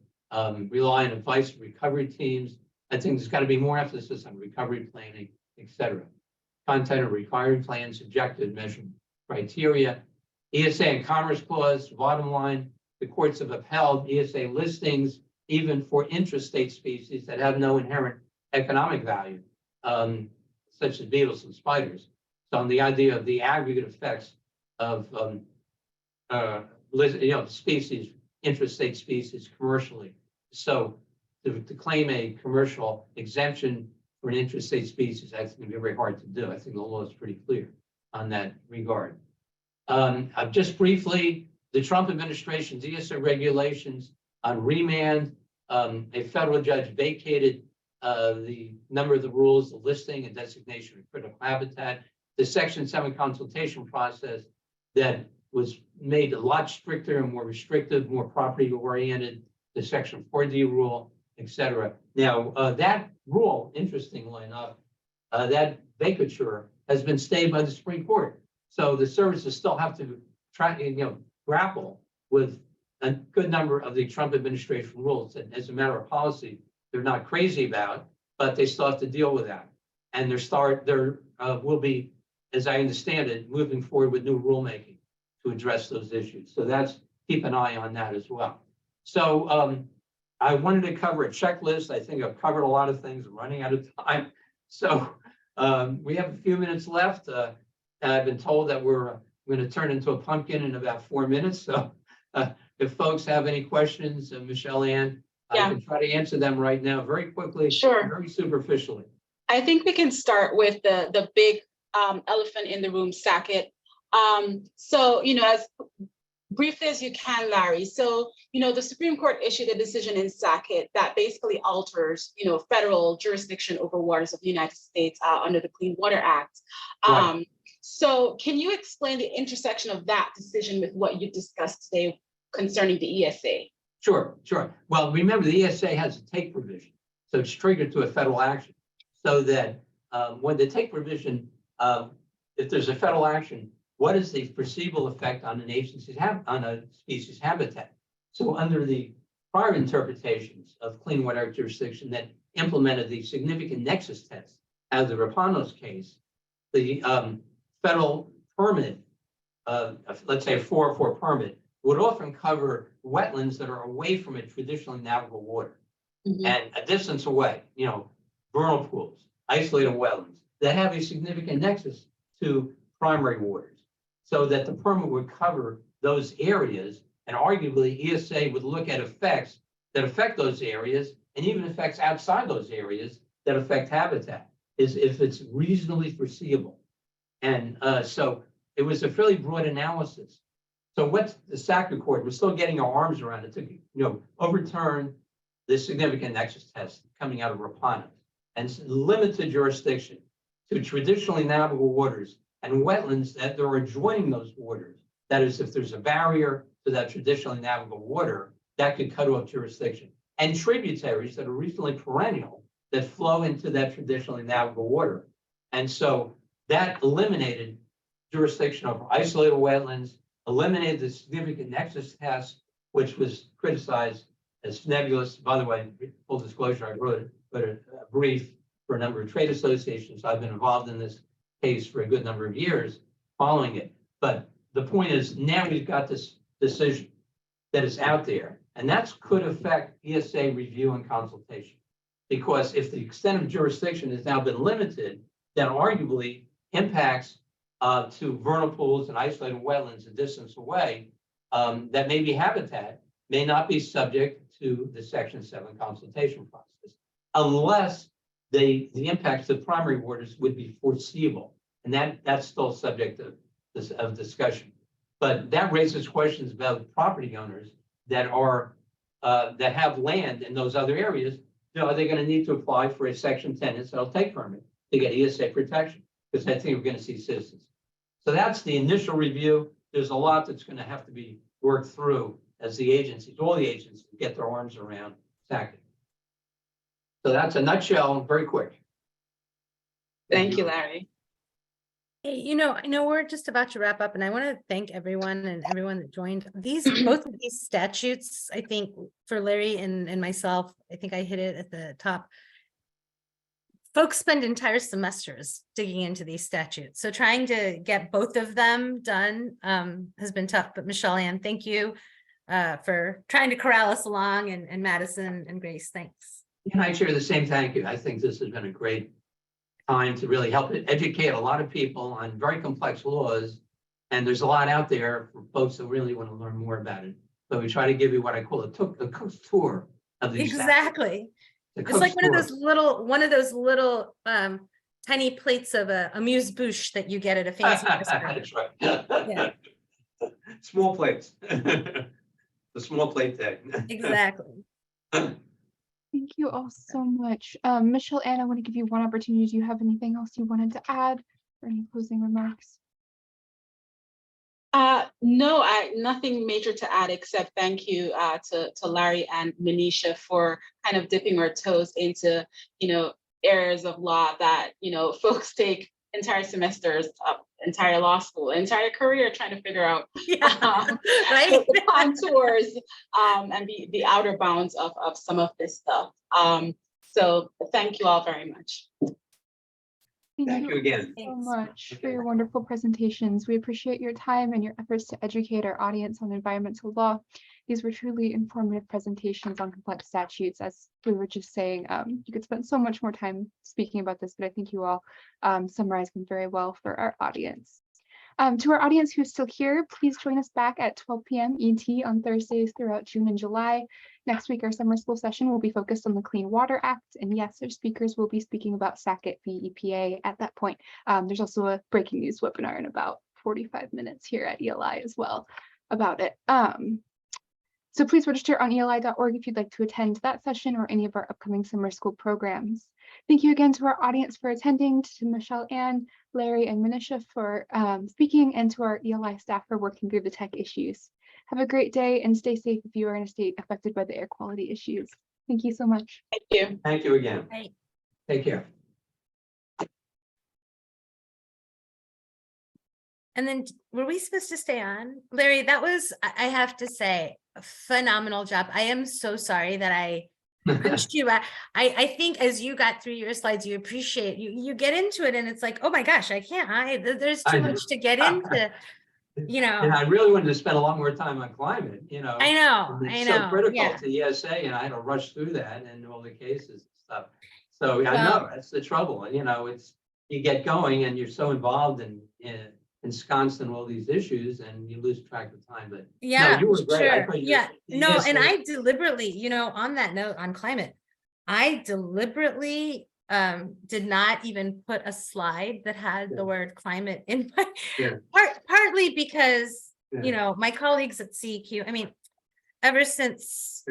rely on advice from recovery teams. I think there's got to be more emphasis on recovery planning, et cetera. Content of required plans, objective measurement criteria. ESA and Commerce Clause, bottom line, the courts have upheld ESA listings even for intrastate species that have no inherent economic value, such as beetles and spiders. So on the idea of the aggregate effects of species, intrastate species commercially. So to claim a commercial exemption for an intrastate species, that's going to be very hard to do. I think the law is pretty clear on that regard. Just briefly, the Trump administration's ESA regulations on remand, a federal judge vacated the number of the rules, the listing and designation of critical habitat, the Section 7 consultation process that was made a lot stricter and more restrictive, more property oriented, the Section 4D rule, et cetera. Now, that rule, interestingly enough, that vacature has been stayed by the Supreme Court. So the services still have to try, grapple with a good number of the Trump administration rules that, as a matter of policy, they're not crazy about, but they still have to deal with that. And there will be, as I understand it, moving forward with new rulemaking to address those issues. So that's, keep an eye on that as well. So I wanted to cover a checklist. I think I've covered a lot of things. I'm running out of time. So we have a few minutes left. And I've been told that we're going to turn into a pumpkin in about 4 minutes. So if folks have any questions, Michelle Ann, I can try to answer them right now very quickly, very superficially. I think we can start with the big elephant in the room, SACIT. So, as briefly as you can, Larry. So, the Supreme Court issued a decision in SACIT that basically alters, federal jurisdiction over waters of the United States under the Clean Water Act. Right. So can you explain the intersection of that decision with what you discussed today concerning the ESA? Sure. Well, remember the ESA has a take provision, so it's triggered to a federal action. So that when the take provision, if there's a federal action, what is the foreseeable effect on an agency's on a species habitat? So under the prior interpretations of Clean Water Act jurisdiction that implemented the significant nexus test, as the Rapanos case, the federal permit, let's say a 404 permit, would often cover wetlands that are away from a traditionally navigable water and a distance away, vernal pools, isolated wetlands that have a significant nexus to primary waters, so that the permit would cover those areas, and arguably ESA would look at effects that affect those areas and even effects outside those areas that affect habitat, is if it's reasonably foreseeable. And so it was a fairly broad analysis. So what's the SACIT court, we're still getting our arms around it to overturn the significant nexus test coming out of Rapanos and limited jurisdiction. to traditionally navigable waters and wetlands that are adjoining those waters. That is, if there's a barrier to that traditionally navigable water, that could cut off jurisdiction. And tributaries that are recently perennial that flow into that traditionally navigable water. And so that eliminated jurisdiction over isolated wetlands, eliminated the significant nexus test, which was criticized as nebulous. By the way, full disclosure, I wrote a brief for a number of trade associations. I've been involved in this case for a good number of years following it. But the point is, now we've got this decision that is out there, and that could affect ESA review and consultation. Because if the extent of jurisdiction has now been limited, then arguably impacts to vernal pools and isolated wetlands a distance away that may be habitat may not be subject to the Section 7 consultation process, unless the impacts to primary waters would be foreseeable. And that's still subject of discussion. But that raises questions about property owners that are that have land in those other areas. Are they going to need to apply for a Section 10 incidental take permit to get ESA protection? Because I think we're going to see citizens. So that's the initial review. There's a lot that's going to have to be worked through as the agencies, all the agencies, get their arms around SAC. So that's a nutshell, very quick. Thank you, Larry. Hey, I know we're just about to wrap up, and I want to thank everyone that joined. Both of these statutes, I think, for Larry and myself, I think I hit it at the top. Folks spend entire semesters digging into these statutes. So trying to get both of them done has been tough. But Michelle Ann, thank you for trying to corral us along, and Madison and Grace, thanks. And I share the same thank you. I think this has been a great time to really help educate a lot of people on very complex laws. And there's a lot out there for folks that really want to learn more about it. So we try to give you what I call the cook's tour of these Exactly. statutes. It's like one of those little tiny plates of a amuse-bouche that you get at a fancy restaurant. That's right. Yeah. Small plates. The small plate day. Exactly. Thank you all so much. Michelle Ann, I want to give you one opportunity. Do you have anything else you wanted to add or any closing remarks? No, nothing major to add except thank you to Larry and Manisha for kind of dipping our toes into, areas of law that, folks take entire semesters, entire law school, entire career trying to figure out Right? the contours and the outer bounds of some of this stuff. So thank you all very much. Thank you again. So much for your wonderful presentations. We appreciate your time and your efforts to educate our audience on environmental law. These were truly informative presentations on complex statutes. As we were just saying, you could spend so much more time speaking about this, but I think you all summarized them very well for our audience. To our audience who's still here, please join us back at 12 p.m. ET on Thursdays throughout June and July. Next week, our summer school session will be focused on the Clean Water Act. And yes, our speakers will be speaking about SACIT v. EPA at that point. There's also a breaking news webinar in about 45 minutes here at ELI as well about it. So please register on eli.org if you'd like to attend that session or any of our upcoming summer school programs. Thank you again to our audience for attending, to Michelle Ann, Larry, and Manisha for speaking, and to our ELI staff for working through the tech issues. Have a great day and stay safe if you are in a state affected by the air quality issues. Thank you so much. Thank you. Thank you again. Right. Take care. And then were we supposed to stay on? Larry, that was, I have to say, a phenomenal job. I am so sorry that I punched you. I think as you got through your slides, you appreciate, you get into it and it's like, oh my gosh, I can't, there's too much to get into, And I really wanted to spend a lot more time on climate, I know, It's so critical to ESA, and I had to rush through that and all the cases and stuff. So I know that's the trouble. It's you get going and you're so involved in ensconced in all these issues and you lose track of time. But no, you were great. Sure. And I deliberately, on that note on climate, I deliberately did not even put a slide that had the word climate in my partly because my colleagues at CEQ, I mean, ever since